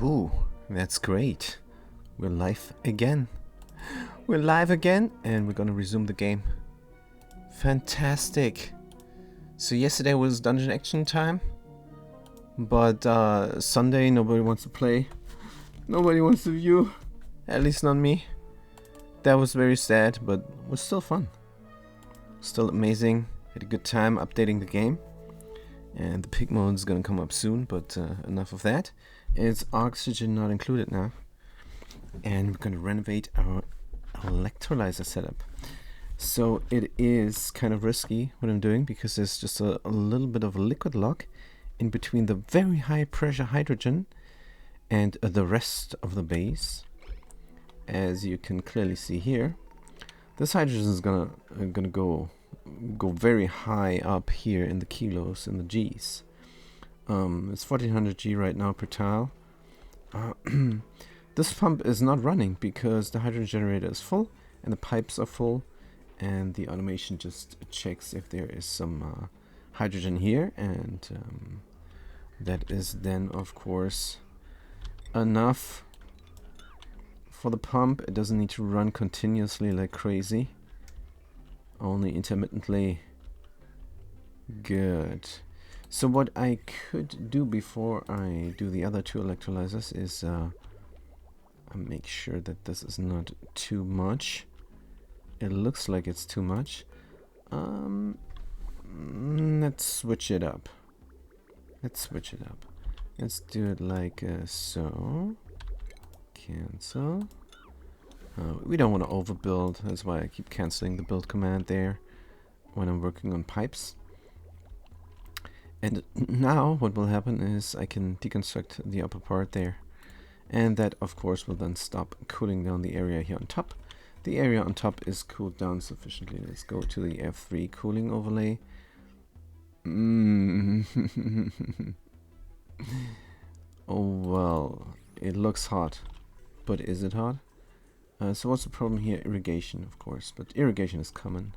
Ooh, that's great. We're live again. We're live again, and we're gonna resume the game. Fantastic. So yesterday was dungeon action time, but Sunday nobody wants to play. Nobody wants to view. At least not me. That was very sad, but was still fun. Still amazing. Had a good time updating the game. And the pig mode is gonna come up soon, but enough of that. It's oxygen not included now. And we're gonna renovate our electrolyzer setup. So it is kind of risky what I'm doing because there's just a little bit of a liquid lock in between the very high pressure hydrogen and the rest of the base. As you can clearly see here, this hydrogen is gonna go very high up here in the kilos and the G's. It's 1400 G right now per tile. This pump is not running because the hydrogen generator is full and the pipes are full, and the automation just checks if there is some hydrogen here, and that is then of course enough for the pump. It doesn't need to run continuously like crazy, only intermittently. Good. So what I could do before I do the other two electrolyzers is make sure that this is not too much. It looks like it's too much. Let's switch it up. Let's do it like so. Cancel. We don't want to overbuild. That's why I keep canceling the build command there when I'm working on pipes. And now what will happen is I can deconstruct the upper part there. And that of course will then stop cooling down the area here on top. The area on top is cooled down sufficiently. Let's go to the F3 cooling overlay. Oh well, it looks hot. But is it hot? So what's the problem here? Irrigation, of course. But irrigation is common,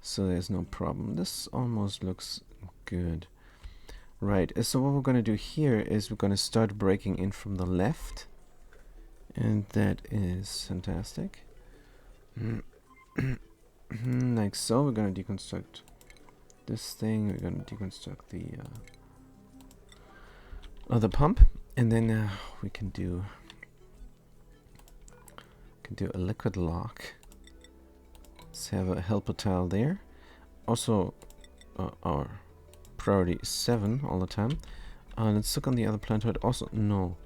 so there's no problem. This almost looks good. Right, so what we're going to do here is we're going to start breaking in from the left. And that is fantastic. Like so, we're going to deconstruct this thing. We're going to deconstruct the other pump. And then we can do a liquid lock. Let's have a helper tile there. Also, our priority is 7 all the time. Let's look on the other planetoid. Also, no.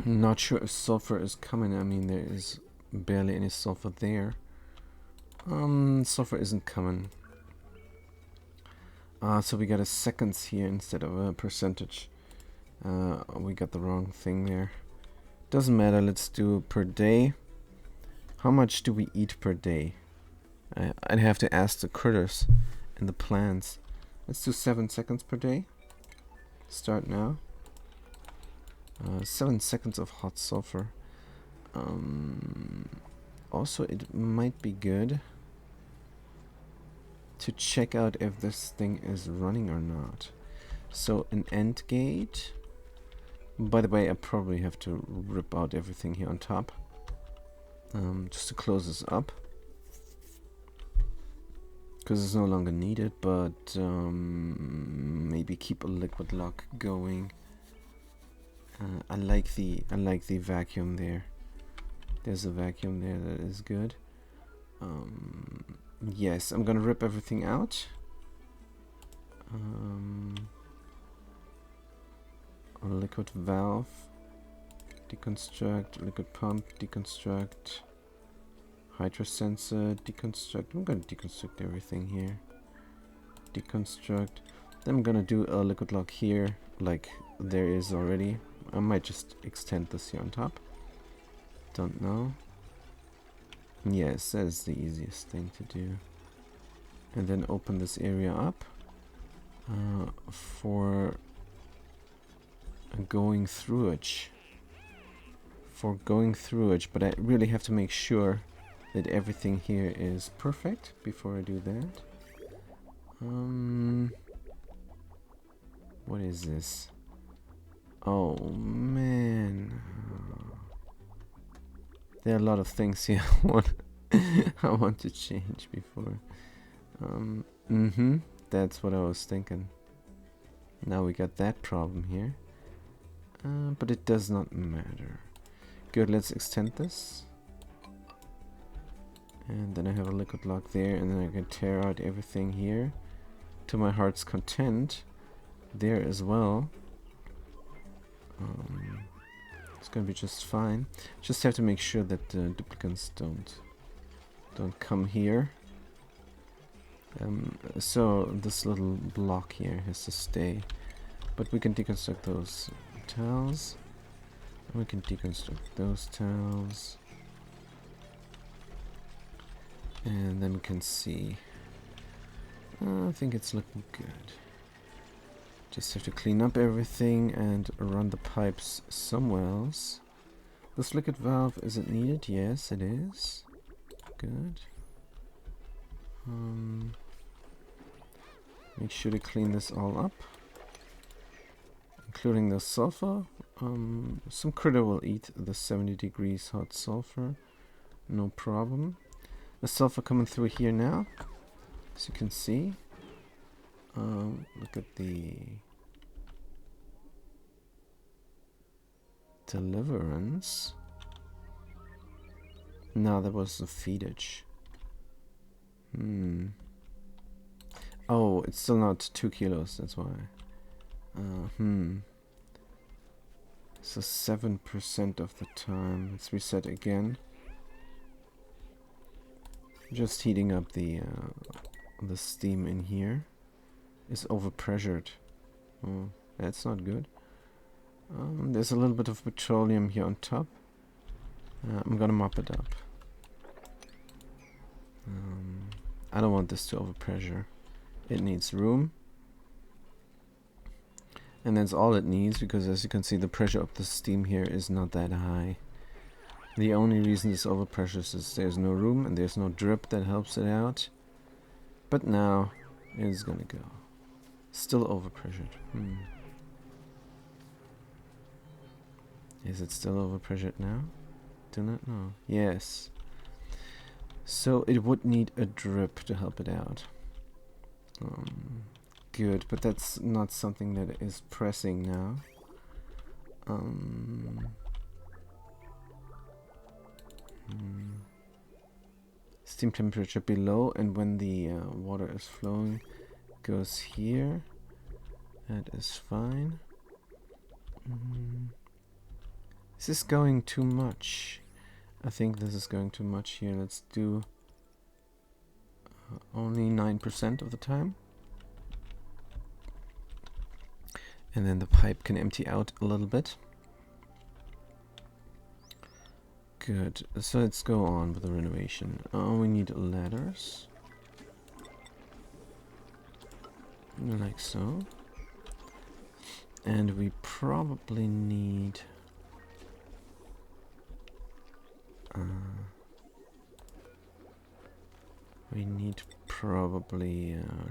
Not sure if sulfur is coming. I mean, there is barely any sulfur there. Sulfur isn't coming. So we got a seconds here instead of a percentage. We got the wrong thing there. Doesn't matter. Let's do per day. How much do we eat per day? I'd have to ask the critters and the plants. Let's do 7 seconds per day. Start now. 7 seconds of hot sulfur. Also, it might be good to check out if this thing is running or not. So an end gate. By the way, I probably have to rip out everything here on top. Just to close this up. Because it's no longer needed, but maybe keep a liquid lock going. I like the vacuum there. There's a vacuum there that is good. Yes, I'm gonna rip everything out. A liquid valve, deconstruct. Liquid pump, deconstruct. Hydro sensor, deconstruct. I'm gonna deconstruct everything here. Deconstruct. Then I'm gonna do a liquid lock here, like there is already. I might just extend this here on top. Don't know. Yes, that is the easiest thing to do. And then open this area up for going through it. But I really have to make sure that everything here is perfect before I do that. What is this? Oh man. There are a lot of things here I want to change before. That's what I was thinking. Now we got that problem here. But it does not matter. Good, let's extend this. And then I have a liquid lock there, and then I can tear out everything here to my heart's content. There as well. It's gonna be just fine. Just have to make sure that duplicants don't come here. So this little block here has to stay, but we can deconstruct those tiles. We can deconstruct those tiles, and then we can see. I think it's looking good. Just have to clean up everything and run the pipes somewhere else. This liquid valve, is it needed? Yes, it is. Good. Make sure to clean this all up, including the sulfur. Some critter will eat the 70 degrees hot sulfur. No problem. The sulfur coming through here now, as you can see. Look at the deliverance. No, that was the feedage. Oh, it's still not 2 kilos, that's why. So 7% of the time. Let's reset again. Just heating up the steam in here. Is overpressured. Oh, that's not good. There's a little bit of petroleum here on top. I'm gonna mop it up. I don't want this to overpressure. It needs room. And that's all it needs, because as you can see, the pressure of the steam here is not that high. The only reason this overpressures is there's no room and there's no drip that helps it out. But now it's gonna go. Still overpressured. Is it still overpressured now? Do not know. Yes. So it would need a drip to help it out. Good, but that's not something that is pressing now. Steam temperature below, and when the water is flowing, goes here. That is fine. Is this going too much? I think this is going too much here. Let's do only 9% of the time. And then the pipe can empty out a little bit. Good. So let's go on with the renovation. We need ladders. Like so. And we probably need...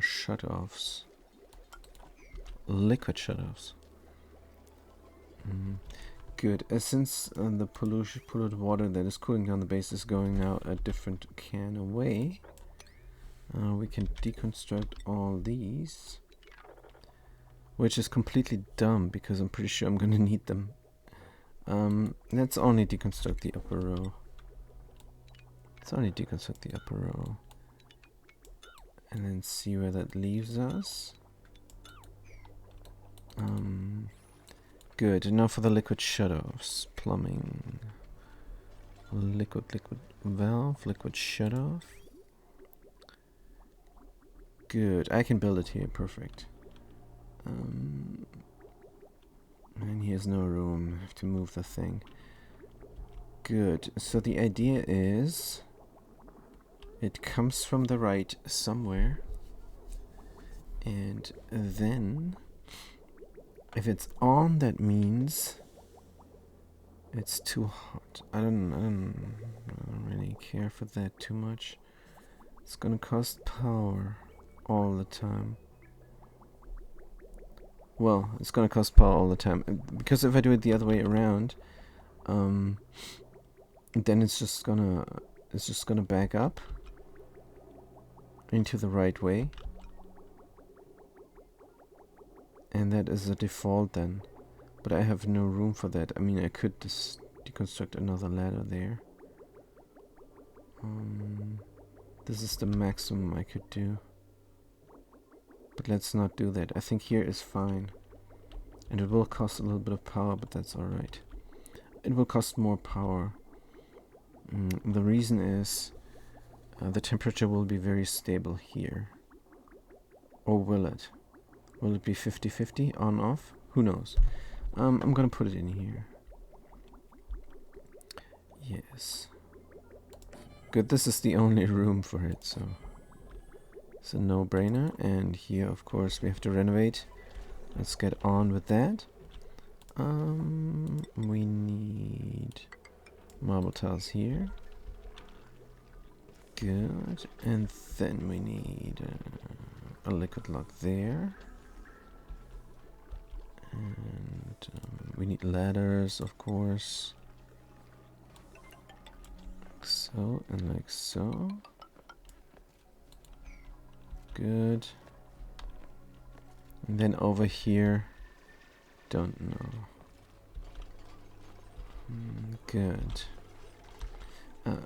shut-offs. Liquid shutoffs. Good. Since the polluted water that is cooling down the base is going now a different can away, we can deconstruct all these, which is completely dumb because I'm pretty sure I'm gonna need them. Let's only deconstruct the upper row. And then see where that leaves us. Good. Now for the liquid shutoffs. Plumbing. Liquid valve. Liquid shutoff. Good. I can build it here. Perfect. And here's no room. I have to move the thing. Good. So the idea is... it comes from the right somewhere. And then... if it's on, that means it's too hot. I don't really care for that too much. It's gonna cost power all the time. Well, it's gonna cost power all the time. Because if I do it the other way around, then it's just gonna back up into the right way. And that is the default then. But I have no room for that. I mean, I could just deconstruct another ladder there. This is the maximum I could do. But let's not do that. I think here is fine. And it will cost a little bit of power, but that's alright. It will cost more power. The reason is the temperature will be very stable here. Or will it? Will it be 50-50 on off? Who knows? I'm gonna put it in here. Yes. Good, this is the only room for it, so it's a no-brainer. And here, of course, we have to renovate. Let's get on with that. We need marble tiles here. Good. And then we need a liquid lock there. And we need ladders, of course. Like so and like so. Good. And then over here, don't know. Good.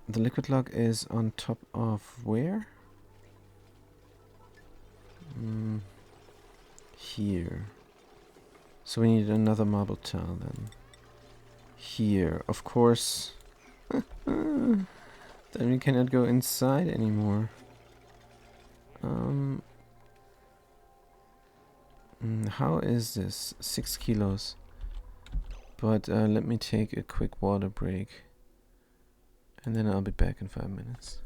The liquid lock is on top of where? Here. So we need another marble tile then. Here, of course. Then we cannot go inside anymore. How is this? 6 kilos. But let me take a quick water break. And then I'll be back in 5 minutes.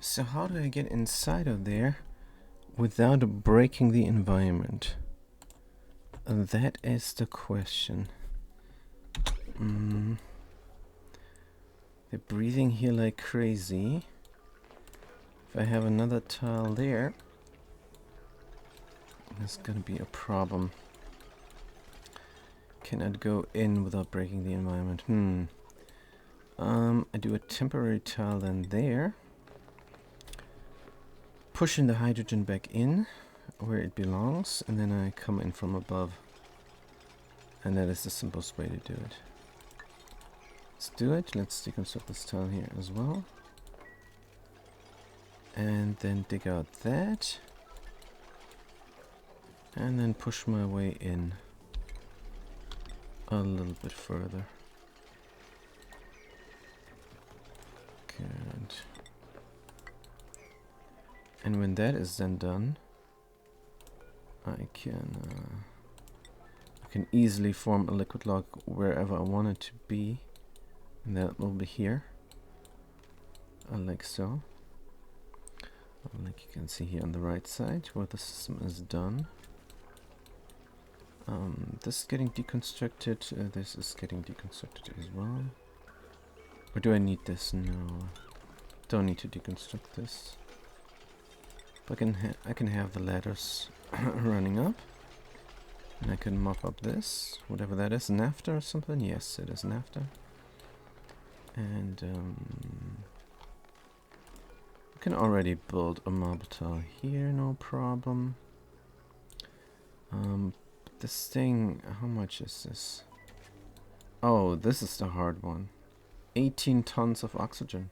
So how do I get inside of there without breaking the environment? That is the question. They're breathing here like crazy. If I have another tile there, that's gonna be a problem. Cannot go in without breaking the environment. I do a temporary tile then there. Pushing the hydrogen back in where it belongs, and then I come in from above. And that is the simplest way to do it. Let's do it. Let's deconstruct this tile here as well. And then dig out that. And then push my way in a little bit further. Good. And when that is then done, I can easily form a liquid log wherever I want it to be. And that will be here. Like so. Like you can see here on the right side where the system is done. This is getting deconstructed. This is getting deconstructed as well. Or do I need this? No. Don't need to deconstruct this. But I can have the ladders running up. And I can mop up this. Whatever that is. Naphtha or something? Yes, it is naphtha. And I can already build a marble tile here, no problem. This thing, how much is this? Oh, this is the hard one. 18 tons of oxygen.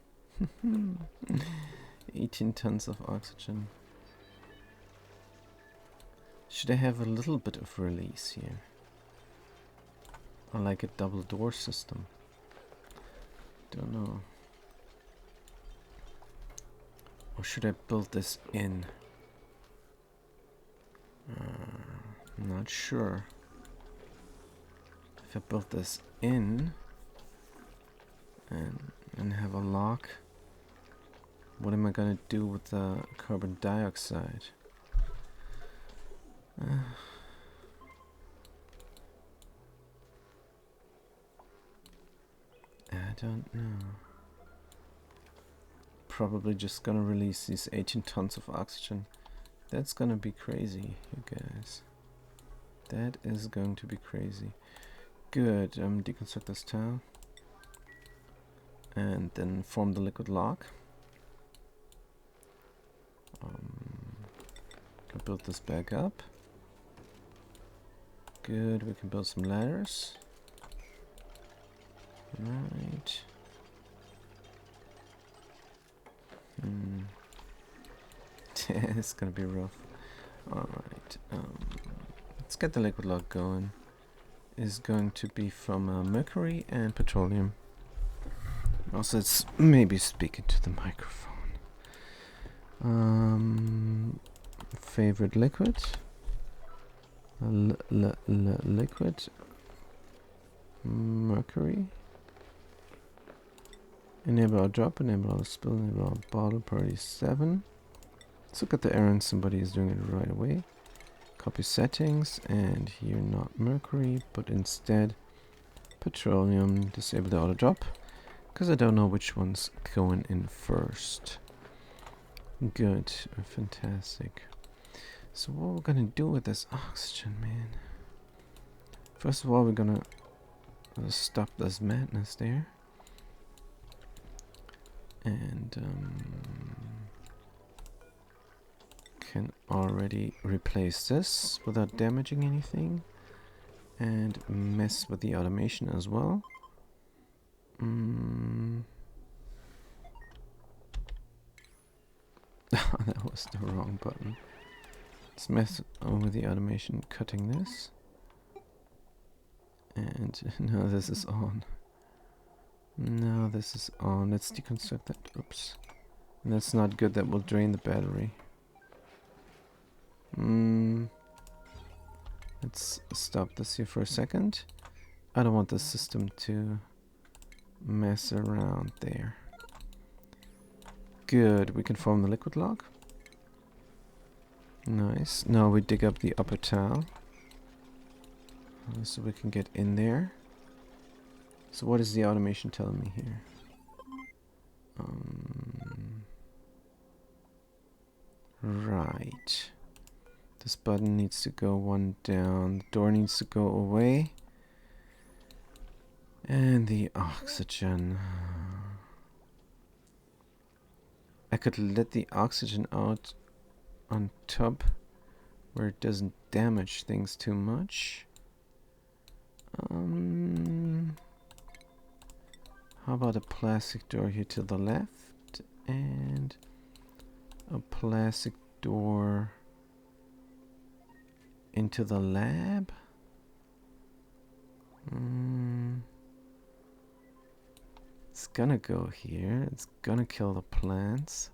18 tons of oxygen. Should I have a little bit of release here? Or like a double door system? Don't know. Or should I build this in? I'm not sure. If I build this in and have a lock, what am I gonna do with the carbon dioxide? I don't know. Probably just gonna release these 18 tons of oxygen. That's gonna be crazy, you guys. That is going to be crazy. Good, deconstruct this tile. And then form the liquid lock. Can build this back up. Good, we can build some ladders. Right. It's gonna be rough. Alright, let's get the liquid lock going. Is going to be from mercury and petroleum. Also, it's maybe speaking to the microphone. Favorite liquid. Liquid. Mercury. Enable our drop, enable our spill, enable our bottle, priority 7. Let's look at the errand, somebody is doing it right away. Copy settings, and here not mercury, but instead petroleum. Disable the auto drop, because I don't know which one's going in first. Good, fantastic. So what we're gonna do with this oxygen, man? First of all, we're gonna stop this madness there. And can already replace this without damaging anything, and mess with the automation as well. That was the wrong button. Let's mess with the automation, cutting this. And no, this is on. No, this is on. Let's deconstruct that. Oops. And that's not good. That will drain the battery. Let's stop this here for a second. I don't want the system to mess around there. Good, we can form the liquid lock. Nice. Now we dig up the upper tile. So we can get in there. So what is the automation telling me here? Right. This button needs to go one down. The door needs to go away. And the oxygen. I could let the oxygen out on top where it doesn't damage things too much. How about a plastic door here to the left and a plastic door into the lab? It's gonna go here. It's gonna kill the plants.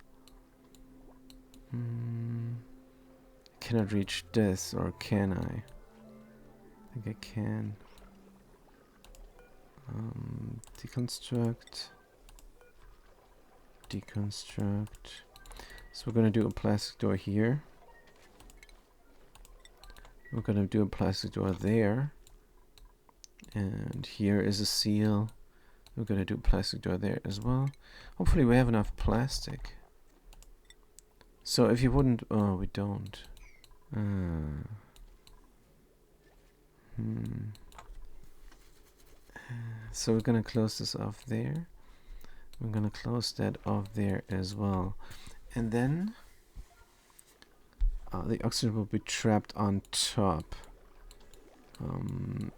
Cannot reach this, or can I? I think I can. Deconstruct. Deconstruct. So we're gonna do a plastic door here. We're gonna do a plastic door there. And here is a seal. We're gonna do a plastic door there as well. Hopefully we have enough plastic. So if you wouldn't... Oh, we don't. So we're gonna close this off there. We're gonna close that off there as well. And then the oxygen will be trapped on top.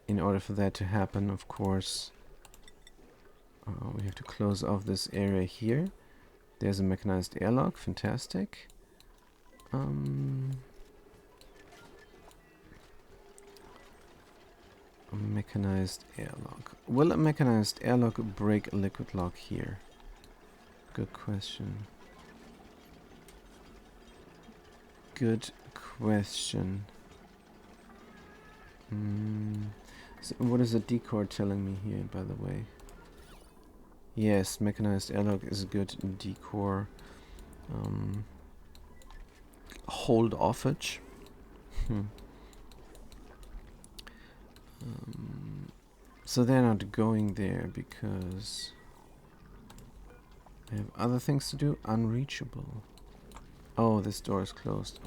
In order for that to happen, of course, we have to close off this area here. There's a mechanized airlock. Fantastic. A mechanized airlock. Will a mechanized airlock break a liquid lock here? Good question. Good question. So what is the decor telling me here, by the way? Yes, mechanized airlock is a good decor. Hold offage. So they're not going there because they have other things to do. Unreachable. Oh, this door is closed.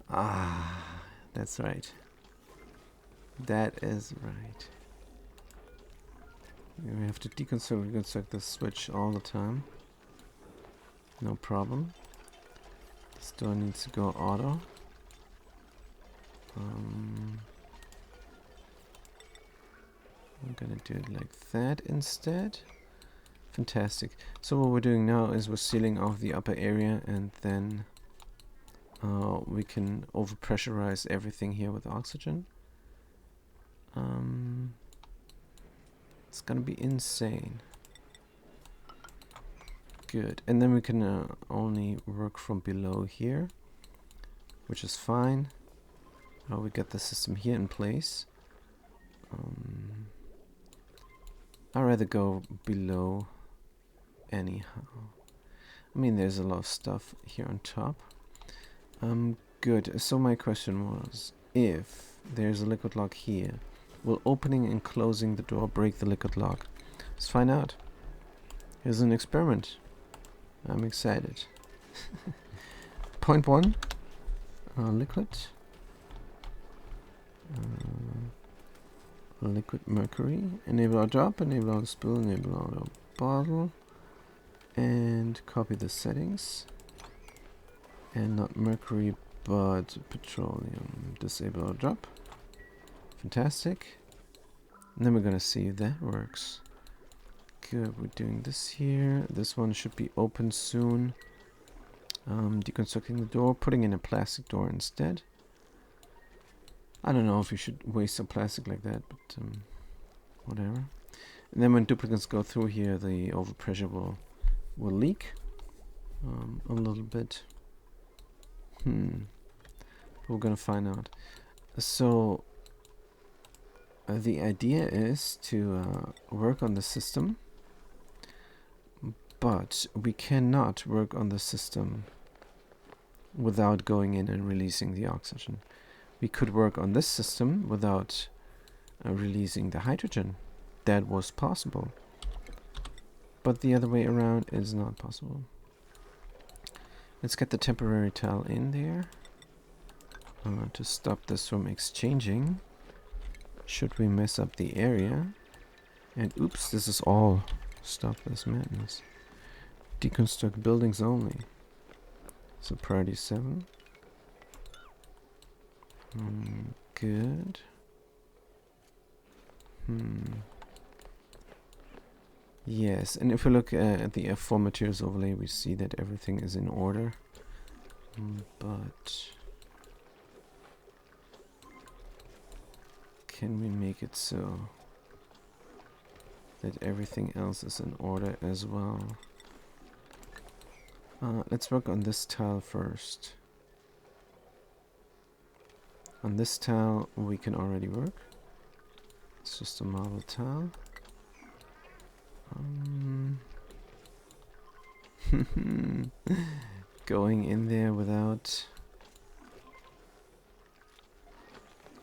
Ah, that's right. That is right. We have to reconstruct the switch all the time. No problem. This door needs to go auto. I'm gonna do it like that instead. Fantastic. So what we're doing now is we're sealing off the upper area, and then we can overpressurize everything here with oxygen. It's gonna be insane. Good. And then we can only work from below here, which is fine. We get the system here in place. I'd rather go below anyhow. I mean, there's a lot of stuff here on top. Good. So my question was, if there's a liquid lock here, will opening and closing the door break the liquid lock? Let's find out. Here's an experiment. I'm excited. Point 1. Liquid. Liquid mercury. Enable our drop, enable our spill, enable our bottle. And copy the settings. And not mercury, but petroleum. Disable our drop. Fantastic. And then we're gonna see if that works. Good, we're doing this here. This one should be open soon. Deconstructing the door, putting in a plastic door instead. I don't know if you should waste some plastic like that, but whatever. And then when duplicates go through here, the overpressure will leak a little bit. We're gonna find out. So the idea is to work on the system, But we cannot work on the system without going in and releasing the oxygen. We could work on this system without releasing the hydrogen. That was possible. But the other way around is not possible. Let's get the temporary tile in there to stop this from exchanging. Should we mess up the area? And oops, this is all. Stop this madness. Deconstruct buildings only. So priority 7. Good. Yes, and if we look at the F4 materials overlay, we see that everything is in order. But can we make it so that everything else is in order as well? Let's work on this tile first. On this tile we can already work. It's just a marble tile. Going in there without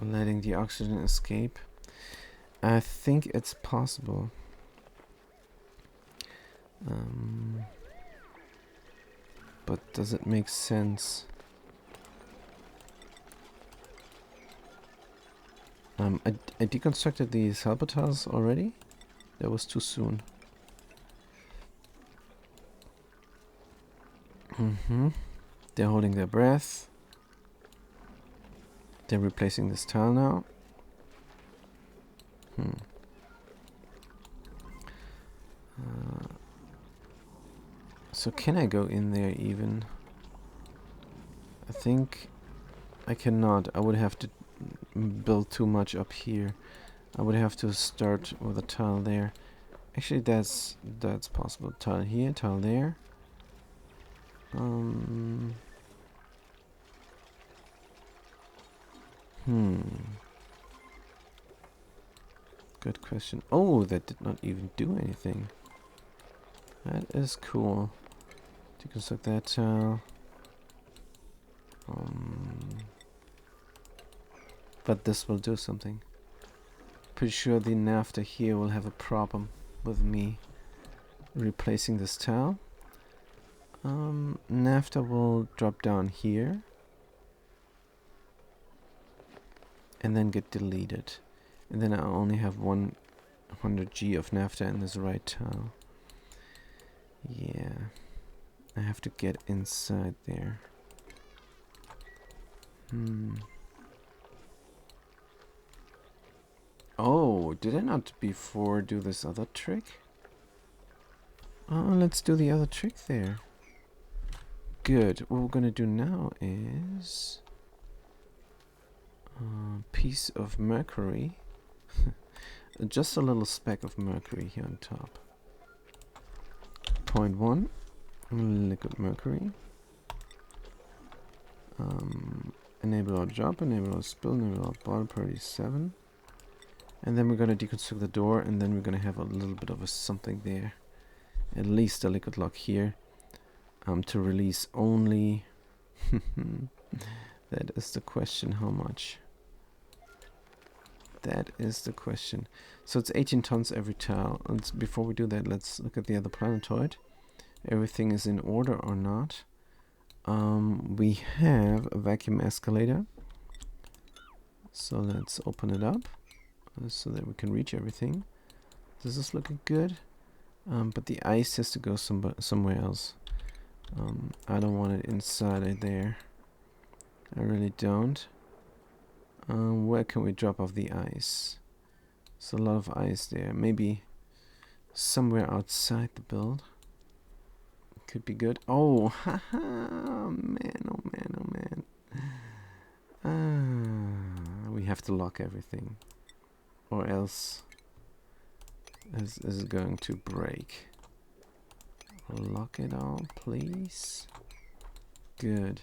letting the oxygen escape. I think it's possible. But does it make sense? I deconstructed these helper tiles already. That was too soon. They're holding their breath. They're replacing this tile now. So can I go in there even? I think I cannot. I would have to build too much up here. I would have to start with a tile there. Actually, that's possible. Tile here, tile there. Good question. Oh, that did not even do anything. That is cool. Deconstruct that tile. But this will do something. Pretty sure the NAFTA here will have a problem with me replacing this tile. NAFTA will drop down here and then get deleted. And then I only have 100G of NAFTA in this right tile. Yeah. I have to get inside there. Oh, did I not before do this other trick? Oh, let's do the other trick there. Good. What we're gonna do now is a piece of mercury. Just a little speck of mercury here on top. 0.1 liquid mercury. Enable our job, enable our spill, enable our bottle, priority 7. And then we're going to deconstruct the door, and then we're going to have a little bit of a something there. At least a liquid lock here. To release only... That is the question, how much? That is the question. So it's 18 tons every tile. And before we do that, let's look at the other planetoid. Everything is in order or not. We have a vacuum escalator. So let's open it up so that we can reach everything. This is looking good. But the ice has to go somewhere else. I don't want it inside there. I really don't. Where can we drop off the ice? There's a lot of ice there. Maybe somewhere outside the build. Could be good. Oh, haha, man, oh man, oh man. We have to lock everything. Or else this is going to break. Lock it all, please. Good.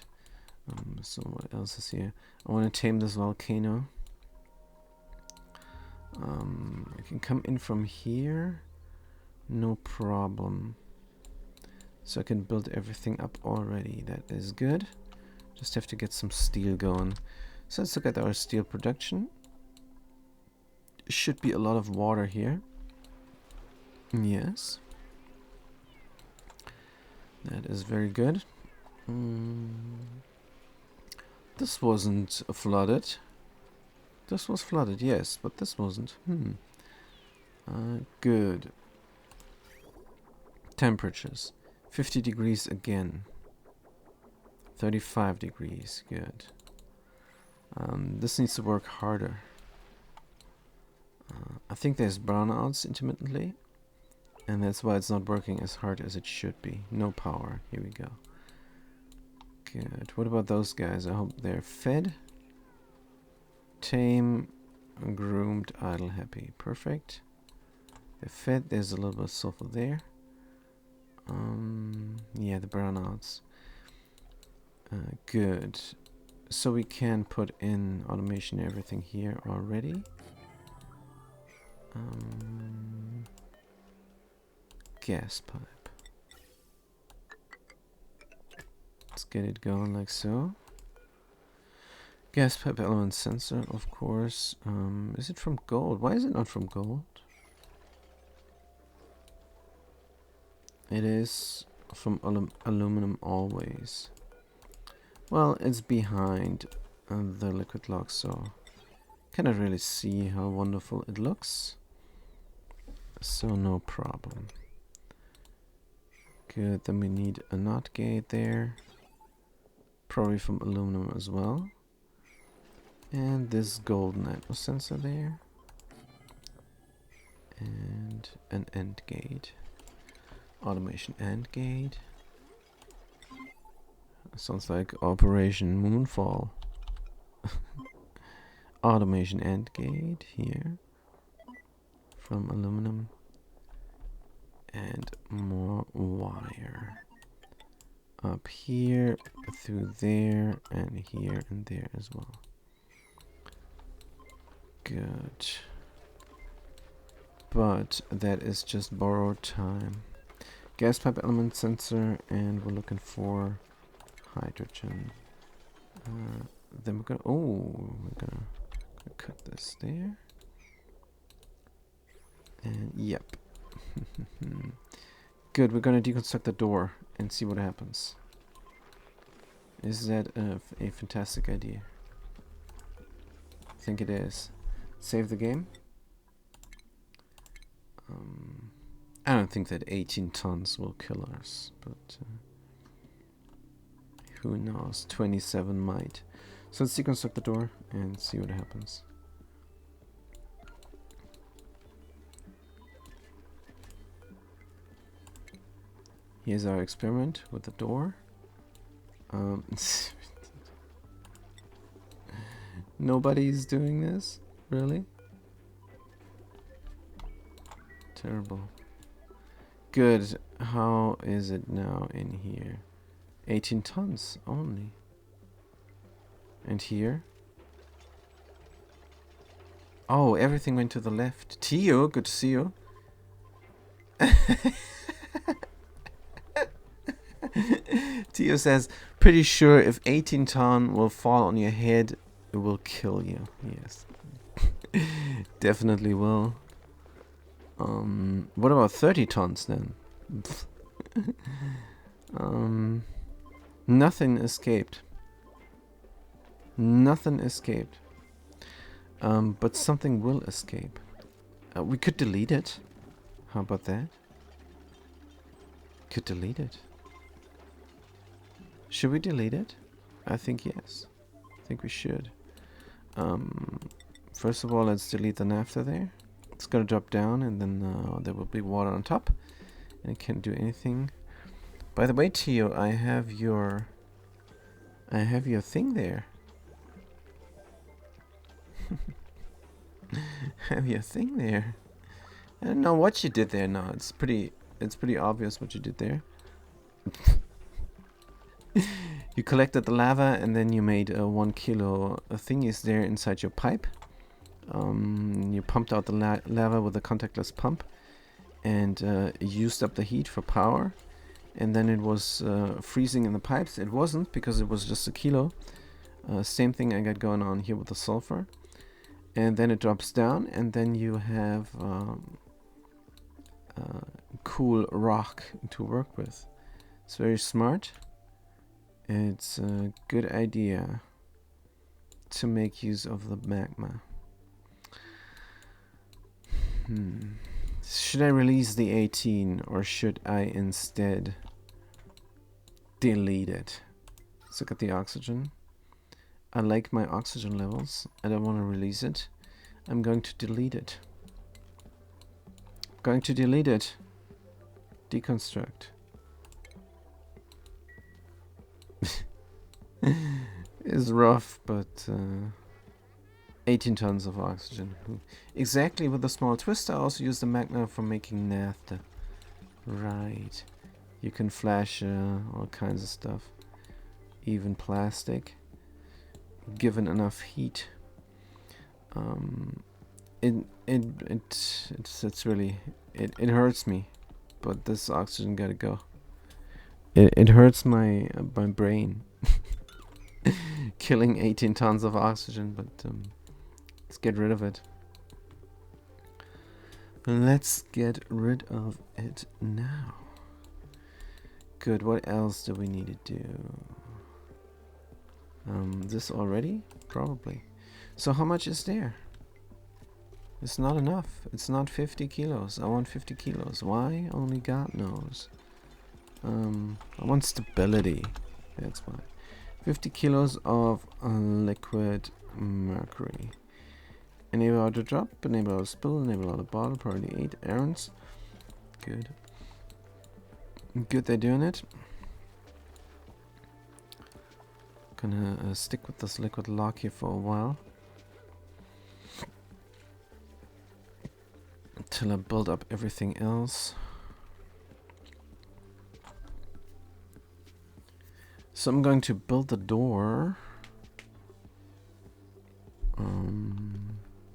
So what else is here? I want to tame this volcano. I can come in from here. No problem. So I can build everything up already. That is good. Just have to get some steel going. So let's look at our steel production. Should be a lot of water here. Yes. That is very good. This wasn't flooded. This was flooded, yes, but this wasn't. Good. Temperatures. 50 degrees again. 35 degrees, good. This needs to work harder. I think there's brownouts intermittently, and that's why it's not working as hard as it should be. No power. Here we go. Good. What about those guys? I hope they're fed. Tame, groomed, idle, happy. Perfect. They're fed. There's a little bit of sulfur there. Yeah, the brownouts. Good. So we can put in automation and everything here already. Gas pipe. Let's get it going like so. Gas pipe element sensor, of course. Is it from gold? Why is it not from gold? It is from aluminum always. Well, it's behind the liquid lock, so cannot really see how wonderful it looks. So no problem. Good, then we need a NOT gate there. Probably from aluminum as well. And this golden atmos sensor there. And an AND gate. Automation AND gate. Sounds like Operation Moonfall. Automation AND gate here. From aluminum. And more wire. Up here, through there, and here and there as well. Good. But that is just borrowed time. Gas pipe element sensor, and we're looking for hydrogen. Then we're gonna cut this there. And yep. Good, we're gonna deconstruct the door and see what happens. Is that a fantastic idea? I think it is. Save the game. I don't think that 18 tons will kill us, but who knows? 27 might. So let's deconstruct the door and see what happens. Here's our experiment with the door. Nobody's doing this? Really? Terrible. Good. How is it now in here? 18 tons only. And here? Oh, everything went to the left. Tio, good to see you. Tio says, pretty sure if 18 ton will fall on your head, it will kill you. Yes. Definitely will. What about 30 tons then? Nothing escaped. Nothing escaped. But something will escape. We could delete it. How about that? Could delete it. Should we delete it? I think yes. I think we should. First of all, let's delete the naphtha there. It's gonna drop down, and then there will be water on top, and it can't do anything. By the way, Tio, I have your thing there. I have your thing there. I don't know what you did there. No, it's pretty obvious what you did there. You collected the lava, and then you made 1 kilo thingies there inside your pipe. You pumped out the lava with a contactless pump, and used up the heat for power. and then it was freezing in the pipes. It wasn't, because it was just a kilo. Same thing I got going on here with the sulfur. And then it drops down, and then you have cool rock to work with. It's very smart. It's a good idea to make use of the magma. Should I release the 18, or should I instead delete it? Let's look at the oxygen. I like my oxygen levels. I don't want to release it. I'm going to delete it. Going to delete it. Deconstruct. It's rough, but 18 tons of oxygen. Exactly, with a small twist. I also use the magma for making naphtha. Right. You can flash all kinds of stuff. Even plastic. Given enough heat. It's really, it hurts me, but this oxygen gotta go. It hurts my brain. Killing 18 tons of oxygen, but let's get rid of it. Let's get rid of it now. Good, what else do we need to do? This already? Probably. So how much is there? It's not enough. It's not 50 kilos. I want 50 kilos. Why? Only God knows. I want stability. That's why. 50 kilos of liquid mercury. Enable auto drop, enable auto spill, enable auto bottle, priority 8 errands. Good. Good, they're doing it. Gonna stick with this liquid lock here for a while. Until I build up everything else. So I'm going to build the door.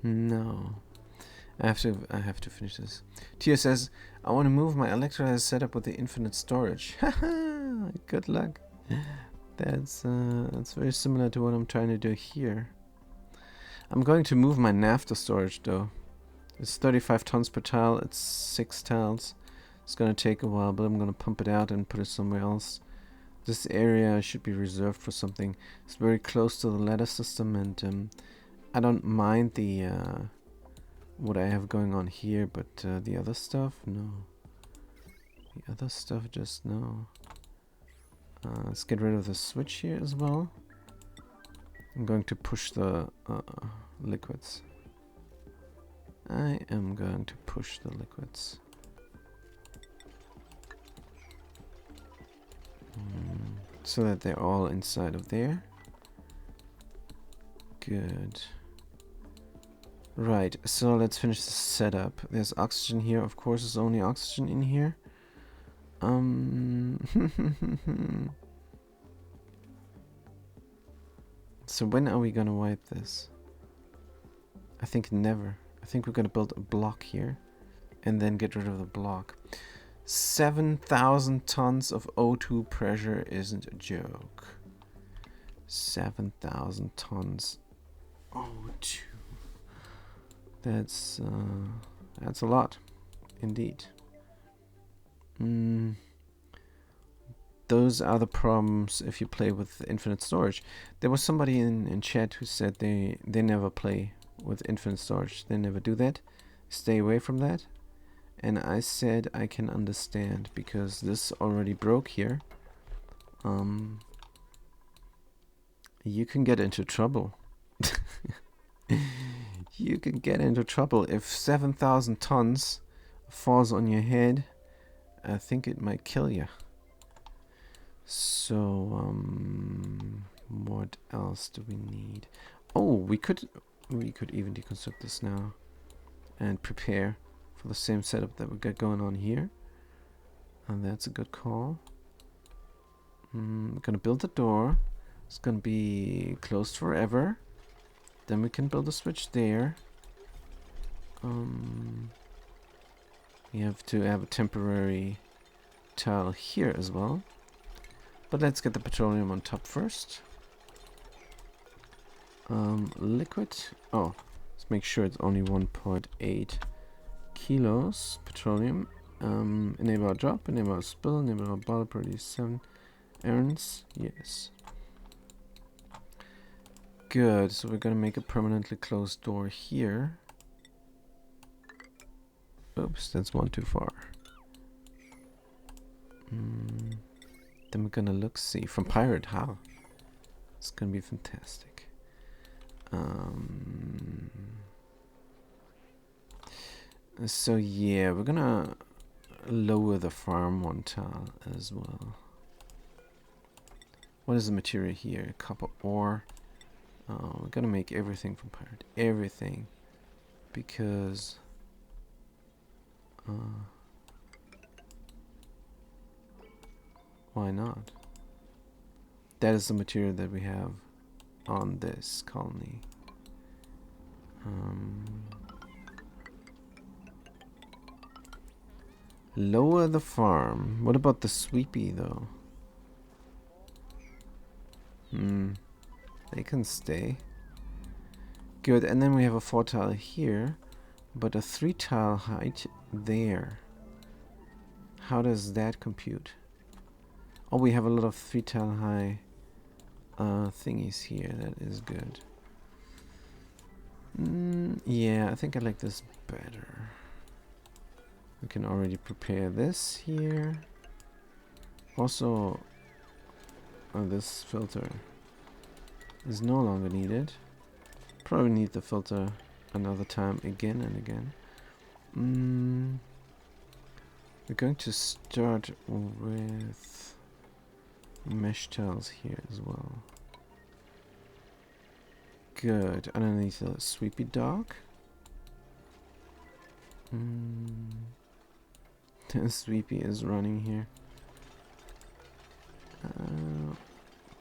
No. I have to finish this. Tia says, I want to move my electrolyzer setup with the infinite storage. Haha, good luck. That's very similar to what I'm trying to do here. I'm going to move my naphtha storage though. It's 35 tons per tile. It's 6 tiles. It's gonna take a while, but I'm gonna pump it out and put it somewhere else. This area should be reserved for something. It's very close to the ladder system, and I don't mind the what I have going on here, but the other stuff, no. The other stuff, just no. Let's get rid of the switch here as well. I'm going to push the liquids. I am going to push the liquids. So that they're all inside of there. Good. Right, so let's finish the setup. There's oxygen here, of course, there's only oxygen in here. So when are we gonna wipe this? I think never. I think we're gonna build a block here and then get rid of the block. 7,000 tons of O2 pressure isn't a joke. 7,000 tons O2. That's a lot, indeed. Those are the problems if you play with infinite storage. There was somebody in chat who said they never play with infinite storage. They never do that. Stay away from that. And I said I can understand, because this already broke here. You can get into trouble. You can get into trouble if 7,000 tons falls on your head. I think it might kill you. So what else do we need? Oh, we could even deconstruct this now and prepare for the same setup that we got going on here. And that's a good call. We're gonna build the door. It's gonna be closed forever. Then we can build a switch there. We have to have a temporary tile here as well. But let's get the petroleum on top first. Liquid. Oh, let's make sure it's only 1.8 kilos petroleum. Enable our drop, enable our spill, enable our bottle, produce 7 errands. Yes. Good, so we're gonna make a permanently closed door here. Oops, that's one too far. Then we're gonna look, see, from pirate, how? It's gonna be fantastic. So yeah, we're gonna lower the farm one tile as well. What is the material here? Copper ore. We're gonna make everything from pirate. Everything. Because why not? That is the material that we have on this colony. Lower the farm. What about the sweepy though? They can stay. Good, and then we have a 4 tile here, but a 3 tile height there. How does that compute? Oh, we have a lot of 3 tile high thingies here. That is good. Yeah, I think I like this better. We can already prepare this here. Also, this filter is no longer needed. Probably need the filter another time again and again. We're going to start with mesh tiles here as well. Good. Underneath the sweepy dog. The sweepy is running here.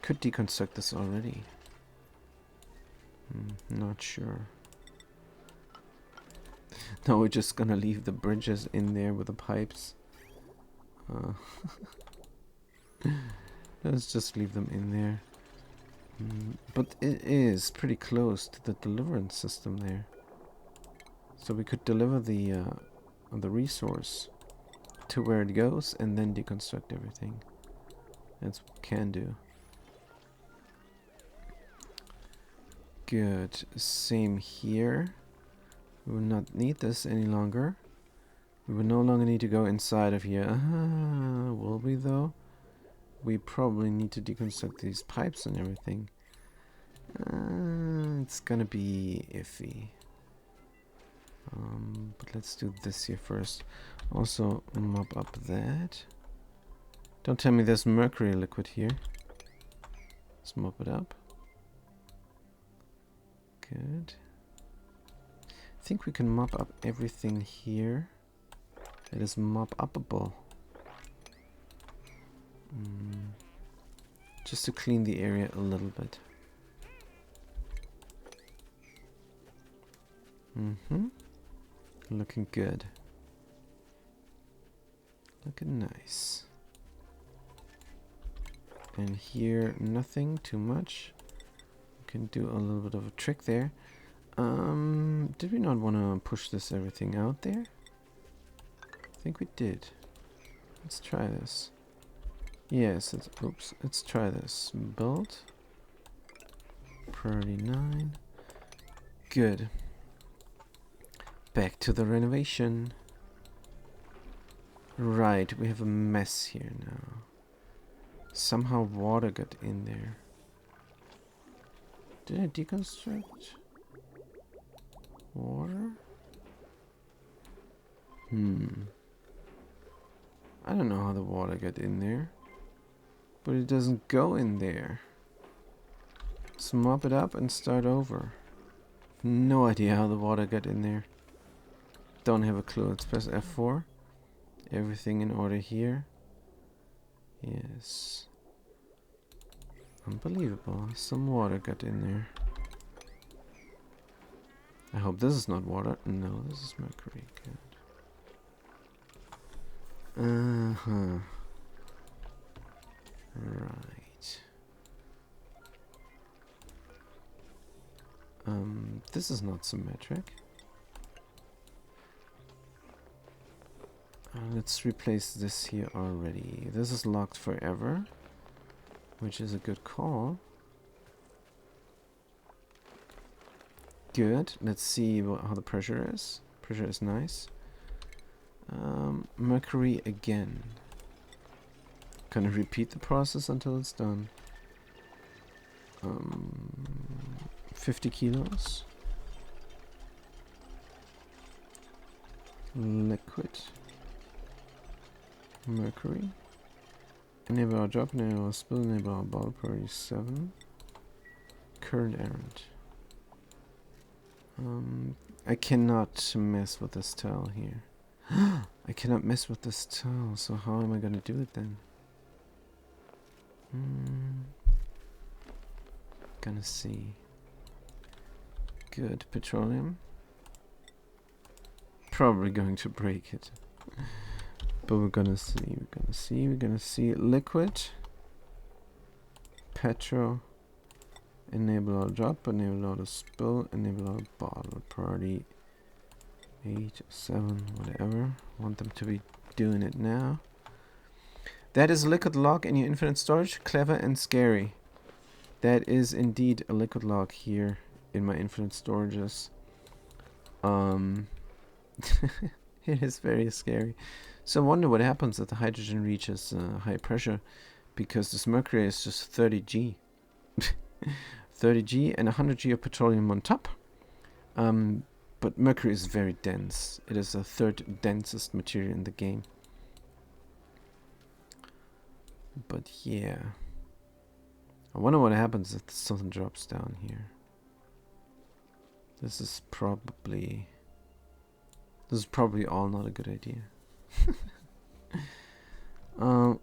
Could deconstruct this already. Not sure. No, we're just gonna leave the bridges in there with the pipes. Let's just leave them in there. But it is pretty close to the deliverance system there. So we could deliver the resource to where it goes and then deconstruct everything. That's what we can do. Good. Same here. We will not need this any longer. We will no longer need to go inside of here. Will we though? We probably need to deconstruct these pipes and everything. It's gonna be iffy. But let's do this here first. Also mop up that. Don't tell me there's mercury liquid here. Let's mop it up. Good. I think we can mop up everything here. It is mop upable. Just to clean the area a little bit. Looking good. Looking nice. And here, nothing too much. We can do a little bit of a trick there. Did we not want to push this everything out there? I think we did. Let's try this. Yes, let's try this. Build. Priority 9. Good. Back to the renovation. Right, we have a mess here now. Somehow water got in there. Did I deconstruct water? I don't know how the water got in there. But it doesn't go in there. Let's mop it up and start over. No idea how the water got in there. Don't have a clue. Let's press F4. Everything in order here. Yes. Unbelievable. Some water got in there. I hope this is not water. No, this is mercury. Good. This is not symmetric. Let's replace this here already. This is locked forever, which is a good call. Good. Let's see how the pressure is. Pressure is nice. Mercury again. Gonna repeat the process until it's done. 50 kilos. Liquid. Mercury. Enable our job, enable our spill, enable our bottle, priority 7. Current errand. I cannot mess with this towel here. I cannot mess with this towel, so how am I gonna do it then? Gonna see. Good, petroleum. Probably going to break it. But we're gonna see, we're gonna see. Liquid. Petro. Enable our drop, enable auto spill, enable our bottle. Priority 8, 7, whatever. Want them to be doing it now. That is a liquid lock in your infinite storage. Clever and scary. That is indeed a liquid lock here in my infinite storages. It is very scary. So I wonder what happens if the hydrogen reaches high pressure, because this mercury is just 30 G. 30 G and 100 G of petroleum on top. But mercury is very dense. It is the third densest material in the game. But yeah. I wonder what happens if something drops down here. This is probably all not a good idea.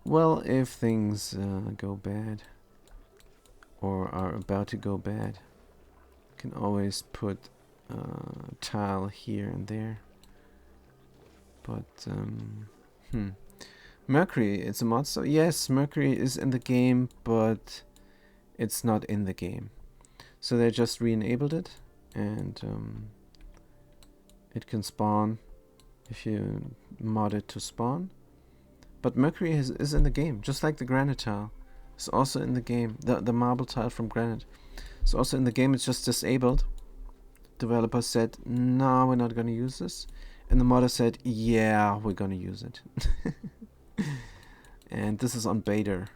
Well, if things go bad, or are about to go bad, can always put tile here and there. But Mercury, it's a mod. So yes, Mercury is in the game, but it's not in the game. So they just re-enabled it, and it can spawn if you mod it to spawn. But Mercury is in the game, just like the granite tile. It's also in the game. The marble tile from granite. It's also in the game. It's just disabled. Developer said, no, we're not going to use this. And the modder said, yeah, we're going to use it. And this is on beta.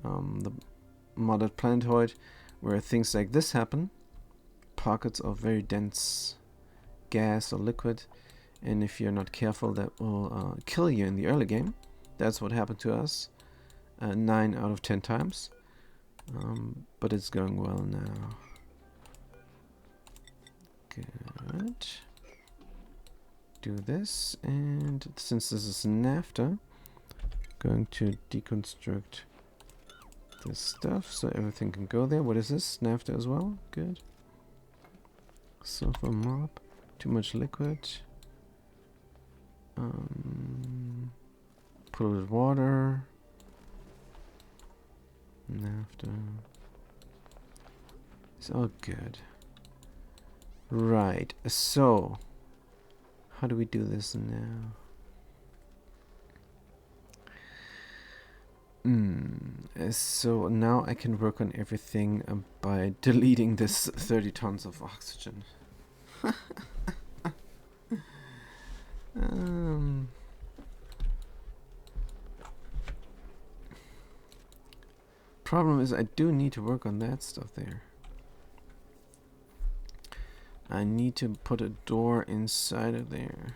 The modded planetoid, where things like this happen. Pockets of very dense gas or liquid. And if you're not careful, that will kill you in the early game. That's what happened to us. 9 out of 10 times. But it's going well now. Good. Do this, and since this is NAFTA, going to deconstruct this stuff so everything can go there. What is this? NAFTA as well? Good. Sulfur mop. Too much liquid. Polluted water. NAFTA. It's all good. Right, so how do we do this now? So now I can work on everything by deleting this 30 tons of oxygen. Problem is, I do need to work on that stuff there. I need to put a door inside of there.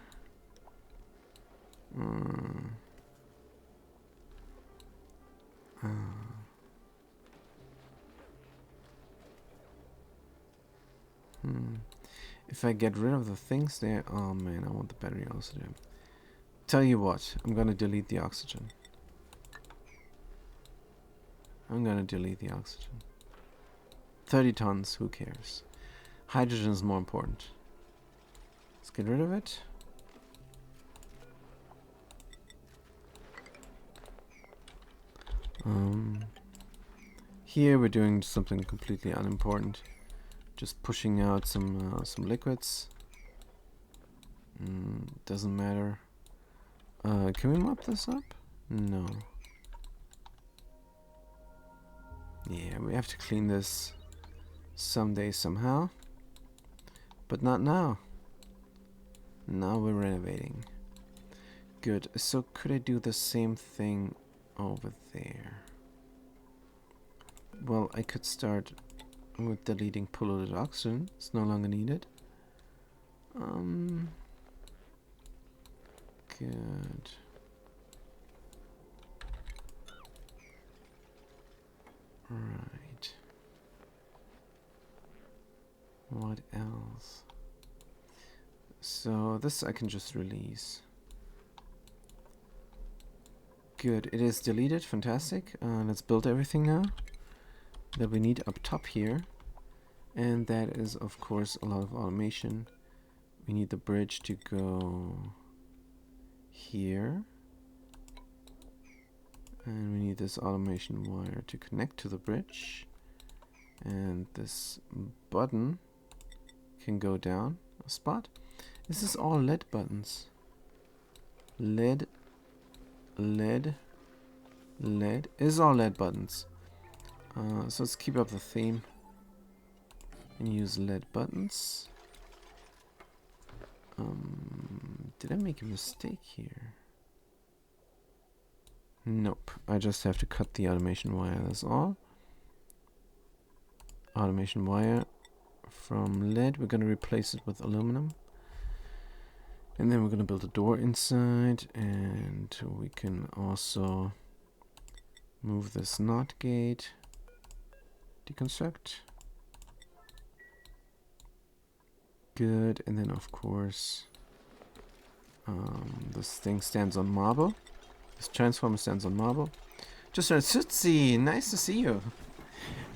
If I get rid of the things there, oh man, I want the battery also there. Tell you what, I'm gonna delete the oxygen. 30 tons, who cares? Hydrogen is more important. Let's get rid of it. Here we're doing something completely unimportant. Just pushing out some liquids. Doesn't matter. Can we mop this up? No. Yeah, we have to clean this someday somehow. But not now. Now we're renovating. Good. So could I do the same thing over there? Well, I could start with deleting polluted oxygen. It's no longer needed. Good. Right. What else? So this I can just release. Good. It is deleted. Fantastic. Let's build everything now that we need up top here. And that is, of course, a lot of automation. We need the bridge to go here. And we need this automation wire to connect to the bridge. And this button can go down a spot. This is all LED buttons. LED. This is all LED buttons. So let's keep up the theme and use LED buttons. Did I make a mistake here? Nope. I just have to cut the automation wire, that's all. Automation wire from lead. We're going to replace it with aluminum. And then we're going to build a door inside. And we can also move this NOT gate. Deconstruct. Good. And then, of course, this thing stands on marble. This transformer stands on marble. Just heard Sutsi, nice to see you.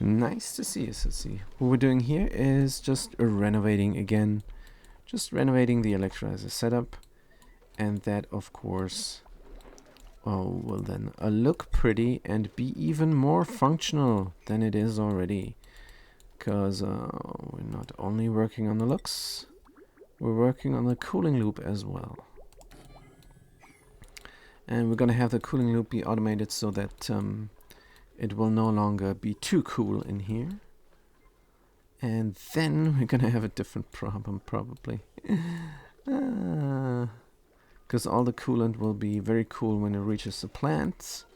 Nice to see you, Sutsi. What we're doing here is just renovating again. Just renovating the electrolyzer setup. And that, of course, will then look pretty and be even more functional than it is already. Because we're not only working on the looks, we're working on the cooling loop as well. And we're going to have the cooling loop be automated so that it will no longer be too cool in here. And then we're going to have a different problem, probably. Because all the coolant will be very cool when it reaches the plants.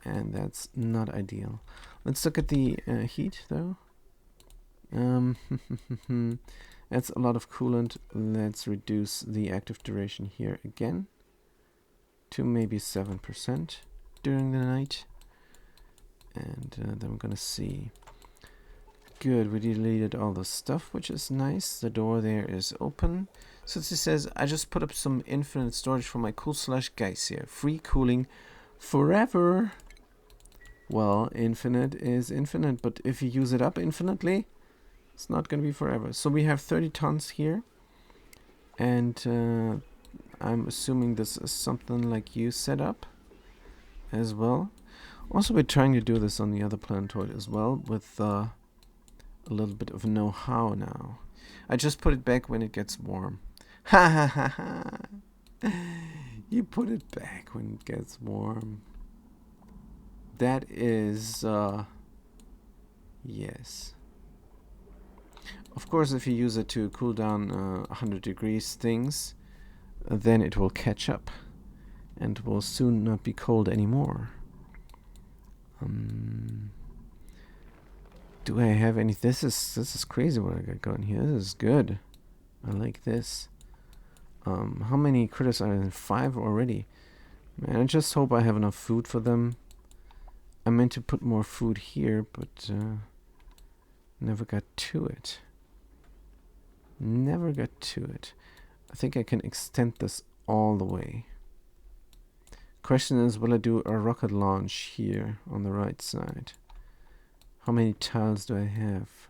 And that's not ideal. Let's look at the heat, though. That's a lot of coolant. Let's reduce the active duration here again to maybe 7% during the night. And then we're gonna see. Good, we deleted all the stuff, which is nice. The door there is open. So it says, I just put up some infinite storage for my cool slush guys here. Free cooling forever. Well, infinite is infinite, but if you use it up infinitely, it's not gonna be forever. So we have 30 tons here. And I'm assuming this is something like you set up as well. Also, we're trying to do this on the other planetoid as well with a little bit of know-how now. I just put it back when it gets warm. Ha ha ha ha. You put it back when it gets warm. That is, yes. Of course, if you use it to cool down 100 degrees things, then it will catch up and will soon not be cold anymore. Do I have any? This is crazy what I got going here. This is good. I like this. How many critters are there? 5 already. Man, I just hope I have enough food for them. I meant to put more food here, but never got to it. Never got to it. I think I can extend this all the way. Question is, will I do a rocket launch here on the right side? How many tiles do I have?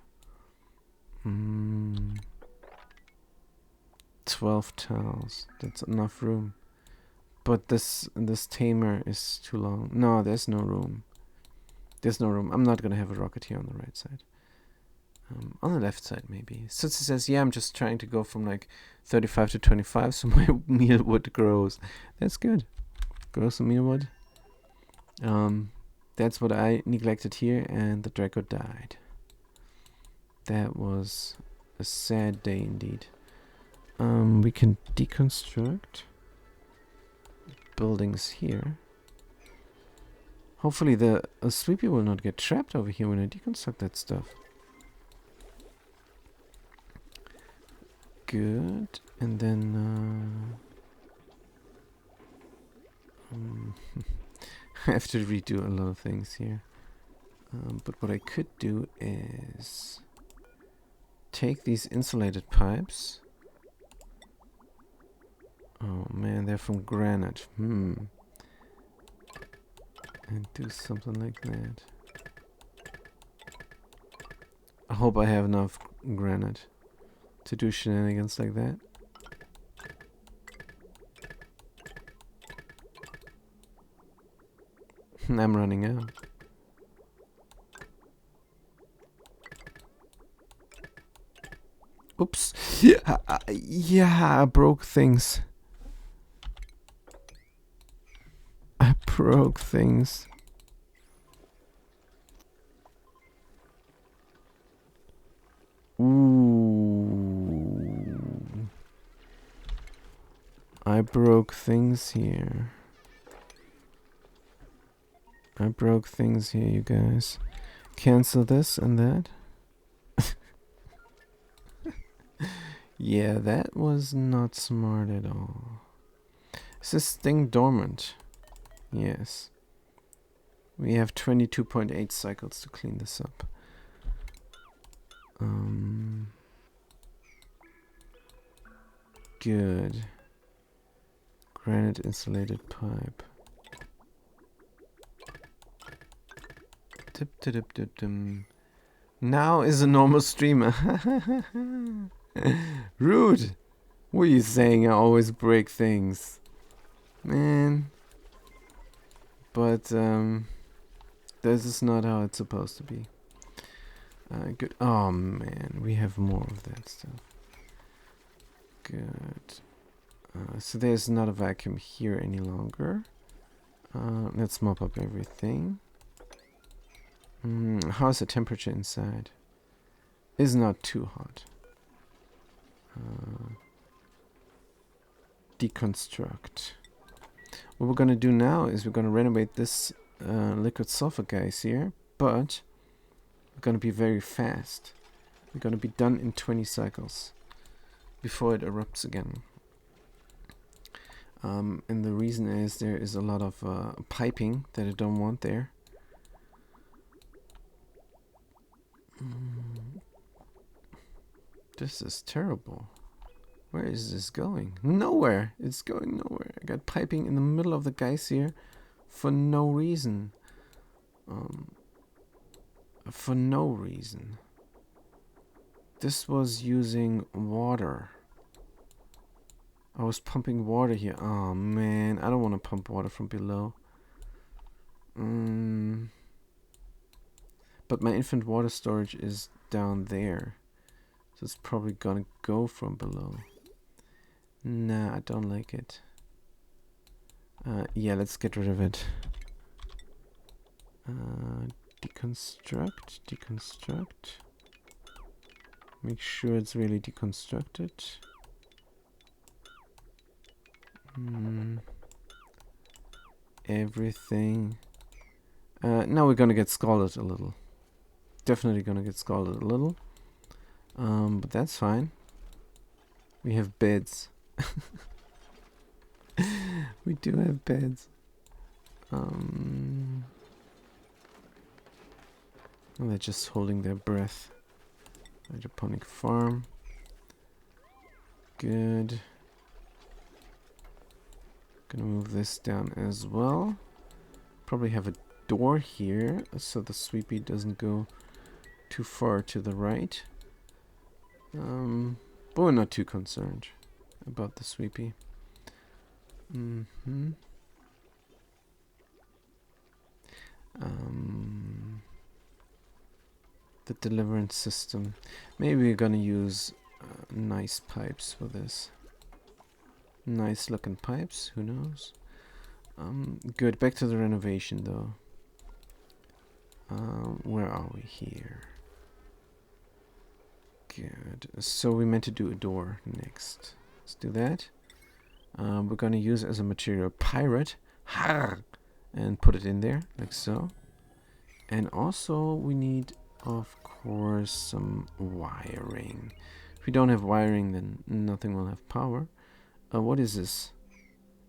12 tiles. That's enough room. But this tamer is too long. No, there's no room. There's no room. I'm not gonna have a rocket here on the right side. On the left side, maybe. Since it says, yeah, I'm just trying to go from like 35 to 25, so my mealwood grows. That's good. Grow some mealwood. That's what I neglected here, and the Draco died. That was a sad day indeed. We can deconstruct buildings here. Hopefully the Sleepy will not get trapped over here when I deconstruct that stuff. Good. And then I have to redo a lot of things here. But what I could do is take these insulated pipes. Oh man, they're from granite. And do something like that. I hope I have enough granite to do shenanigans like that. I'm running out. Oops. Yeah, I broke things. I broke things. Ooh. I broke things here. I broke things here, you guys. Cancel this and that. Yeah, that was not smart at all. Is this thing dormant? Yes. We have 22.8 cycles to clean this up. Good. Granite insulated pipe. Now is a normal streamer. Rude. What are you saying? I always break things. Man. But this is not how it's supposed to be. Good. Oh man, we have more of that stuff. Good. So there's not a vacuum here any longer. Let's mop up everything. How's the temperature inside? Is not too hot. Deconstruct. What we're gonna do now is we're gonna renovate this liquid sulfur guys here, but we're gonna be very fast. We're gonna be done in 20 cycles before it erupts again. And the reason is there is a lot of piping that I don't want there. This is terrible. Where is this going? Nowhere. It's going nowhere. I got piping in the middle of the guys here for no reason. For no reason. This was using water. I was pumping water here. Oh man, I don't want to pump water from below. But my infant water storage is down there. So it's probably gonna go from below. Nah, I don't like it. Yeah, let's get rid of it. Deconstruct. Make sure it's really deconstructed. Everything. Now we're gonna get scalded a little. Definitely gonna get scalded a little. But that's fine. We have beds. We do have beds. They're just holding their breath. Hydroponic farm. Good. Gonna move this down as well. Probably have a door here so the sweepy doesn't go too far to the right. But we're not too concerned about the sweepy. The deliverance system. Maybe we're gonna use nice pipes for this. Nice looking pipes, who knows? Good, back to the renovation though. Where are we here? Good. So we meant to do a door next. Let's do that. We're gonna use as a material pirate. Har! And put it in there, like so. And also we need, of course, some wiring. If we don't have wiring, then nothing will have power. What is this?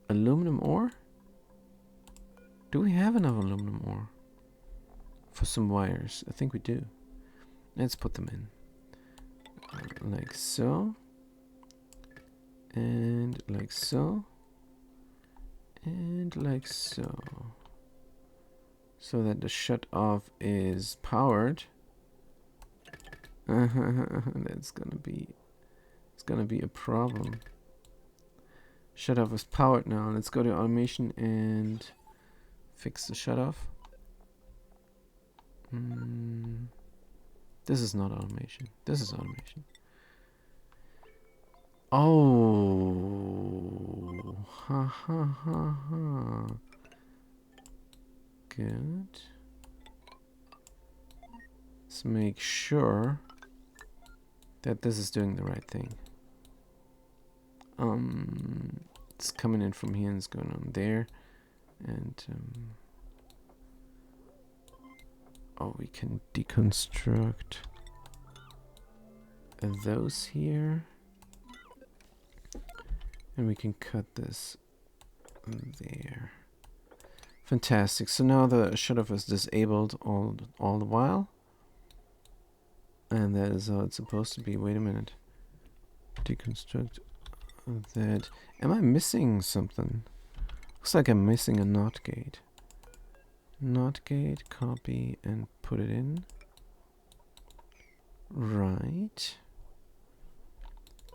Aluminum ore? Do we have enough aluminum ore for some wires? I think we do. Let's put them in. Like so. And like so. And like so. So that the shut off is powered. That's gonna be, it's gonna be a problem. Shut off is powered now. Let's go to automation and fix the shut off. This is not automation. This is automation. Oh, ha ha ha ha. Good. Let's make sure that this is doing the right thing. It's coming in from here and it's going on there, and oh, we can deconstruct those here, and we can cut this there. Fantastic. So now the shut-off is disabled all the while, and that is how it's supposed to be. Wait a minute. Deconstruct that. Am I missing something? Looks like I'm missing a NOT gate. NOT gate, copy and put it in. Right.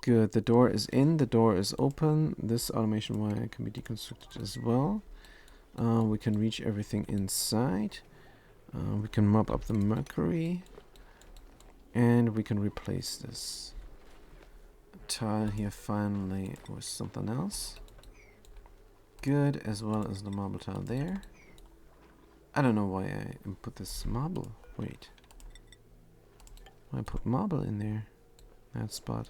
Good. The door is in. The door is open. This automation wire can be deconstructed as well. We can reach everything inside. We can mop up the mercury. And we can replace this tile here finally with something else. Good, as well as the marble tile there. I don't know why I put this marble. Wait. I put marble in there. That spot.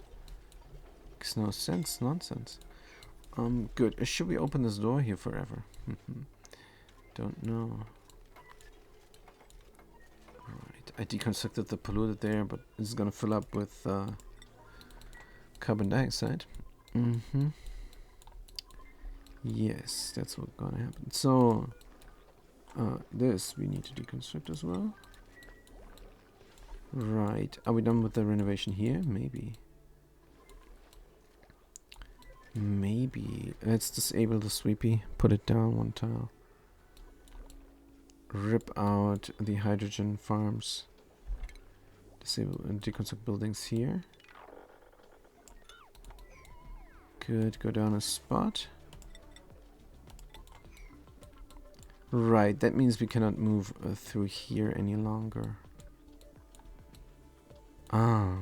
Makes no sense. Nonsense. Good. Should we open this door here forever? Don't know. Right. I deconstructed the polluted there, but it's gonna fill up with carbon dioxide. Yes, that's what's gonna happen. So this we need to deconstruct as well. Right. Are we done with the renovation here? Maybe. Maybe. Let's disable the sweepy. Put it down one tile. Rip out the hydrogen farms. Disable and deconstruct buildings here. Good. Go down a spot. Right. That means we cannot move through here any longer. Ah.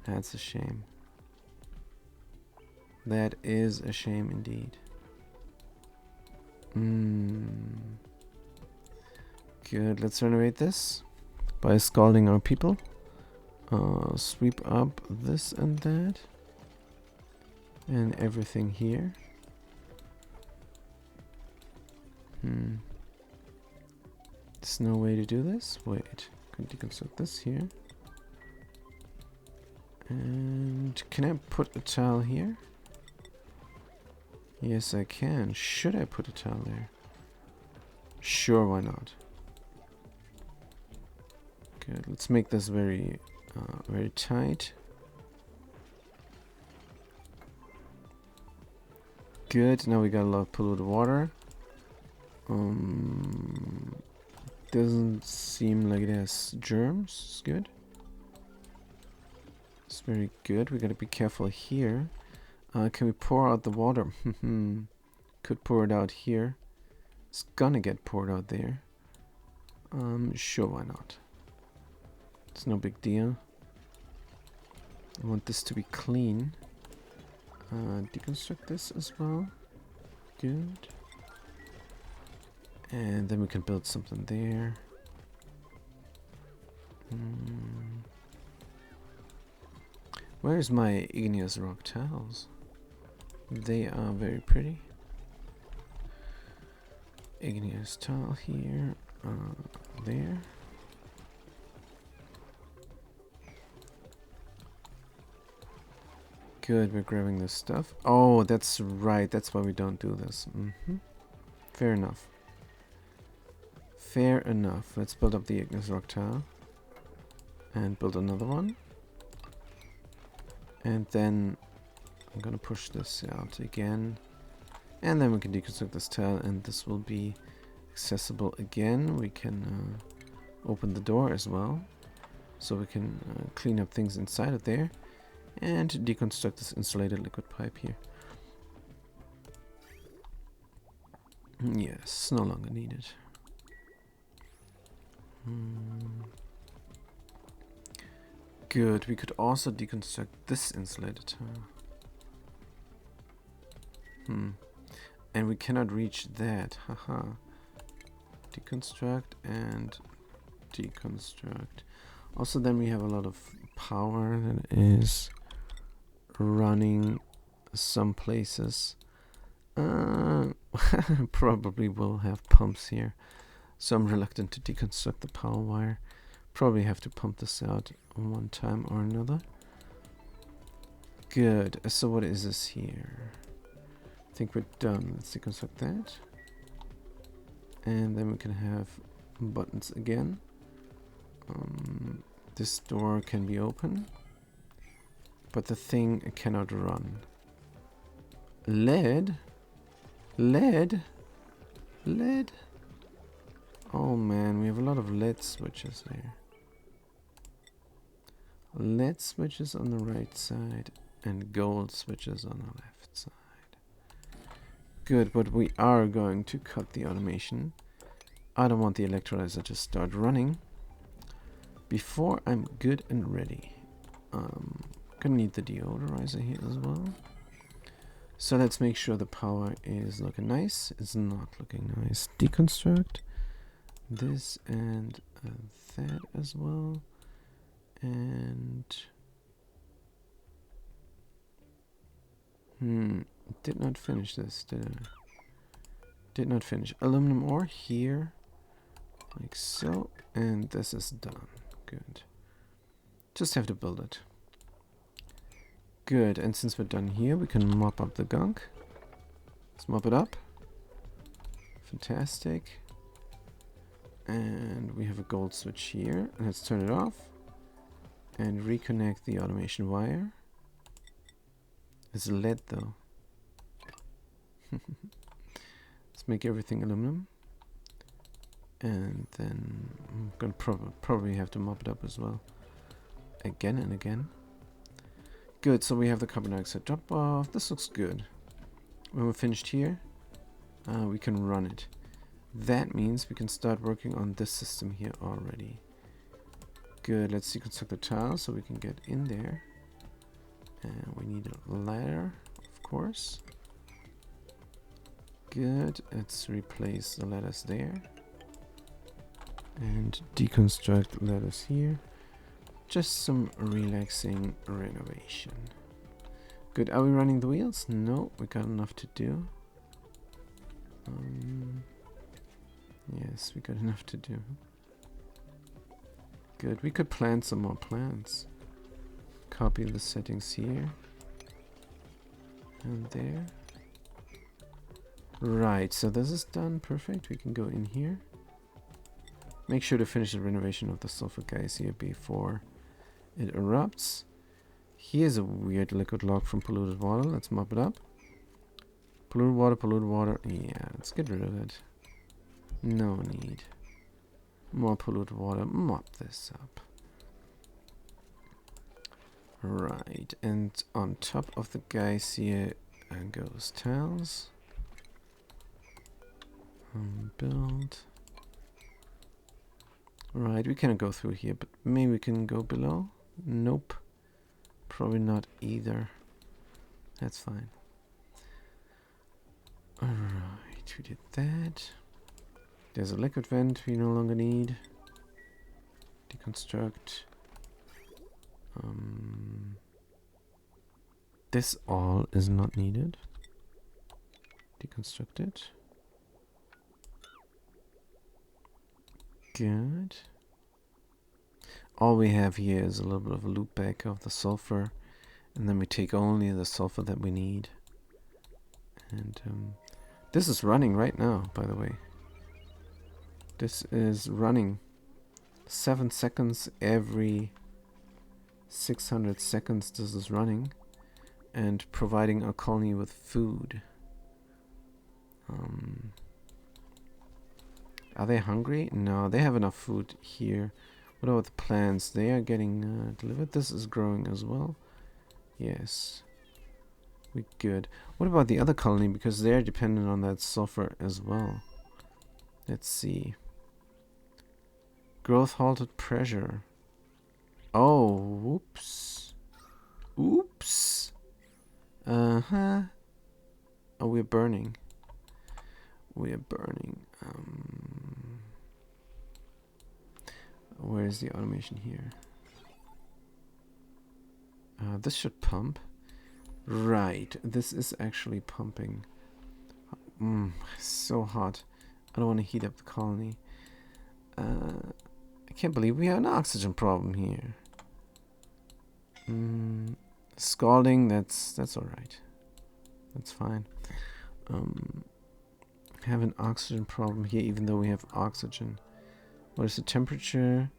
That's a shame. That is a shame indeed. Good, let's renovate this by scalding our people. Sweep up this and that. And everything here. There's no way to do this. Wait, can deconstruct this here. And can I put a tile here? Yes, I can. Should I put a tile there? Sure, why not? Good. Let's make this very, very tight. Good. Now we got a lot of polluted water. Doesn't seem like it has germs. It's good. It's very good. We gotta be careful here. Can we pour out the water? Could pour it out here. It's gonna get poured out there. Sure, why not? It's no big deal. I want this to be clean. Deconstruct this as well. Good. And then we can build something there. Where's my igneous rock tiles? They are very pretty. Igneous tile here, there. Good, we're grabbing this stuff. Oh, that's right. That's why we don't do this. Fair enough. Fair enough. Let's build up the igneous rock tile. And build another one. And then I'm gonna push this out again. And then we can deconstruct this tile, and this will be accessible again. We can open the door as well. So we can clean up things inside of there. And deconstruct this insulated liquid pipe here. Yes, no longer needed. Good, we could also deconstruct this insulated tile. And we cannot reach that, haha. Deconstruct and deconstruct. Also then we have a lot of power that is running some places. Probably will have pumps here, so I'm reluctant to deconstruct the power wire. Probably have to pump this out one time or another. Good, so what is this here? I think we're done. Let's deconstruct that. And then we can have buttons again. This door can be open, but the thing cannot run. Lead? Lead? Lead? Oh man, we have a lot of lead switches there. Lead switches on the right side and gold switches on the left side. Good, but we are going to cut the automation. I don't want the electrolyzer to start running before I'm good and ready. Gonna need the deodorizer here as well. So let's make sure the power is looking nice. It's not looking nice. Deconstruct this and that as well. And did not finish this, did I? Did not finish. Aluminum ore here, like so, and this is done. Good. Just have to build it. Good, and since we're done here, we can mop up the gunk. Let's mop it up. Fantastic. And we have a gold switch here. Let's turn it off and reconnect the automation wire. It's lead though. Let's make everything aluminum. And then I'm gonna probably have to mop it up as well. Again and again. Good, so we have the carbon dioxide drop off. This looks good. When we're finished here, we can run it. That means we can start working on this system here already. Good, let's deconstruct the tile so we can get in there. And we need a ladder, of course. Good, let's replace the ladders there. And deconstruct ladders here. Just some relaxing renovation. Good, are we running the wheels? No, we got enough to do. Yes, we got enough to do. Good, we could plant some more plants. Copy the settings here. And there. Right, so this is done. Perfect, we can go in here. Make sure to finish the renovation of the sulfur guys here before it erupts. Here's a weird liquid log from polluted water. Let's mop it up. Polluted water. Yeah, let's get rid of it. No need. More polluted water. Mop this up. Right, and on top of the guys here goes tiles. Build. Right, we cannot go through here, but maybe we can go below? Nope. Probably not either. That's fine. Alright, we did that. There's a liquid vent we no longer need. Deconstruct. This all is not needed. Deconstruct it. Good. All we have here is a little bit of a loop back of the sulfur, and then we take only the sulfur that we need. And this is running right now, by the way. This is running 7 seconds every 600 seconds. This is running and providing our colony with food. Are they hungry? No, they have enough food here. What about the plants? They are getting delivered. This is growing as well. Yes. We're good. What about the other colony? Because they're dependent on that sulfur as well. Let's see. Growth halted pressure. Oh, whoops. Oops. Uh-huh. Oh, we're burning. We're burning. Where is the automation here? This should pump. Right, this is actually pumping. So hot. I don't want to heat up the colony. I can't believe we have an oxygen problem here. Scalding, that's alright. That's fine. Have an oxygen problem here, even though we have oxygen. What is the temperature?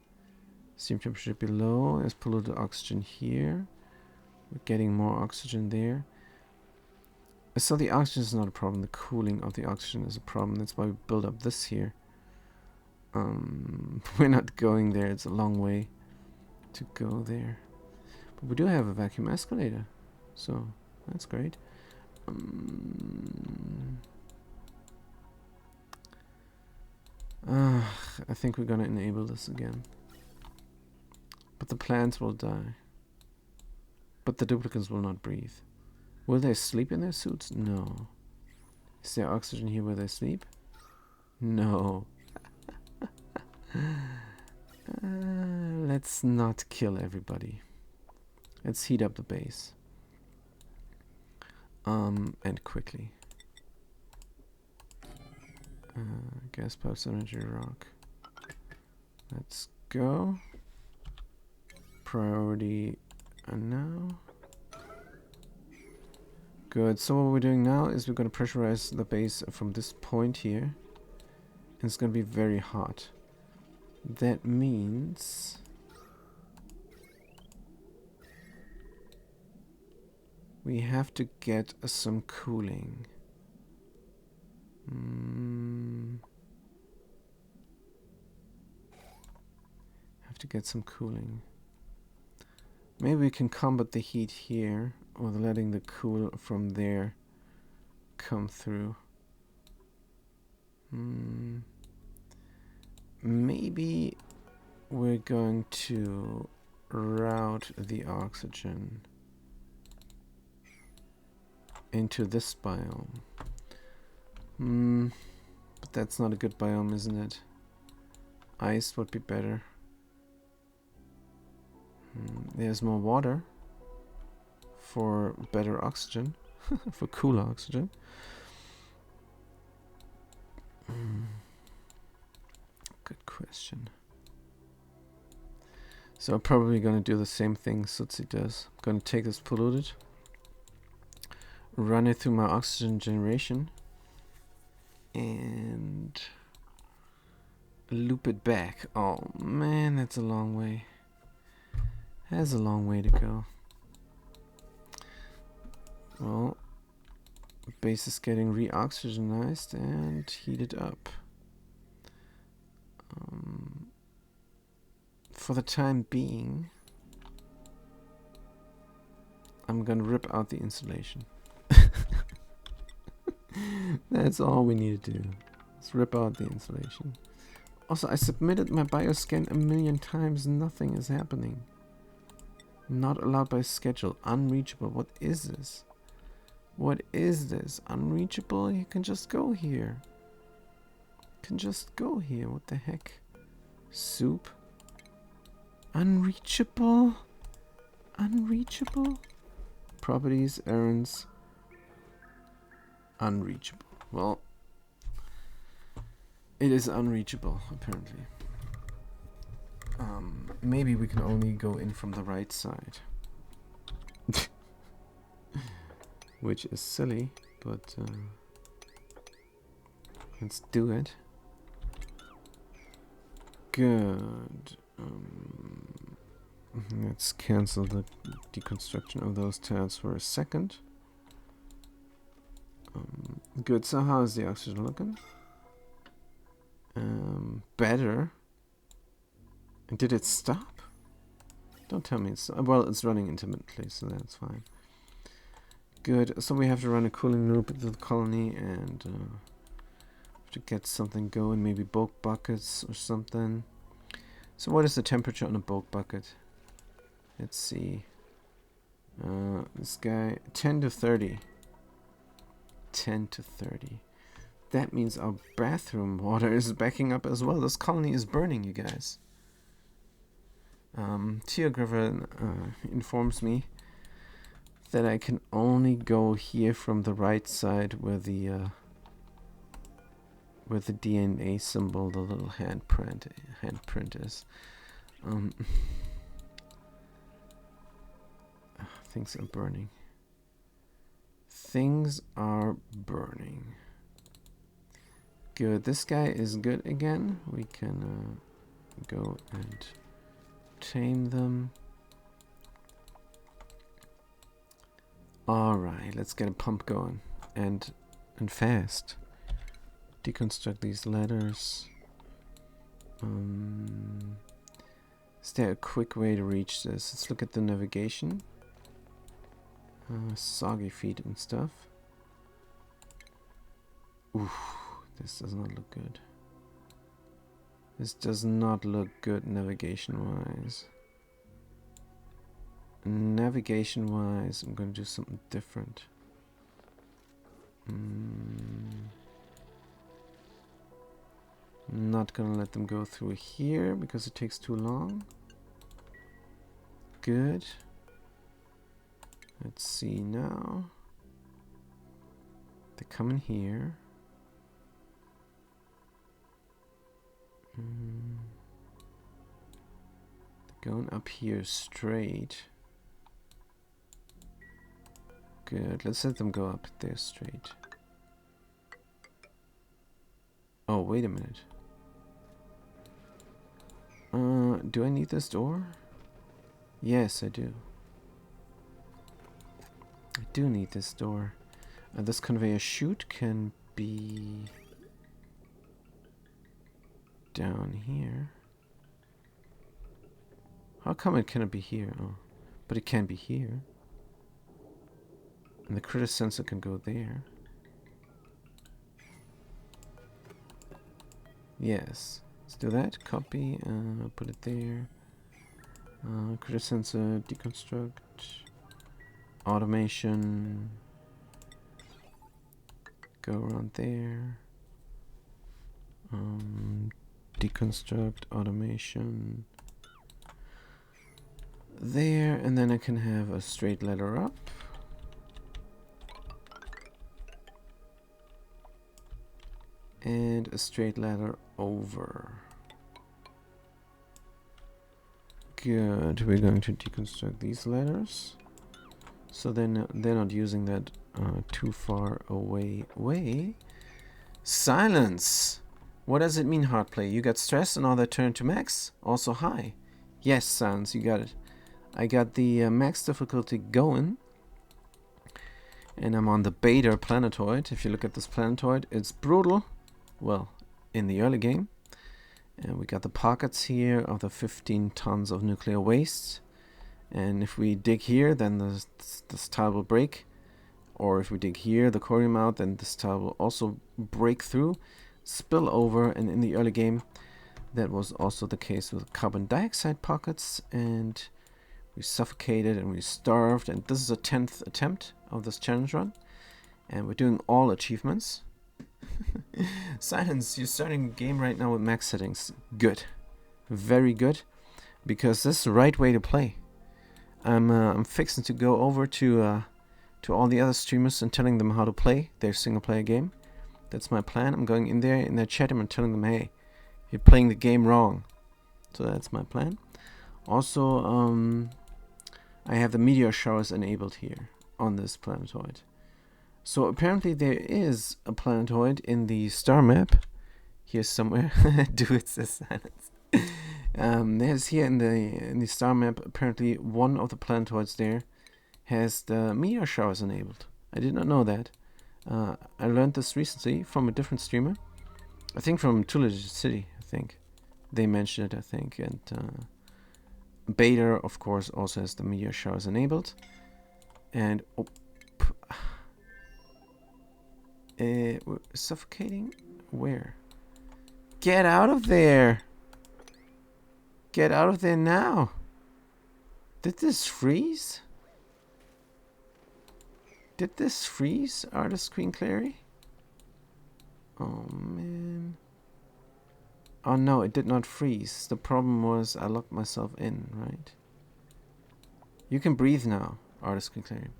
Steam temperature below. There's polluted oxygen here. We're getting more oxygen there. So the oxygen is not a problem. The cooling of the oxygen is a problem. That's why we build up this here. We're not going there. It's a long way to go there. But we do have a vacuum escalator. So that's great. I think we're gonna enable this again. But the plants will die. But the duplicates will not breathe. Will they sleep in their suits? No. Is there oxygen here where they sleep? No. Let's not kill everybody. Let's heat up the base. And quickly. Gas pipes, energy rock. Let's go. Priority now. Good. So what we're doing now is we're going to pressurize the base from this point here. And it's going to be very hot. That means we have to get some cooling. Have to get some cooling. Maybe we can combat the heat here with letting the cool from there come through. Maybe we're going to route the oxygen into this biome. But that's not a good biome, isn't it? Ice would be better. There's more water for better oxygen, for cooler oxygen. Good question. So I'm probably going to do the same thing Sutsi does. I'm going to take this polluted, run it through my oxygen generation, and loop it back. Oh man, that's a long way. That's a long way to go. Well, the base is getting re-oxygenized and heated up. For the time being, I'm gonna rip out the insulation. That's all we need to do. Let's rip out the insulation. Also, I submitted my bioscan 1,000,000 times. Nothing is happening. Not allowed by schedule. Unreachable. What is this? What is this? Unreachable? You can just go here. Can just go here. What the heck? Soup? Unreachable? Unreachable? Properties, errands. Unreachable. Well, it is unreachable, apparently. Maybe we can only go in from the right side. Which is silly, but let's do it. Good. Let's cancel the deconstruction of those tabs for a second. Good, so how is the oxygen looking? Better. And did it stop? Don't tell me it's... Well, it's running intermittently, so that's fine. Good, so we have to run a cooling loop into the colony and to get something going, maybe bulk buckets or something. So what is the temperature on a bulk bucket? Let's see. This guy, 10 to 30. 10 to 30. That means our bathroom water is backing up as well. This colony is burning, you guys. Teographer informs me that I can only go here from the right side where the DNA symbol, the little handprint is. Things are burning. Things are burning. Good. This guy is good again. We can go and tame them. Alright, let's get a pump going. And fast. Deconstruct these letters. Is there a quick way to reach this? Let's look at the navigation. Soggy feet and stuff. Oof, this does not look good. This does not look good navigation-wise. Navigation-wise, I'm going to do something different. Not going to let them go through here because it takes too long. Good. Let's see now. They come in here. They're going up here straight. Good. Let's let them go up there straight. Oh, wait a minute. Do I need this door? Yes, I do. I do need this door. This conveyor chute can be down here. How come it cannot be here? Oh, but it can be here. And the critter sensor can go there. Yes. Let's do that. Copy. Put it there. Critter sensor. Deconstruct. Automation. Go around there. Deconstruct. Automation. There. And then I can have a straight ladder up. And a straight ladder over. Good. We're going to deconstruct these ladders, so then they're not using that too far away way. Silence. What does it mean, hard play? You got stressed and all that turned to max. Also high. Yes, Silence, you got it. I got the max difficulty going. And I'm on the beta planetoid. If you look at this planetoid, it's brutal. Well, in the early game. And we got the pockets here of the 15 tons of nuclear waste. And if we dig here, then this tile will break. Or if we dig here, the corium out, then this tile will also break through, spill over. And in the early game, That was also the case with carbon dioxide pockets, and we suffocated and we starved, and this is the 10th attempt of this challenge run, and we're doing all achievements. Silence, you're starting a game right now with max settings. Good. Very good, because this is the right way to play. I'm fixing to go over to all the other streamers and telling them how to play their single player game. That's my plan. I'm going in there in their chat and I'm telling them, hey, you're playing the game wrong. So that's my plan. Also, I have the meteor showers enabled here on this planetoid. So apparently there is a planetoid in the star map here somewhere. Do it, says Silence. There's here in the star map, apparently one of the planetoids there has the meteor showers enabled. I did not know that. I learned this recently from a different streamer. I think from Too Legit City, I think. They mentioned it, I think. And Beta, of course, also has the meteor showers enabled. And we're suffocating? Where? Get out of there! Get out of there now! Did this freeze? Did this freeze, Artist Queen Clary? Oh man. Oh no, it did not freeze. The problem was I locked myself in, right? You can breathe now, Artist Queen Clary.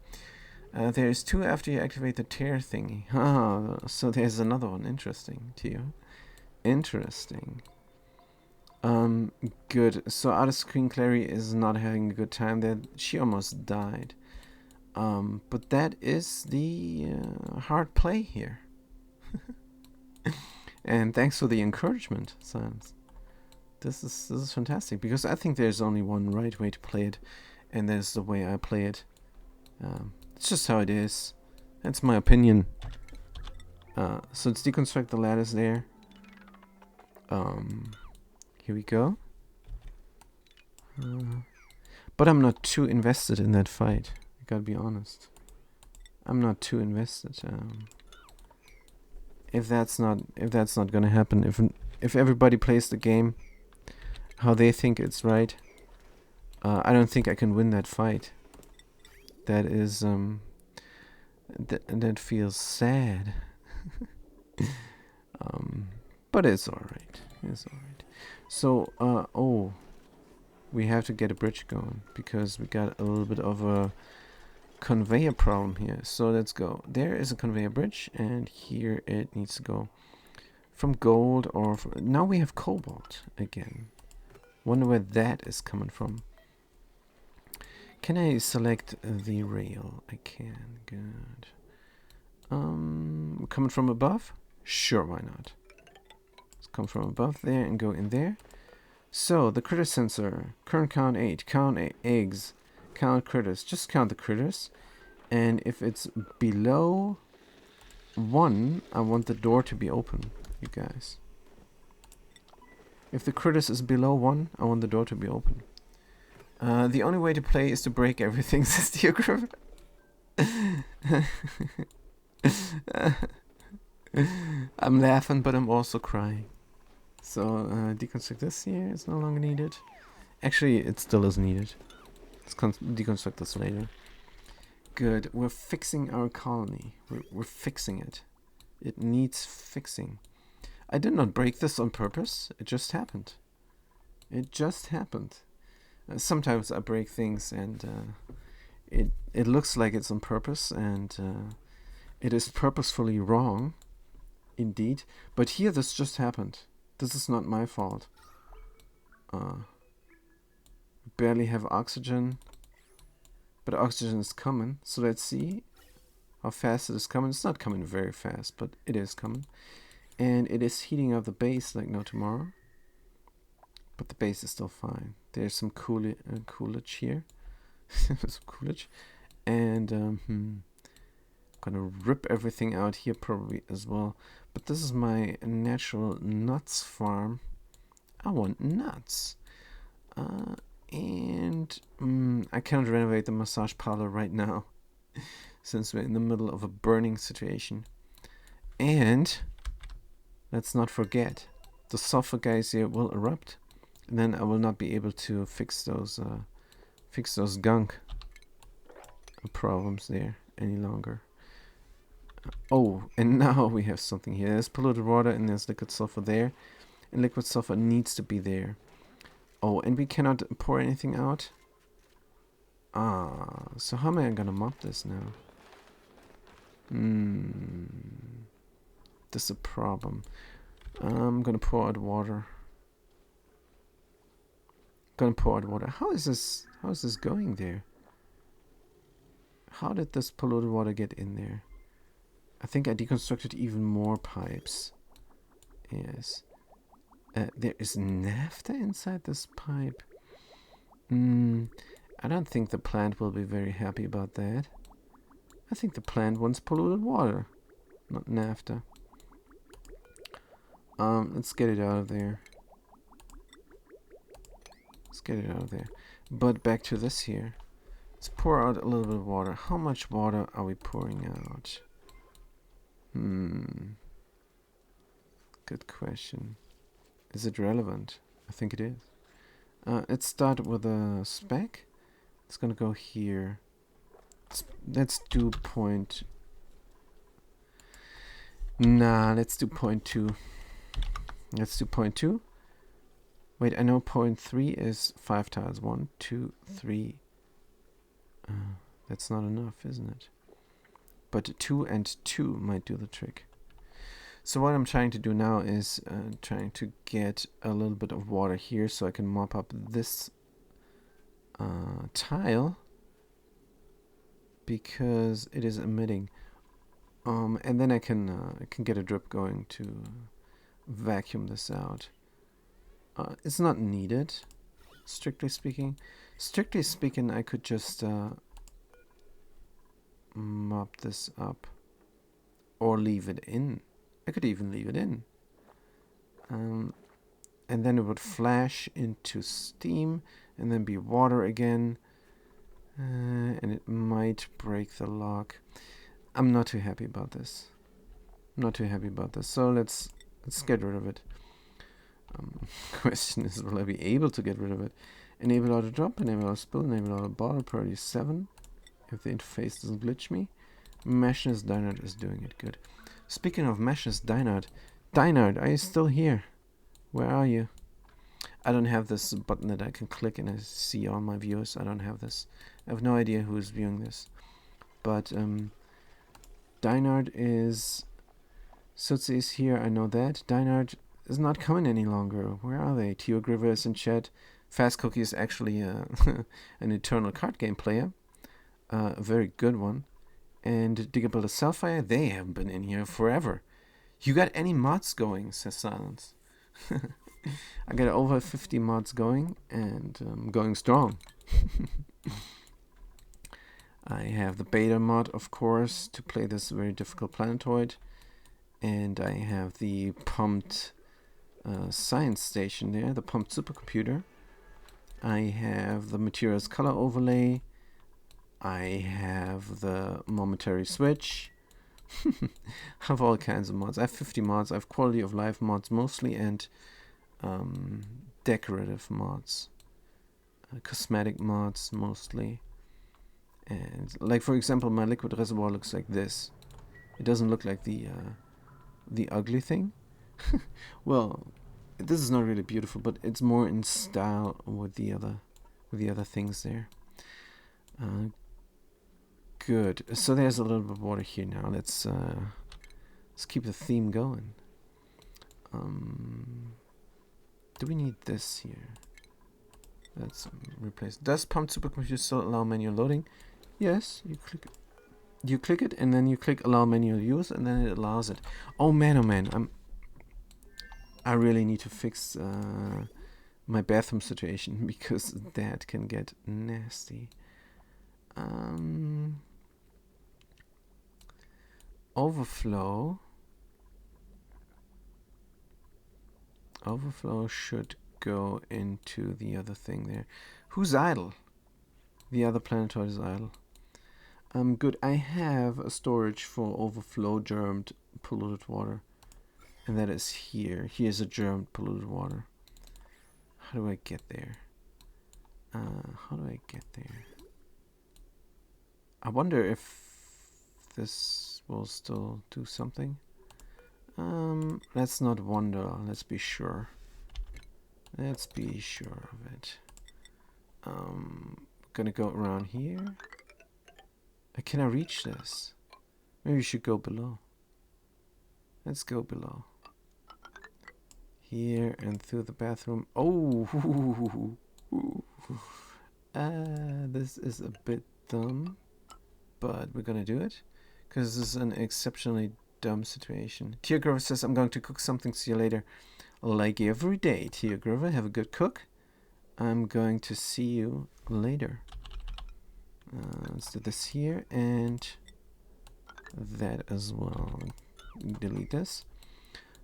There's 2 after you activate the tear thingy. Ah, so there's another one. Interesting, Tio. Interesting. Good. So Artist Queen Clary is not having a good time there. She almost died. But that is the hard play here. And thanks for the encouragement, Silence. This is fantastic, because I think there's only one right way to play it, and that's the way I play it. It's just how it is. That's my opinion. So let's deconstruct the ladders there. Here we go. But I'm not too invested in that fight. I gotta be honest. I'm not too invested. If that's not gonna happen, if everybody plays the game how they think it's right, I don't think I can win that fight. That is that feels sad. But it's alright. It's alright. So oh, we have to get a bridge going because we got a little bit of a conveyor problem here. So let's go. There is a conveyor bridge, and here it needs to go from gold or now we have cobalt again. Wonder where that is coming from. Can I select the rail? I can. Good. Coming from above? Sure, why not? Let's come from above there and go in there. So the critter sensor, current count 8, count eggs, count critters. Just count the critters, and if it's below 1, I want the door to be open, you guys. If the critters is below 1, I want the door to be open. The only way to play is to break everything, says Geographer. I'm laughing, but I'm also crying. So, deconstruct this here. It's no longer needed. Actually, it still is needed. Let's deconstruct this later. Good. We're fixing our colony. We're fixing it. It needs fixing. I did not break this on purpose. It just happened. It just happened. Sometimes I break things and it looks like it's on purpose, and it is purposefully wrong, indeed. But here this just happened. This is not my fault. Barely have oxygen, but oxygen is coming. So let's see how fast it is coming. It's not coming very fast, but it is coming. And it is heating up the base like no tomorrow. But the base is still fine. There's some coolage here. Some coolage. And gonna rip everything out here probably as well. But this is my natural nuts farm. I want nuts. And I cannot renovate the massage parlor right now since we're in the middle of a burning situation. And let's not forget, the sulfur geyser will erupt, and then I will not be able to fix those gunk problems there any longer. Oh, and now we have something here. There's polluted water and there's liquid sulfur there, and liquid sulfur needs to be there. Oh, and we cannot pour anything out. Ah, so how am I gonna mop this now? This is a problem. I'm gonna pour out water. How is this going there? How did this polluted water get in there? I think I deconstructed even more pipes. Yes. There is naphtha inside this pipe. I don't think the plant will be very happy about that. I think the plant wants polluted water, not naphtha. Let's get it out of there. But back to this here. Let's pour out a little bit of water. How much water are we pouring out? Good question. Is it relevant? I think it is. Let's start with a spec. It's gonna go here. Let's do point. Nah, let's do 0.2. Let's do 0.2. Wait, I know 0.3 is 5 tiles. 1, 2, 3. That's not enough, isn't it? But 2 and 2 might do the trick. So what I'm trying to do now is trying to get a little bit of water here so I can mop up this tile because it is emitting. And then I can get a drip going to vacuum this out. It's not needed, strictly speaking. Strictly speaking, I could just mop this up or leave it in. I could even leave it in. And then it would flash into steam and then be water again. And it might break the lock. I'm not too happy about this. So let's get rid of it. Question is, will I be able to get rid of it? Enable auto drop, enable auto spill, enable auto bottle, priority 7. If the interface doesn't glitch me. Meshness Dynard is doing it good. Speaking of Meshness Dynard, are you still here? Where are you? I don't have this button that I can click and I see all my viewers. I don't have this. I have no idea who's viewing this. But Dynard is... Sutsi is here, I know that. Dynard is not coming any longer. Where are they? Tio Griver is in chat. Fast Cookie is actually an eternal card game player. A very good one. And Digable the Selfire, they haven't been in here forever. You got any mods going, says Silence. I got over 50 mods going, and going strong. I have the beta mod, of course, to play this very difficult planetoid. And I have the pumped science station there, the pumped supercomputer. I have the materials color overlay. I have the momentary switch. I have all kinds of mods. I have 50 mods. I have quality of life mods mostly, and decorative mods. Cosmetic mods mostly. And like, for example, my liquid reservoir looks like this. It doesn't look like the ugly thing. Well, this is not really beautiful, but it's more in style with the other things there. Good. So there's a little bit of water here now. Let's keep the theme going. Do we need this here? Let's replace. Does pumped supercomputer still allow manual loading? Yes. You click it, and then you click allow manual use, and then it allows it. Oh man, I really need to fix my bathroom situation because that can get nasty. Overflow should go into the other thing there. Who's idle? The other planetoid is idle. Good. I have a storage for overflow germed polluted water. And that is here. Here's a germ polluted water. How do I get there? How do I get there? I wonder if this will still do something. Let's not wonder. Let's be sure. Let's be sure of it. Gonna go around here. Can I reach this? Maybe we should go below. Let's go below. Here and through the bathroom. Oh, this is a bit dumb, but we're gonna do it because this is an exceptionally dumb situation. Tia Grover says, I'm going to cook something. See you later. Like every day, Tia Grover. Have a good cook. I'm going to see you later. Let's do this here and that as well. Delete this.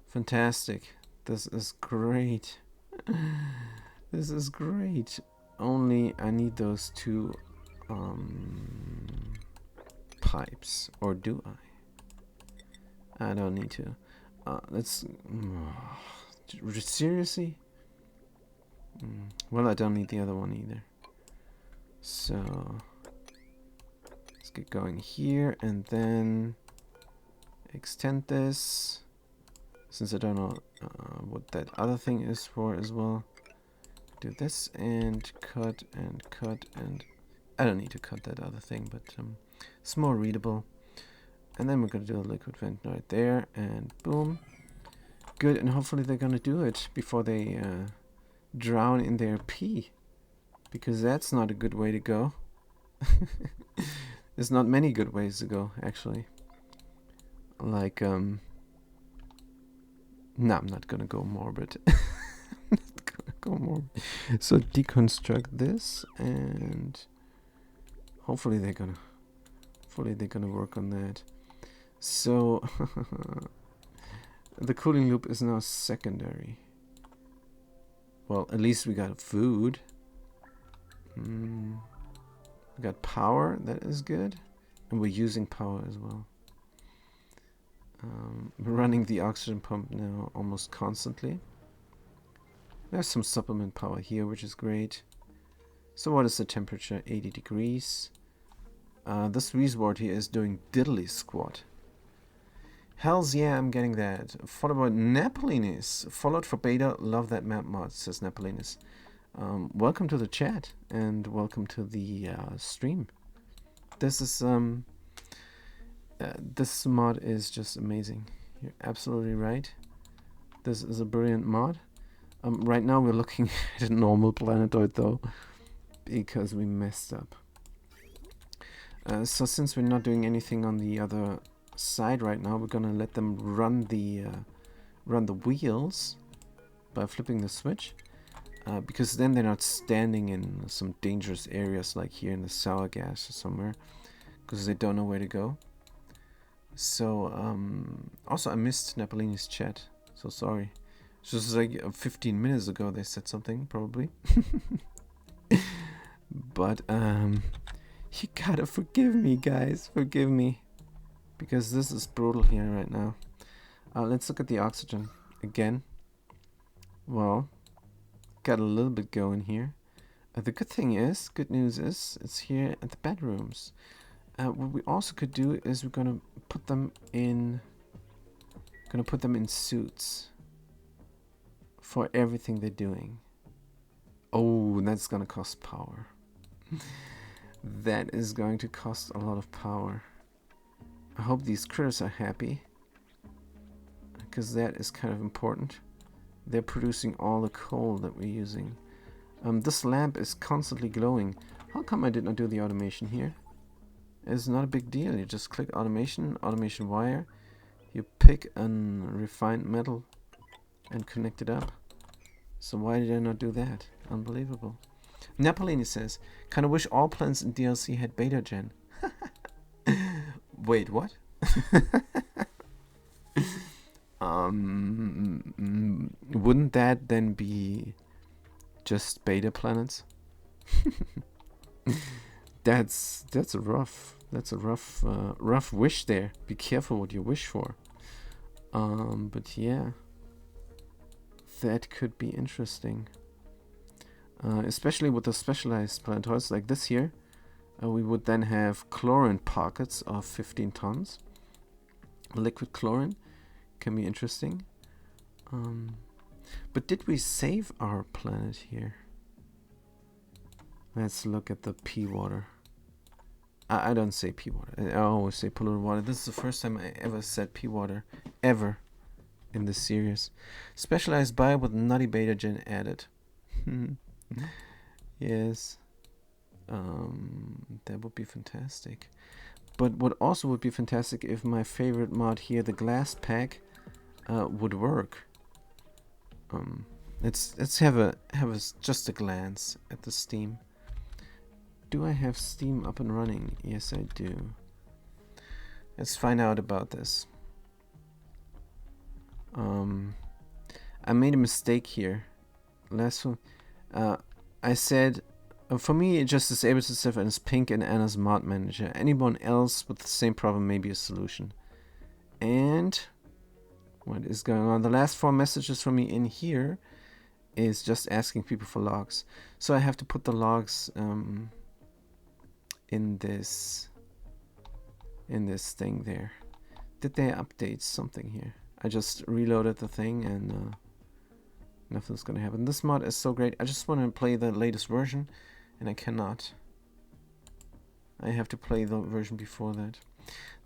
Fantastic. This is great. This is great. Only I need those two pipes. Or do I? I don't need to. Let's... seriously? Well, I don't need the other one either. So... let's get going here and then... extend this. Since I don't know what that other thing is for as well. Do this and cut and cut and... I don't need to cut that other thing, but it's more readable. And then we're going to do a liquid vent right there and boom. Good, and hopefully they're going to do it before they drown in their pee. Because that's not a good way to go. There's not many good ways to go, actually. Like, no, I'm not gonna go morbid. I'm not gonna go morbid. So deconstruct this, and hopefully they're gonna work on that. So the cooling loop is now secondary. Well, at least we got food. We got power. That is good, and we're using power as well. We're running the oxygen pump now almost constantly. There's some supplement power here, which is great. So what is the temperature? 80 degrees. This resort here is doing diddly squat. Hells yeah, I'm getting that. Followed by Napolinis. Followed for beta. Love that map mod, says Napolinis. Welcome to the chat and welcome to the stream. This is this mod is just amazing. You're absolutely right. This is a brilliant mod. Right now we're looking at a normal planetoid though, because we messed up. So since we're not doing anything on the other side right now, we're gonna let them run the wheels by flipping the switch, because then they're not standing in some dangerous areas like here in the sour gas or somewhere, because they don't know where to go. So, also I missed Napolini's chat, so sorry. Just like 15 minutes ago they said something, probably. But, you gotta forgive me, guys, forgive me. Because this is brutal here right now. Let's look at the oxygen again. Well, got a little bit going here. The good news is, it's here at the bedrooms. What we also could do is we're gonna put them in suits for everything they're doing. Oh, that's gonna cost power. That is going to cost a lot of power. I hope these critters are happy, because that is kind of important. They're producing all the coal that we're using. This lamp is constantly glowing. How come I did not do the automation here? It's not a big deal. You just click automation, automation wire. You pick a refined metal and connect it up. So why did I not do that? Unbelievable. Napolini says, kinda wish all planets in DLC had beta gen. Wait, what? Wouldn't that then be just beta planets? That's a rough wish there. Be careful what you wish for. But yeah, that could be interesting. Especially with the specialized planetoids like this here. We would then have chlorine pockets of 15 tons. Liquid chlorine can be interesting. But did we save our planet here? Let's look at the P water. I don't say P water. I always say polluted water. This is the first time I ever said P water. Ever. In this series. Specialized bio with nutty beta gen added. Yes. That would be fantastic. But what also would be fantastic if my favorite mod here, the glass pack, would work. Let's have just a glance at the Steam. Do I have Steam up and running? Yes, I do. Let's find out about this. I made a mistake here. Last one, I said, for me, it just disables itself and is pink in Anna's mod manager. Anyone else with the same problem may be a solution. And what is going on? The last 4 messages from me in here is just asking people for logs. So I have to put the logs in this thing there. Did they update something here? I just reloaded the thing and nothing's gonna happen. This mod is so great. I just want to play the latest version and I cannot. I have to play the version before that.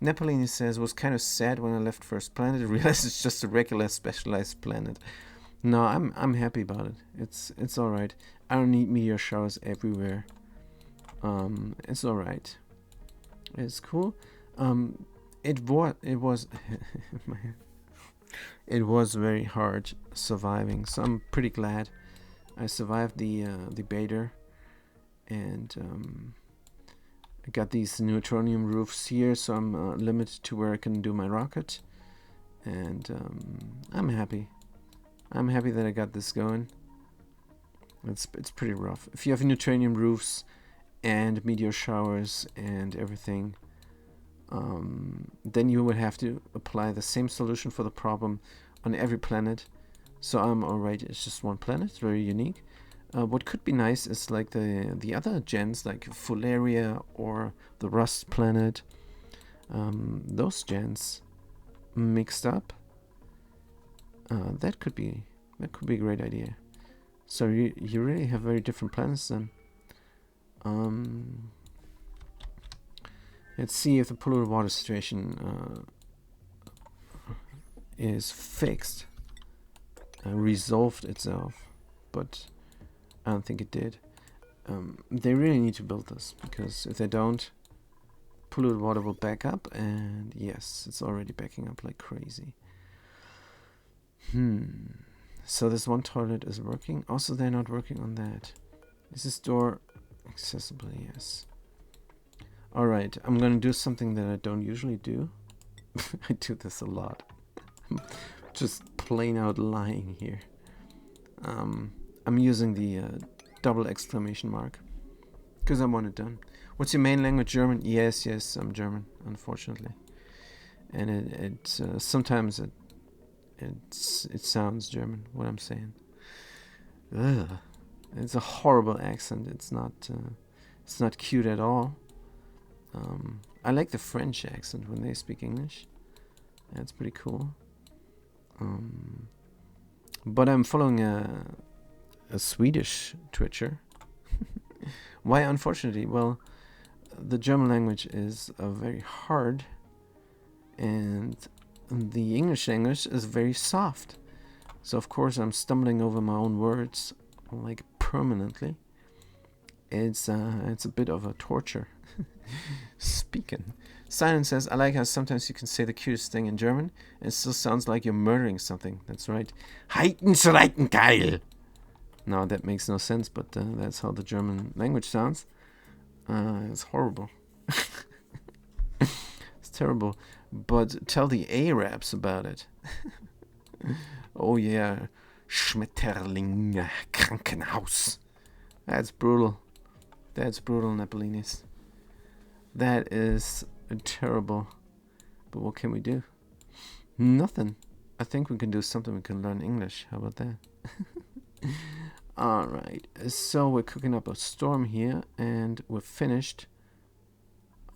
Napolini says, was kind of sad when I left First Planet. I realized it's just a regular specialized planet. No, I'm happy about it. It's alright. I don't need meteor showers everywhere. It's alright. It's cool. It was it was very hard surviving, so I'm pretty glad I survived the beta, and I got these neutronium roofs here, so I'm limited to where I can do my rocket, and I'm happy. I'm happy that I got this going. It's pretty rough. If you have neutronium roofs and meteor showers and everything, then you would have to apply the same solution for the problem on every planet. So I'm alright, it's just one planet, very unique. What could be nice is like the other gens, like Fularia or the Rust planet. Those gens mixed up. That could be a great idea. So you really have very different planets then. Let's see if the polluted water situation is fixed, resolved itself, but I don't think it did. They really need to build this, because if they don't, polluted water will back up, and yes, it's already backing up like crazy. So this one toilet is working. Also, they're not working on that. Is this door accessible? Yes. Alright, I'm gonna do something that I don't usually do. I do this a lot. Just plain out lying here. I'm using the double exclamation mark because I want it done. What's your main language? German? Yes, I'm German, unfortunately. And it sometimes it sounds German, what I'm saying. Ugh. It's a horrible accent. It's not cute at all. I like the French accent when they speak English. That's pretty cool. But I'm following a Swedish Twitcher. Why, unfortunately? Well, the German language is very hard, and the English language is very soft. So of course I'm stumbling over my own words like permanently. It's a bit of a torture. Speaking. Silent says, I like how sometimes you can say the cutest thing in German and it still sounds like you're murdering something. That's right. Heitenschreitengeil. No, that makes no sense, but that's how the German language sounds. It's horrible. It's terrible. But tell the Arabs about it. Oh yeah. Schmetterling Krankenhaus. That's brutal. That's brutal, Napolinis. That is terrible. But what can we do? Nothing. I think we can do something. We can learn English. How about that? Alright, so we're cooking up a storm here, and we're finished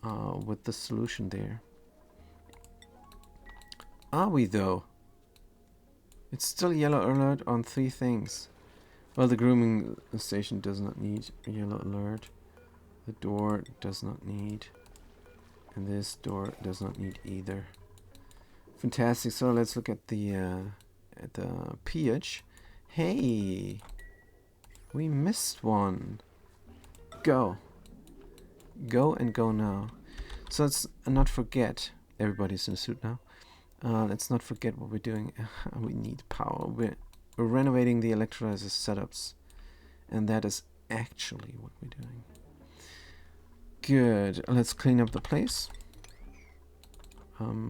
with the solution there. Are we, though? It's still yellow alert on 3 things. Well, the grooming station does not need a yellow alert. The door does not need. And this door does not need either. Fantastic. So let's look at the pH. Hey, we missed one. Go. Go and go now. So let's not forget. Everybody's in a suit now. Let's not forget what we're doing. We need power. We're renovating the electrolyzer setups. And that is actually what we're doing. Good. Let's clean up the place.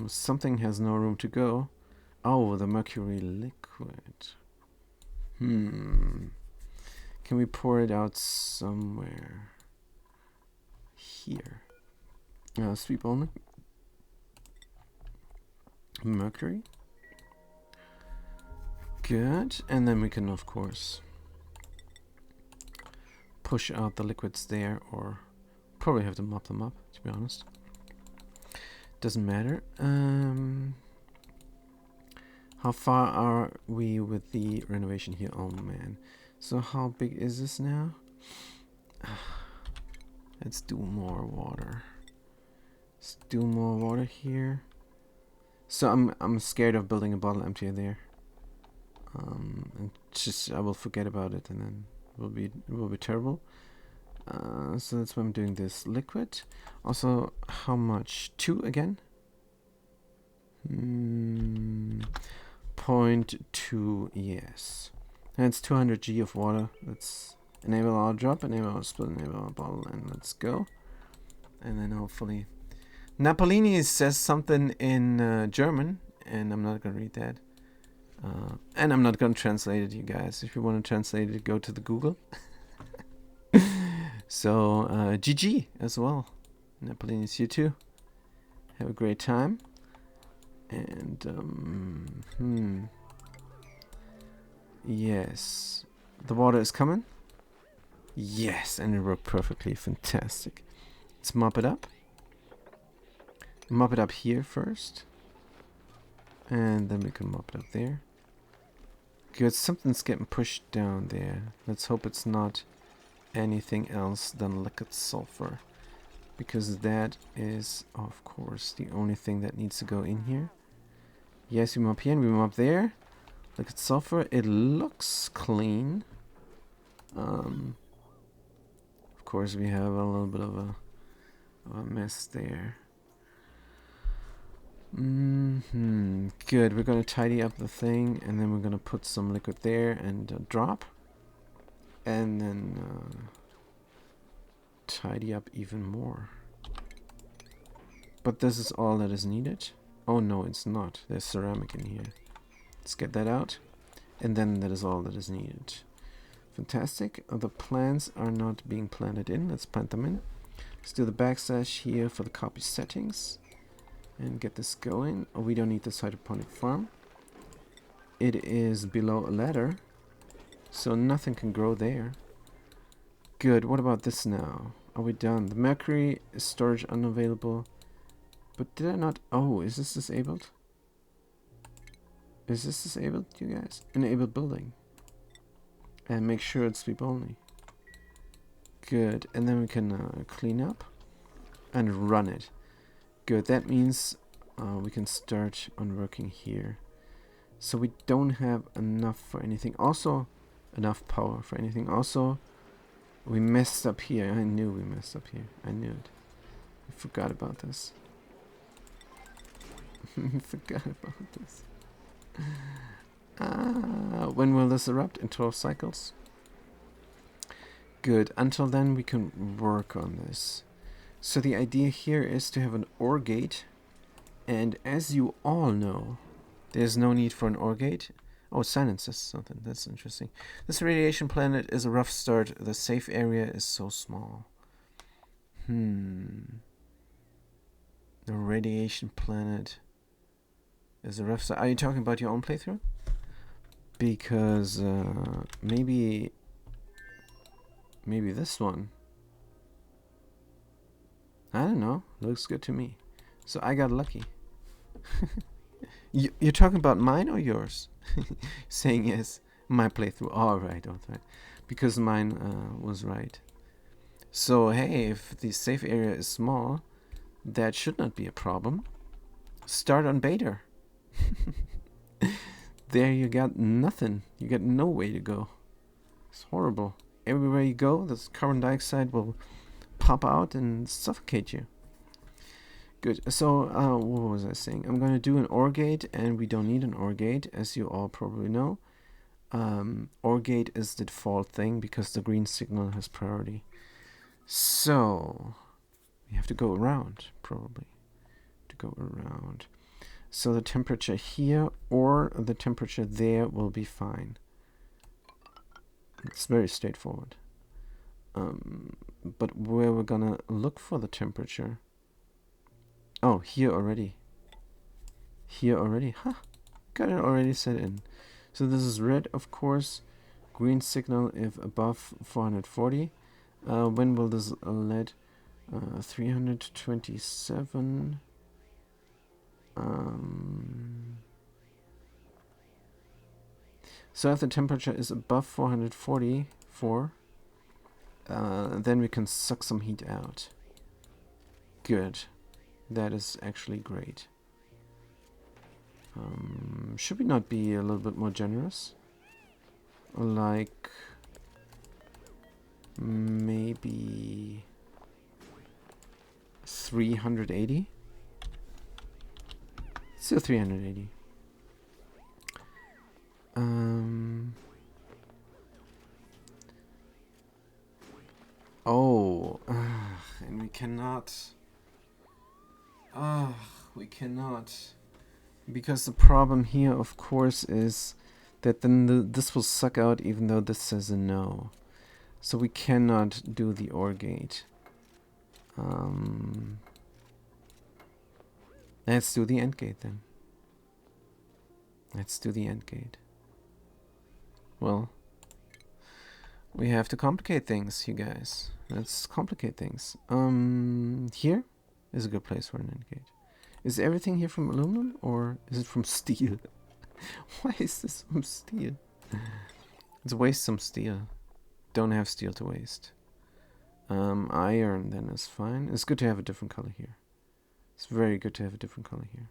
Something has no room to go. Oh, the mercury liquid. Can we pour it out somewhere? Here. Sweep only. Mercury. Good. And then we can, of course, push out the liquids there, or probably have to mop them up, to be honest. Doesn't matter. How far are we with the renovation here? Oh man. So how big is this now? Let's do more water. Let's do more water here. So I'm scared of building a bottle emptier there. And just I will forget about it, and then it will be terrible. So that's why I'm doing this liquid. Also, how much? 2 again? 0.2, yes. And it's 200 G of water. Let's enable our drop, enable our split, enable our bottle, and let's go. And then hopefully... Napolini says something in German, and I'm not going to read that. And I'm not going to translate it, you guys. If you want to translate it, go to the Google. So, GG as well. Napolini's you too. Have a great time. And, yes. The water is coming. Yes, and it worked perfectly. Fantastic. Let's mop it up. Mop it up here first. And then we can mop it up there. Good, something's getting pushed down there. Let's hope it's not anything else than liquid sulfur. Because that is, of course, the only thing that needs to go in here. Yes, we mop here and we mop there. Liquid sulfur, it looks clean. Of course, we have a little bit of a mess there. Good, we're going to tidy up the thing, and then we're going to put some liquid there and drop. And then tidy up even more. But this is all that is needed. Oh no, it's not. There's ceramic in here. Let's get that out. And then that is all that is needed. Fantastic. The plants are not being planted in. Let's plant them in. Let's do the backslash here for the copy settings. And get this going. Oh, we don't need this hydroponic farm. It is below a ladder. So nothing can grow there. Good. What about this now? Are we done? The mercury storage unavailable. But did I not... Oh, is this disabled? Is this disabled, you guys? Enable building. And make sure it's sweep only. Good. And then we can clean up and run it. Good. That means we can start on working here. So we don't have enough for anything. Also, enough power for anything. Also, we messed up here. I knew we messed up here. I knew it. I forgot about this. I forgot about this. When will this erupt? In 12 cycles? Good. Until then, we can work on this. So the idea here is to have an OR gate. And as you all know, there's no need for an OR gate. Oh, silence says something. That's interesting. This radiation planet is a rough start. The safe area is so small. The radiation planet. is a rough side. Are you talking about your own playthrough? Because maybe this one. I don't know. Looks good to me. So I got lucky. You're talking about mine or yours? Saying yes, my playthrough. All right. Because mine was right. So hey, if the safe area is small, that should not be a problem. Start on beta. There you got nothing. You got no way to go. It's horrible. Everywhere you go, this carbon dioxide will pop out and suffocate you. Good. So, what was I saying? I'm going to do an OR gate, and we don't need an OR gate, as you all probably know. OR gate is the default thing because the green signal has priority. So, we have to go around, probably. So the temperature here or the temperature there will be fine. It's very straightforward. But where we're gonna look for the temperature? Oh, here already. Huh, got it already set in. So this is red, of course. Green signal if above 440. When will this LED? 327. So if the temperature is above 444, then we can suck some heat out. Good. That is actually great. Should we not be a little bit more generous? Like maybe 380? Still 380. Oh, and we cannot. We cannot. Because the problem here, of course, is that then this will suck out even though this says a no. So we cannot do the OR gate. Let's do the AND gate then. Let's do the AND gate. Well, we have to complicate things, you guys. Let's complicate things. Here is a good place for an AND gate. Is everything here from aluminum or is it from steel? Why is this from steel? Let's waste some steel. Don't have steel to waste. Iron then is fine. It's good to have a different color here. It's very good to have a different color here.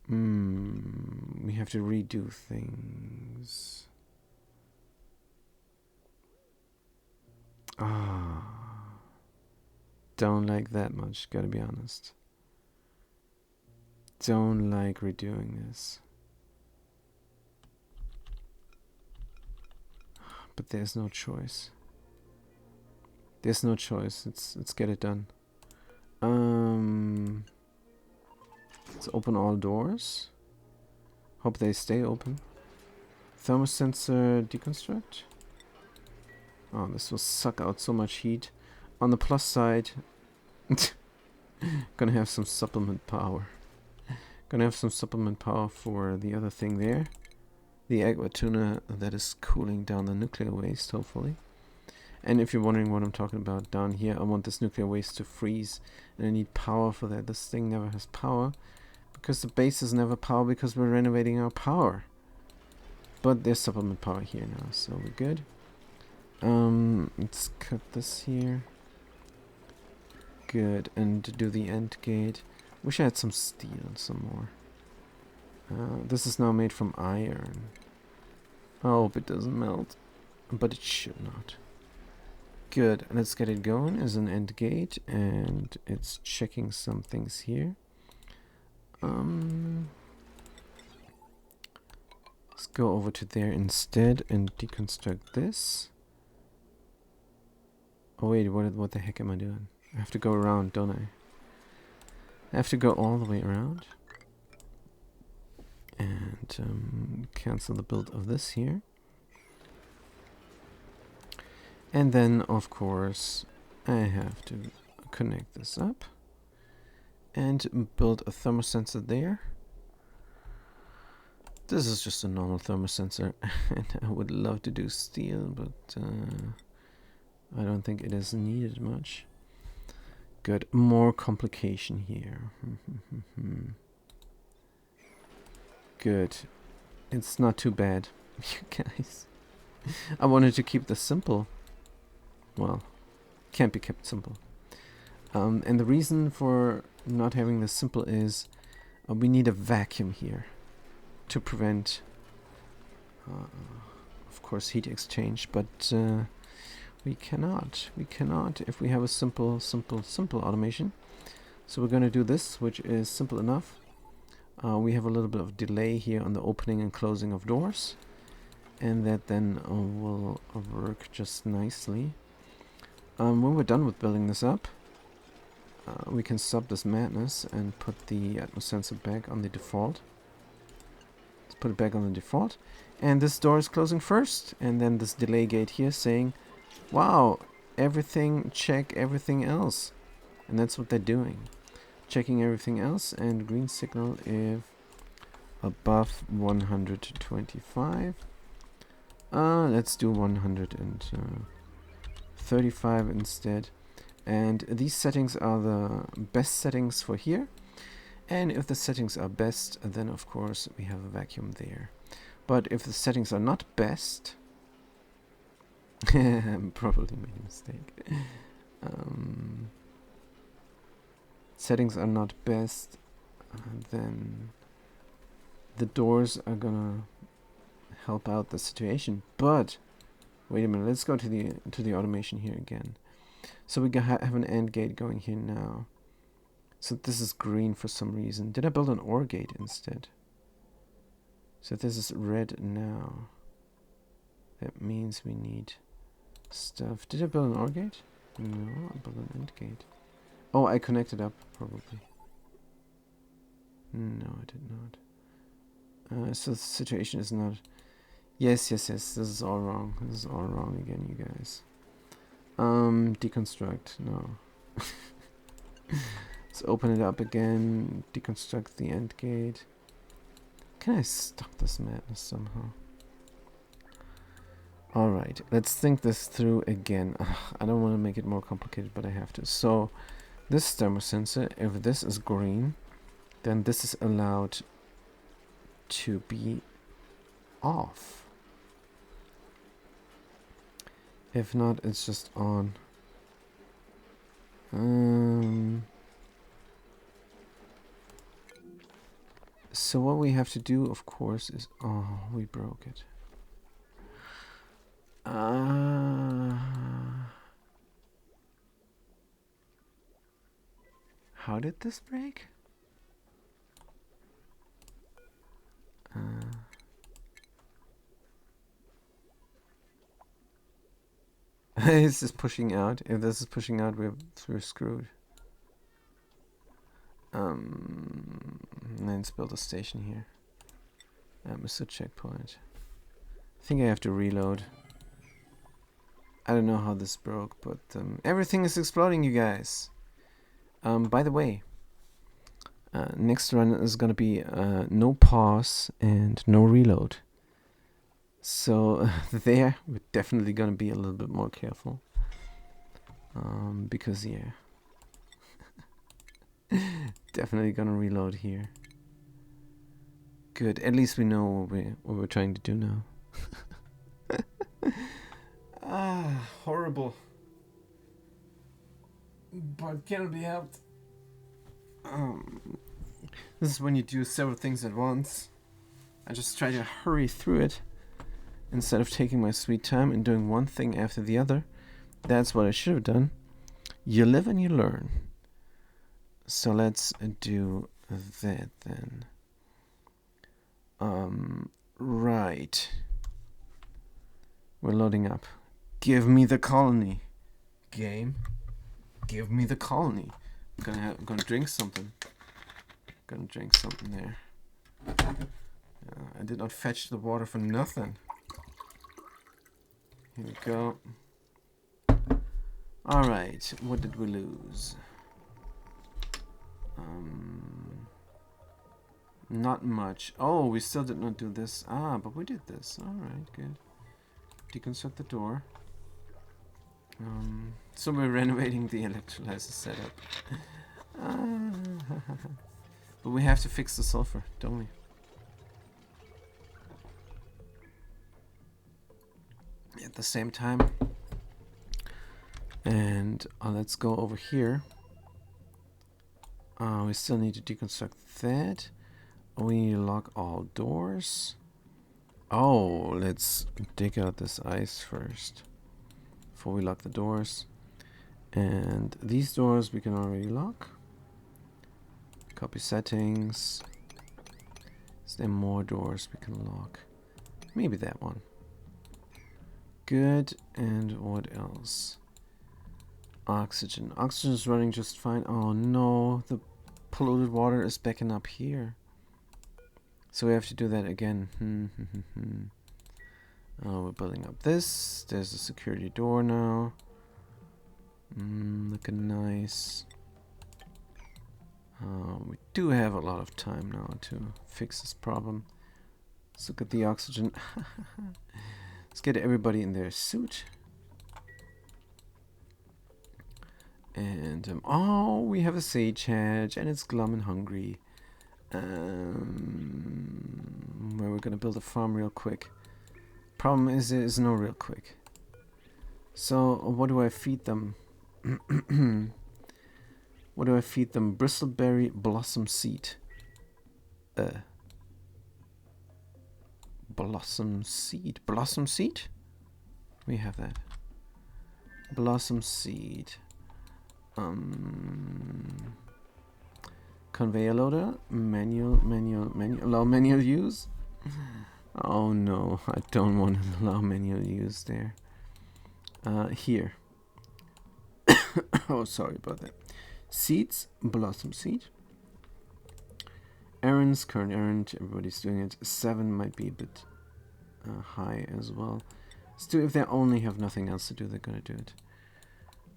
We have to redo things. Don't like that much, gotta be honest. Don't like redoing this. But there's no choice. There's no choice. Let's get it done. Let's open all doors. Hope they stay open. Thermosensor deconstruct. Oh, this will suck out so much heat. On the plus side, gonna have some supplement power. Gonna have some supplement power for the other thing there. The agua tuna that is cooling down the nuclear waste, hopefully. And if you're wondering what I'm talking about, down here I want this nuclear waste to freeze. And I need power for that. This thing never has power. Because the base is never power because we're renovating our power. But there's supplement power here now, so we're good. Let's cut this here. Good, and do the AND gate. Wish I had some steel, some more. This is now made from iron. I hope it doesn't melt, but it should not. Good, let's get it going as an AND gate, and it's checking some things here. Let's go over to there instead and deconstruct this. Oh wait, what the heck am I doing? I have to go around, don't I? I have to go all the way around. And cancel the build of this here. And then, of course, I have to connect this up and build a thermosensor there. This is just a normal thermosensor, and I would love to do steel, but I don't think it is needed much. Good, more complication here. Good, it's not too bad, you guys. I wanted to keep this simple. Well, can't be kept simple. And the reason for not having this simple is we need a vacuum here to prevent, of course, heat exchange, but we cannot if we have a simple automation. So we're going to do this, which is simple enough. We have a little bit of delay here on the opening and closing of doors, and that then will work just nicely. When we're done with building this up, we can stop this madness and put the Atmos sensor back on the default. Let's put it back on the default. And this door is closing first, and then this delay gate here saying, wow, everything, check everything else. And that's what they're doing. Checking everything else, and green signal if above 125. Let's do 135 instead. And these settings are the best settings for here. And if the settings are best, then of course we have a vacuum there. But if the settings are not best, probably made a mistake. Settings are not best, then the doors are gonna help out the situation. But wait a minute, let's go to the automation here again. So we have an AND gate going here now. So this is green for some reason. Did I build an OR gate instead? So this is red now. That means we need stuff. Did I build an OR gate? No, I built an AND gate. Oh, I connected up, probably. No, I did not. So the situation is not... Yes, this is all wrong. This is all wrong again, you guys. Deconstruct, no. Let's open it up again, deconstruct the AND gate. Can I stop this madness somehow? Alright, let's think this through again. I don't want to make it more complicated, but I have to. So, this thermosensor, if this is green, then this is allowed to be off. If not, it's just on. So what we have to do, of course, is... Oh, we broke it. How did this break? This is pushing out. If this is pushing out, we're screwed. Let's build a station here. Mr. Checkpoint. I think I have to reload. I don't know how this broke, but everything is exploding, you guys. By the way, next run is gonna be no pause and no reload. So there, we're definitely gonna be a little bit more careful. Because yeah, definitely gonna reload here. Good. At least we know what we're trying to do now. Horrible. But cannot be helped. This is when you do several things at once. I just try to hurry through it instead of taking my sweet time and doing one thing after the other. That's what I should have done. You live and you learn. So let's do that then. Right. We're loading up. Give me the colony. Game. Give me the colony. I'm gonna drink something. Gonna drink something there. I did not fetch the water for nothing. Here we go. Alright, what did we lose? Not much. Oh, we still did not do this. Ah, but we did this. Alright, good. Deconstruct the door. So we're renovating the electrolyzer setup. But we have to fix the sulfur, don't we? At the same time. And let's go over here. We still need to deconstruct that. We need to lock all doors. Oh, let's dig out this ice first before we lock the doors. And these doors we can already lock. Copy settings. Is there more doors we can lock? Maybe that one. Good. And what else? Oxygen. Oxygen is running just fine. Oh no, the polluted water is backing up here. So we have to do that again. Oh, we're building up this. There's a security door now. Looking nice. We do have a lot of time now to fix this problem. Let's look at the oxygen. Let's get everybody in their suit. And oh, we have a sage hedge, and it's glum and hungry. Where we're gonna build a farm real quick. Problem is, there is no real quick. So what do I feed them? What do I feed them? Bristleberry blossom seed. Blossom seed. Blossom seed? We have that. Blossom seed. Conveyor loader, manual, allow manual use. Oh no, I don't want to allow manual use there. Here. Oh, sorry about that. Seeds, blossom seed. Errands, current errand, everybody's doing it. 7 might be a bit high as well. Let's do, if they only have nothing else to do, they're gonna do it.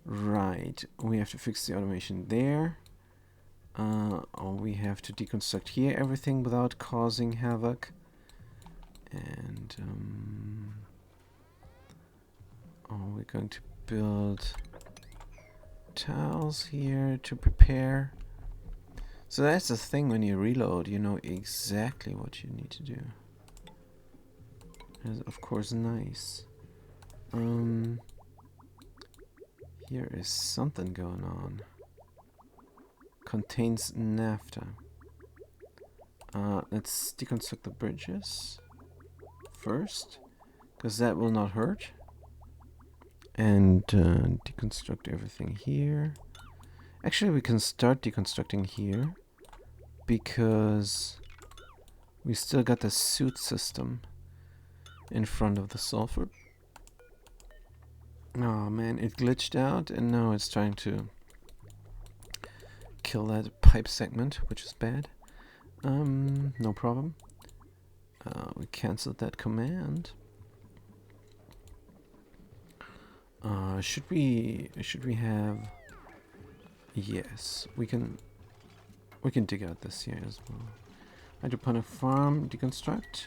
Right, we have to fix the automation there. We have to deconstruct here everything without causing havoc. And we're going to build tiles here to prepare. So that's the thing, when you reload, you know exactly what you need to do. That's of course nice. Here is something going on. Contains naphtha. Let's deconstruct the bridges first, because that will not hurt. And deconstruct everything here. Actually, we can start deconstructing here, because we still got the suit system in front of the sulfur. Oh man, it glitched out, and now it's trying to kill that pipe segment, which is bad. No problem. We cancelled that command. Should we have? Yes, we can dig out this here as well. Hydroponic farm, deconstruct.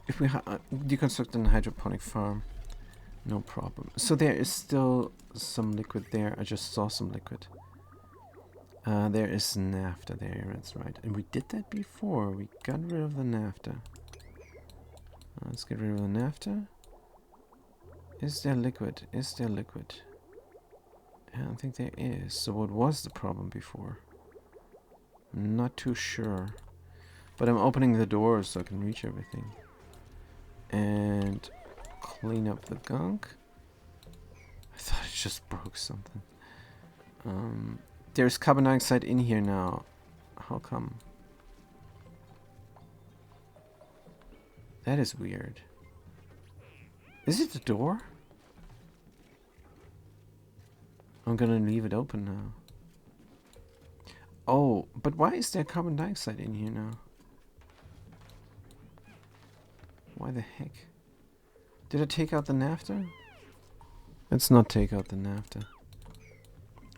If we deconstruct an hydroponic farm, no problem. So there is still some liquid there. I just saw some liquid. There is naphtha there, that's right. And we did that before. We got rid of the naphtha. Let's get rid of the naphtha. Is there liquid? Is there liquid? I don't think there is. So what was the problem before? I'm not too sure. But I'm opening the doors so I can reach everything. And clean up the gunk. I thought it just broke something. There's carbon dioxide in here now. How come? That is weird. Is it the door? I'm gonna leave it open now. Oh, but why is there carbon dioxide in here now? Why the heck? Did I take out the naphtha? Let's not take out the naphtha.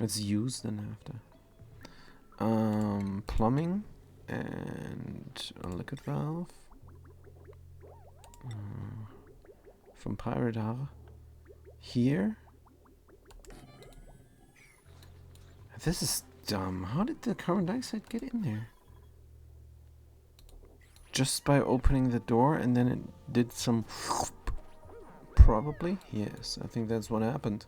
Let's use then after. Plumbing and a liquid valve. From Pirate Harbor. Here. This is dumb. How did the carbon dioxide get in there? Just by opening the door and then it did some... Probably? Yes, I think that's what happened.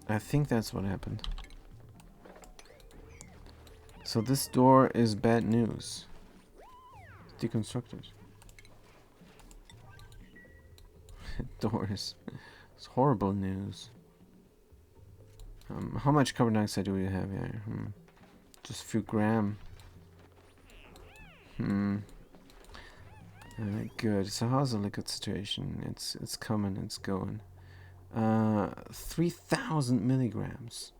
I think that's what happened. So this door is bad news. Deconstructed. Doors. It's horrible news. How much carbon dioxide do we have here? Just a few gram. Good. So how's the liquid situation? It's coming. It's going. 3,000 milligrams.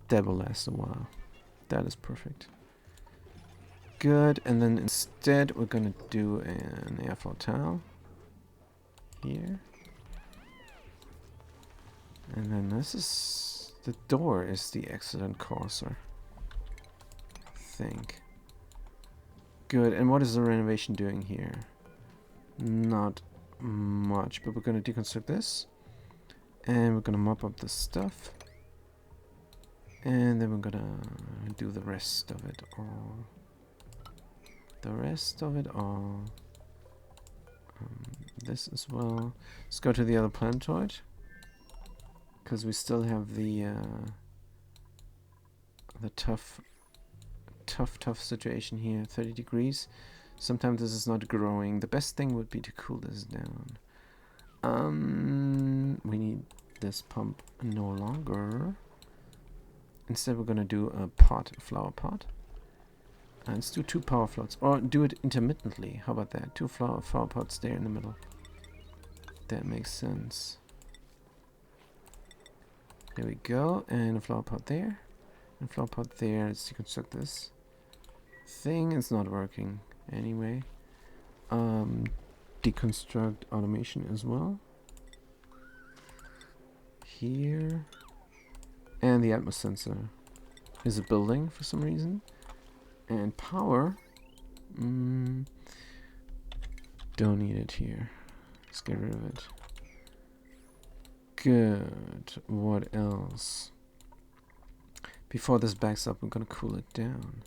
That will last a while. That is perfect. Good. And then instead we're gonna do an airflow towel here. And then this is the door is the accident causer. I think. Good. And what is the renovation doing here? Not much, but we're gonna deconstruct this. And we're gonna mop up the stuff. And then we're gonna do the rest of it all. The rest of it all. This as well. Let's go to the other planetoid. Because we still have the tough situation here. 30 degrees. Sometimes this is not growing. The best thing would be to cool this down. We need this pump no longer. Instead we're gonna do a pot, a flower pot. Let's do 2 power floats. Or do it intermittently. How about that? 2 flower pots there in the middle. That makes sense. There we go. And a flower pot there. And a flower pot there. Let's deconstruct this thing. It's not working anyway. Deconstruct automation as well. Here. And the atmos sensor is a building for some reason. And power. Don't need it here. Let's get rid of it. Good. What else? Before this backs up, we're gonna cool it down.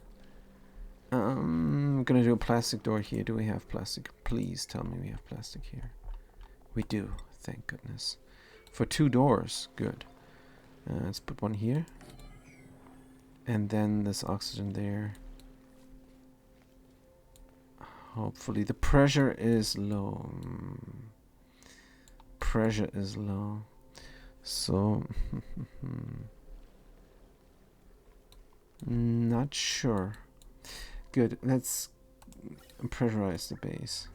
I'm gonna do a plastic door here. Do we have plastic? Please tell me we have plastic here. We do. Thank goodness. For 2 doors. Good. Let's put one here. And then this oxygen there. Hopefully the pressure is low. Pressure is low. So not sure. Good. Let's pressurize the base.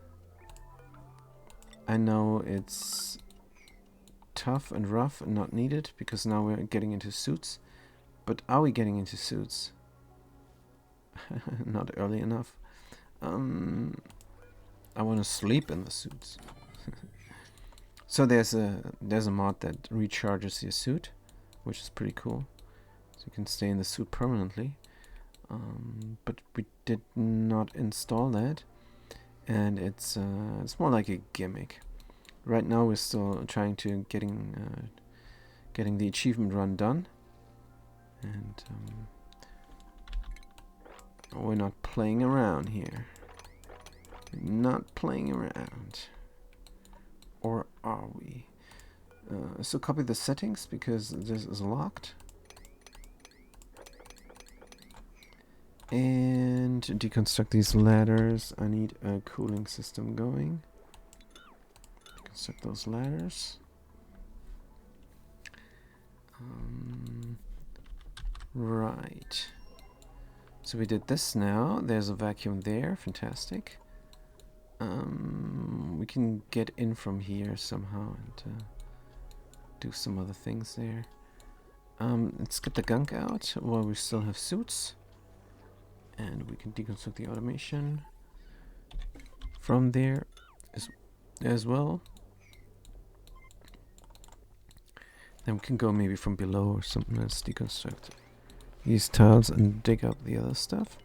I know it's tough and rough and not needed because now we're getting into suits. But are we getting into suits? Not early enough. I want to sleep in the suits. So there's a mod that recharges your suit, which is pretty cool. So you can stay in the suit permanently. But we did not install that, and it's more like a gimmick. Right now we're still trying to getting the achievement run done, and we're not playing around here. Not playing around. Or are we? So copy the settings because this is locked. And to deconstruct these ladders, I need a cooling system going. Deconstruct those ladders. Right. So we did this now. There's a vacuum there. Fantastic. We can get in from here somehow and do some other things there. Let's get the gunk out while we still have suits. And we can deconstruct the automation from there as well. Then we can go maybe from below or something. Let's deconstruct these tiles and dig up the other stuff.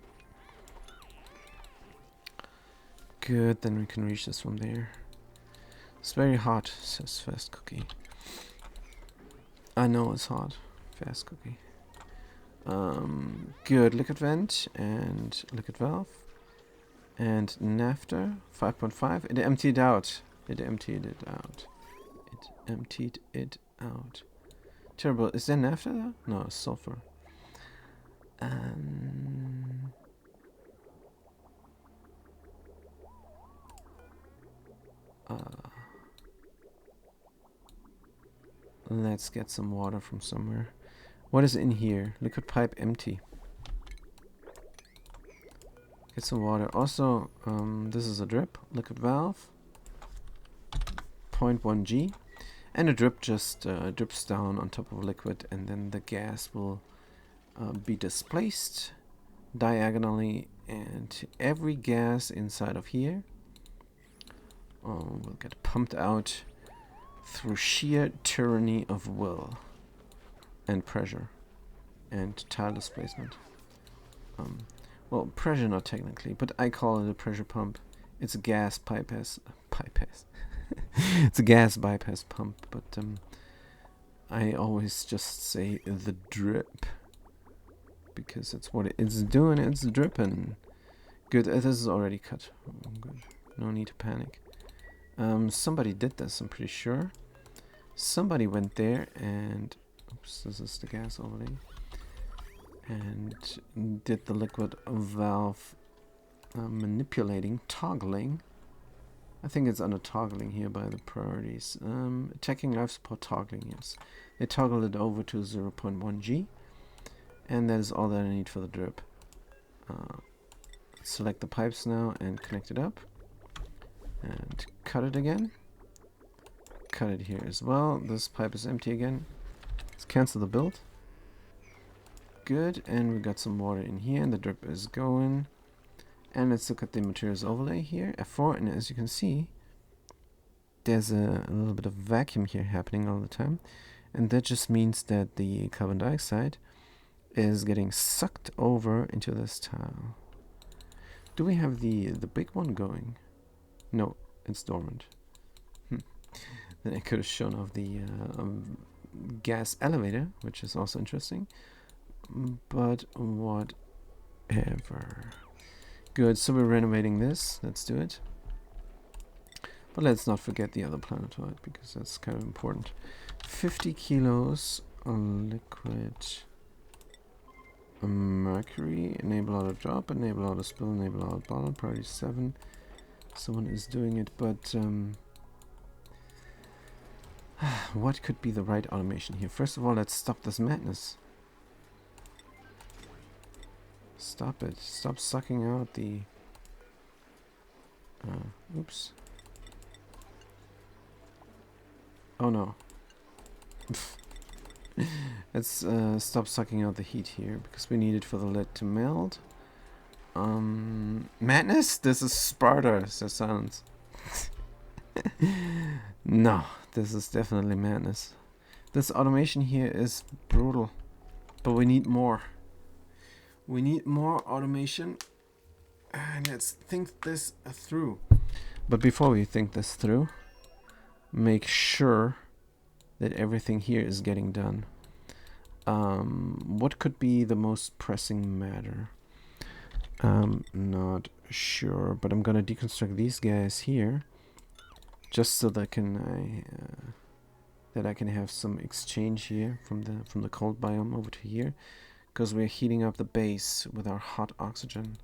Good, then we can reach this from there. It's very hot, says Fast Cookie. I know it's hot, Fast Cookie. Good, liquid vent and liquid valve. And naphtha, 5.5. It emptied out. It emptied it out. It emptied it out. Terrible. Is there naphtha there? No, it's sulfur. Let's get some water from somewhere. What is in here? Liquid pipe empty. Get some water. Also, this is a drip. Liquid valve. 0.1 G. And a drip just drips down on top of liquid, and then the gas will be displaced diagonally, and every gas inside of here will get pumped out through sheer tyranny of will and pressure and tile displacement. Well, pressure not technically, but I call it a pressure pump. It's a gas bypass. It's a gas bypass pump, but I always just say the drip because it's what it's doing. It's dripping. Good. This is already cut. Good. No need to panic. Somebody did this, I'm pretty sure. Somebody went there and... Oops, this is the gas overlay. And did the liquid valve manipulating, toggling. I think it's under toggling here by the priorities. Attacking life support toggling, yes. They toggled it over to 0.1 G. And that is all that I need for the drip. Select the pipes now and connect it up. And cut it again. Cut it here as well. This pipe is empty again. Let's cancel the build. Good, and we got some water in here, and the drip is going. And let's look at the materials overlay here, F4, and as you can see, there's a little bit of vacuum here happening all the time. And that just means that the carbon dioxide is getting sucked over into this tile. Do we have the big one going? No, it's dormant. Then I could have shown off the gas elevator, which is also interesting. But whatever. Good, so we're renovating this. Let's do it. But let's not forget the other planetoid, because that's kind of important. 50 kilos of liquid mercury. Enable auto drop, enable auto spill, enable auto bottle. Priority 7. Someone is doing it, but what could be the right automation here? First of all, let's stop this madness. Stop it. Stop sucking out the... oops. Oh no. Let's stop sucking out the heat here, because we need it for the lead to melt. Madness? This is Sparta, says Silence. No, this is definitely madness. This automation here is brutal, but we need more. We need more automation, and let's think this through. But before we think this through, make sure that everything here is getting done. What could be the most pressing matter? Not sure, but I'm gonna deconstruct these guys here, just so that I can have some exchange here from the cold biome over to here, because we're heating up the base with our hot oxygen.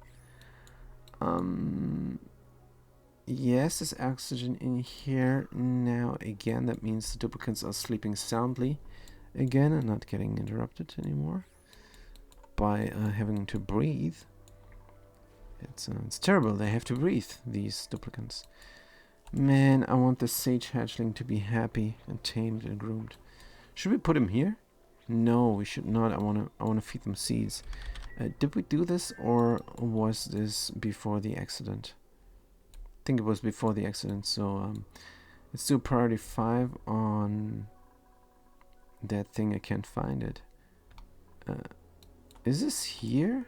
Yes, there's oxygen in here now again. That means the duplicates are sleeping soundly again and not getting interrupted anymore by having to breathe. It's terrible. They have to breathe, these duplicates. Man, I want the sage hatchling to be happy and tamed and groomed. Should we put him here? No, we should not. I wanna feed them seeds. Did we do this, or was this before the accident? I think it was before the accident. So let's do priority 5 on that thing. I can't find it. Is this here?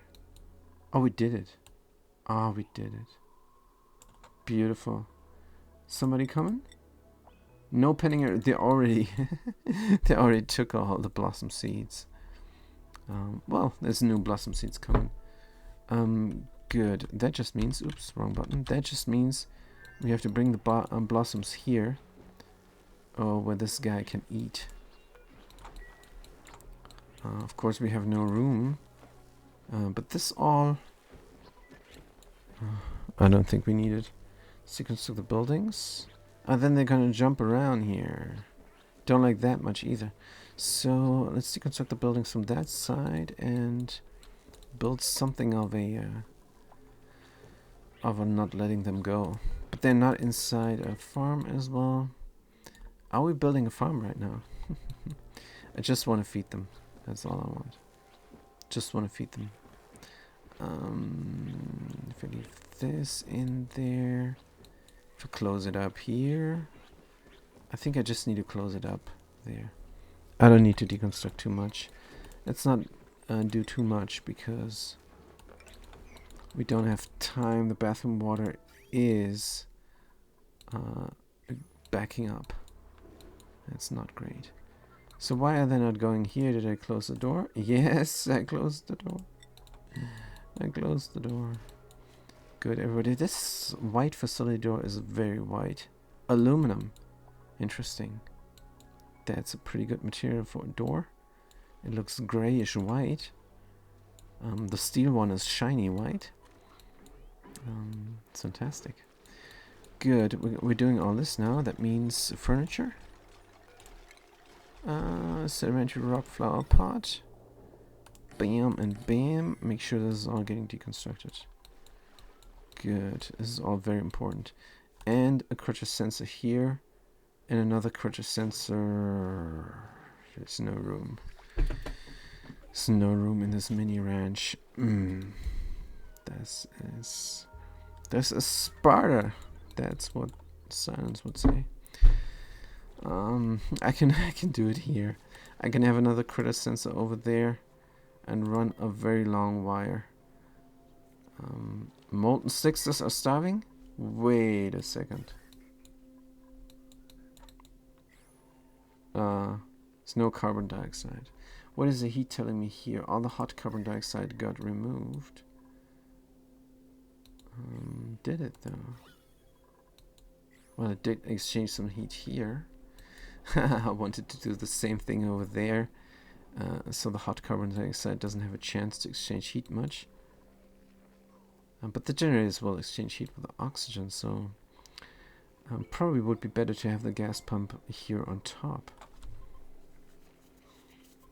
Oh, we did it. Oh, we did it. Beautiful. Somebody coming? No penning. They already they already took all the blossom seeds. Well, there's new blossom seeds coming. Good. That just means, oops, wrong button. That just means we have to bring the blossoms here, where this guy can eat. Of course, we have no room, but this all. I don't think we need it. Sequence to the buildings. Then they're gonna jump around here. Don't like that much either. So let's deconstruct the buildings from that side and build something of a not letting them go. But they're not inside a farm as well. Are we building a farm right now? I just want to feed them. That's all I want. Just want to feed them. If I leave this in there, if I close it up here, I think I just need to close it up there. I don't need to deconstruct too much. Let's not do too much because we don't have time. The bathroom water is backing up. That's not great. So why are they not going here? Did I close the door? Yes, I closed the door. I closed the door. Good, everybody. This white facility door is very white. Aluminum. Interesting. That's a pretty good material for a door. It looks grayish white. The steel one is shiny white. It's fantastic. Good. We're doing all this now. That means furniture. Sedimentary rock flower pot. Bam and bam. Make sure this is all getting deconstructed. Good. This is all very important. And a crusher sensor here. And another crusher sensor. There's no room. There's no room in this mini ranch. This is Sparta. That's what Silence would say. I can do it here. I can have another critter sensor over there and run a very long wire. Molten sixes are starving? Wait a second. There's no carbon dioxide. What is the heat telling me here? All the hot carbon dioxide got removed. Did it though? Well, it did exchange some heat here. I wanted to do the same thing over there. So the hot carbon dioxide doesn't have a chance to exchange heat much. But the generators will exchange heat with the oxygen, so probably would be better to have the gas pump here on top.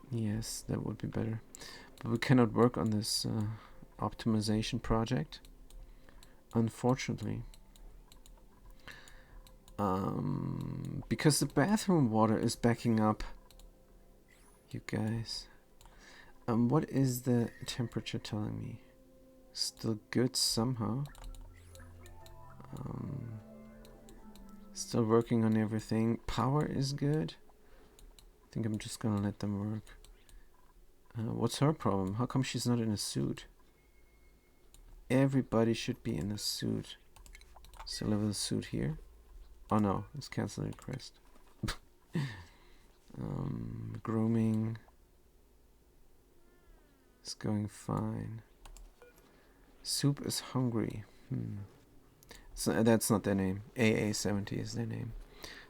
Yes, that would be better. But we cannot work on this optimization project, unfortunately. Because the bathroom water is backing up. You guys. What is the temperature telling me? Still good somehow. Still working on everything. Power is good. I think I'm just gonna let them work. What's her problem? How come she's not in a suit? Everybody should be in a suit. Still have a suit here. Oh no, let's cancel the request. Grooming. It's going fine. Soup is hungry. So that's not their name. AA70 is their name.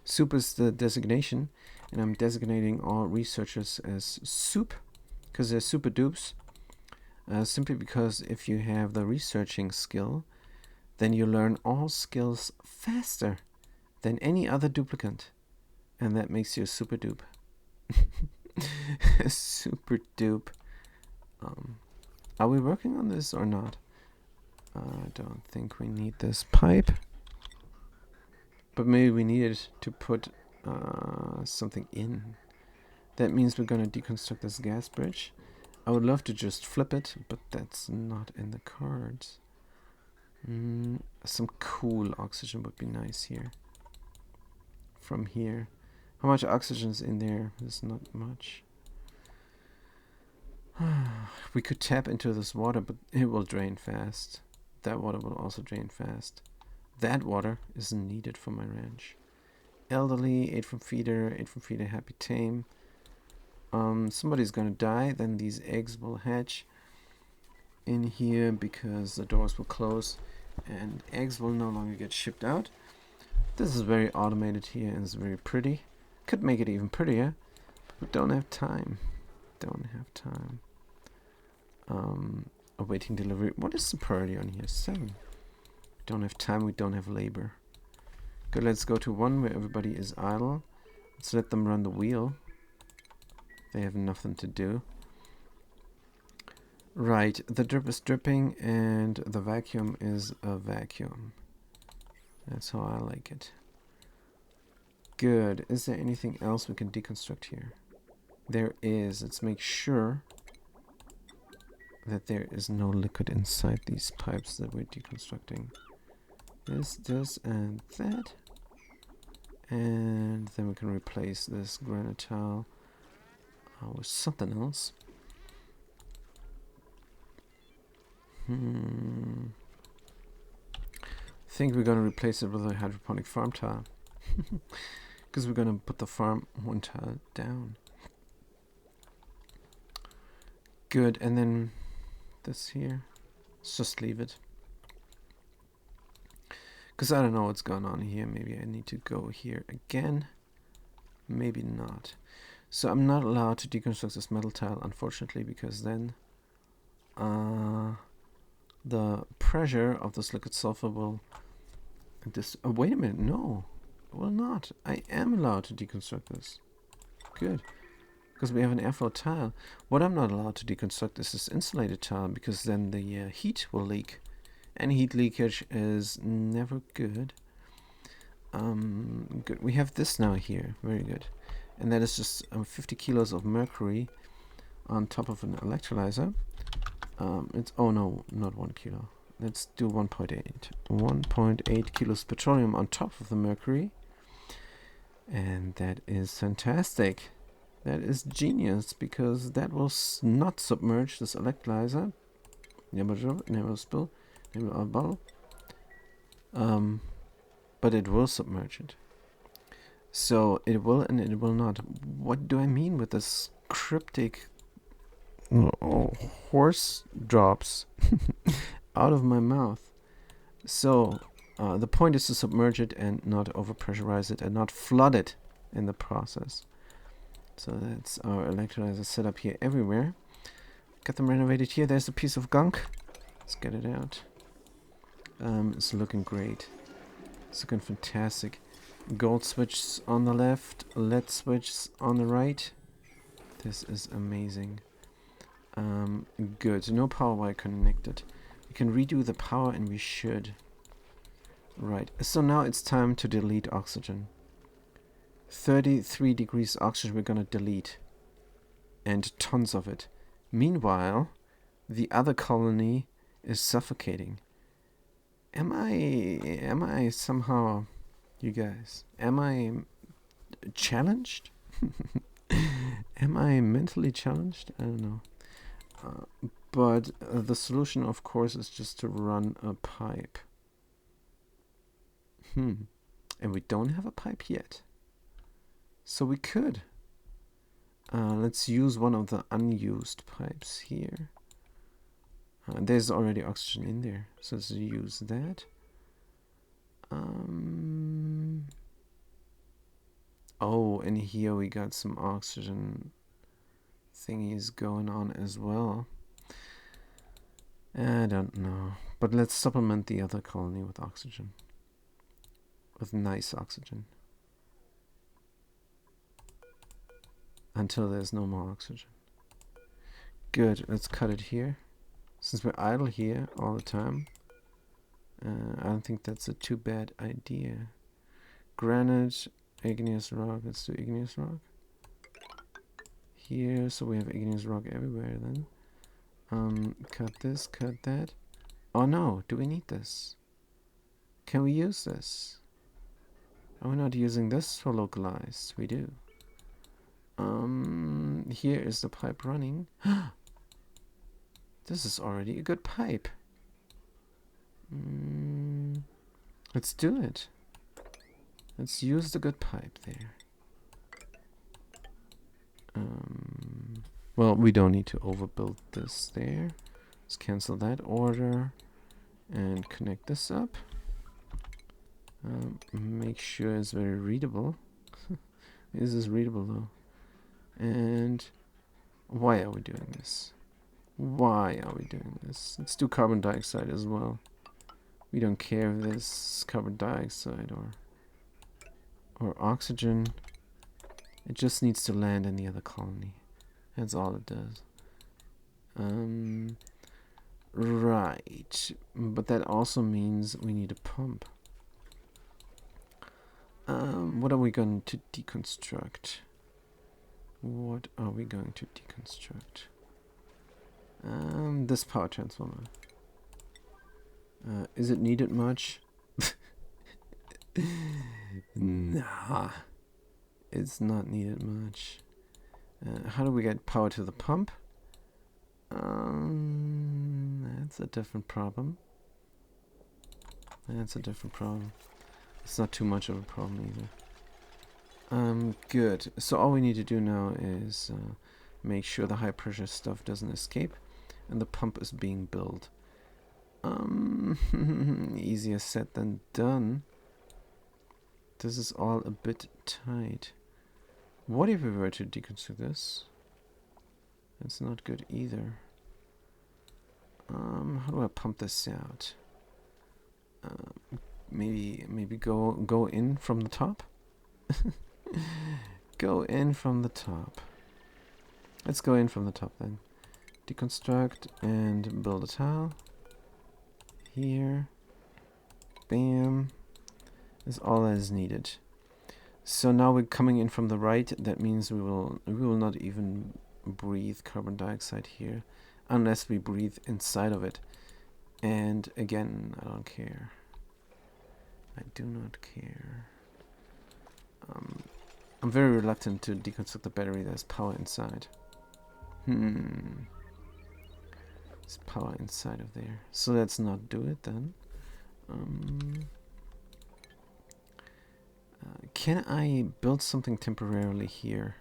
Soup is the designation, and I'm designating all researchers as soup because they're super dupes. Simply because if you have the researching skill, then you learn all skills faster than any other duplicant, and that makes you a super dupe. Super dupe. Are we working on this or not? I don't think we need this pipe, but maybe we need it to put something in. That means we're gonna deconstruct this gas bridge. I would love to just flip it, but that's not in the cards. Some cool oxygen would be nice here. From here. How much oxygen is in there? There's not much. We could tap into this water, but it will drain fast. That water will also drain fast. That water isn't needed for my ranch. Elderly, 8 from feeder, 8 from feeder, happy tame. Somebody's gonna die, then these eggs will hatch in here because the doors will close and eggs will no longer get shipped out. This is very automated here and it's very pretty. Could make it even prettier, but don't have time. Don't have time. Awaiting delivery. What is the priority on here? 7. Don't have time, we don't have labor. Good, let's go to 1 where everybody is idle. Let's let them run the wheel. They have nothing to do. Right, the drip is dripping and the vacuum is a vacuum. That's how I like it. Good. Is there anything else we can deconstruct here? There is. Let's make sure that there is no liquid inside these pipes that we're deconstructing. This, and that. And then we can replace this granite tile with something else. I think we're going to replace it with a hydroponic farm tile. Because we're going to put the farm 1 tile down. Good, and then this here. Let's just leave it. Because I don't know what's going on here. Maybe I need to go here again. Maybe not. So I'm not allowed to deconstruct this metal tile, unfortunately, because then the pressure of this liquid sulfur will... wait a minute, no. It will not. I am allowed to deconstruct this. Good. Because we have an airflow tile. What I'm not allowed to deconstruct is this insulated tile, because then the heat will leak. And heat leakage is never good. Good. We have this now here. Very good. And that is just 50 kilos of mercury on top of an electrolyzer. It's, oh no, not 1 kilo. Let's do 1.8. 1.8 kilos petroleum on top of the mercury. And that is fantastic. That is genius, because that will not submerge this electrolyzer. Never drop, never spill, never bubble. But it will submerge it. So it will and it will not. What do I mean with this cryptic horse drops out of my mouth? So the point is to submerge it and not overpressurize it and not flood it in the process. So that's our electrolyzer set up here everywhere. Got them renovated here. There's a piece of gunk. Let's get it out. It's looking great. It's looking fantastic. Gold switches on the left, LED switches on the right. This is amazing. Good. No power wire connected. We can redo the power, and we should. Right. So now it's time to delete oxygen. 33 degrees oxygen we're gonna delete. And tons of it. Meanwhile, the other colony is suffocating. Am I somehow, you guys, am I challenged? Am I mentally challenged? I don't know. But the solution, of course, is just to run a pipe. And we don't have a pipe yet. So we could. Let's use one of the unused pipes here. There's already oxygen in there, so let's use that. Oh, and here we got some oxygen thingies going on as well. I don't know, but let's supplement the other colony with oxygen. With nice oxygen. Until there's no more oxygen. Good, let's cut it here. Since we're idle here all the time, I don't think that's a too bad idea. Granite, igneous rock. Let's do igneous rock. Here, so we have igneous rock everywhere then. Cut this, cut that. Oh no, do we need this? Can we use this? Are we not using this for localized? We do. Here is the pipe running. This is already a good pipe. Let's do it. Let's use the good pipe there. Well, we don't need to overbuild this there. Let's cancel that order and connect this up. Make sure it's very readable. This is readable though. And why are we doing this? Why are we doing this? Let's do carbon dioxide as well. We don't care if this carbon dioxide or oxygen. It just needs to land in the other colony. That's all it does. Right. But that also means we need a pump. What are we going to deconstruct? What are we going to deconstruct? This power transformer. Is it needed much? Nah. It's not needed much. How do we get power to the pump? That's a different problem. That's a different problem. It's not too much of a problem either. Good. So all we need to do now is make sure the high pressure stuff doesn't escape and the pump is being built. Easier said than done. This is all a bit tight. What if we were to deconstruct this? That's not good either. How do I pump this out? Maybe go in from the top. Go in from the top. Let's go in from the top then. Deconstruct and build a tile. Here. Bam. That's all that is needed. So now we're coming in from the right. That means we will not even breathe carbon dioxide here unless we breathe inside of it. And again, I don't care. I do not care. I'm very reluctant to deconstruct the battery. There's power inside. There's power inside of there. So let's not do it then. Can I build something temporarily here?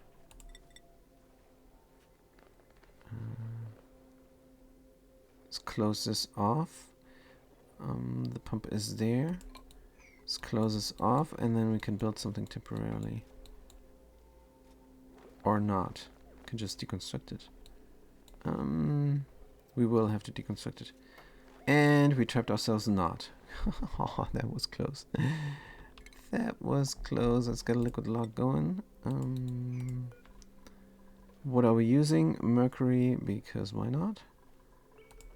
Let's close this off. The pump is there. Let's close this off and then we can build something temporarily. Or not. We can just deconstruct it. We will have to deconstruct it. And we trapped ourselves not. Oh, that was close. That was close. Let's get a liquid lock going. What are we using? Mercury, because why not?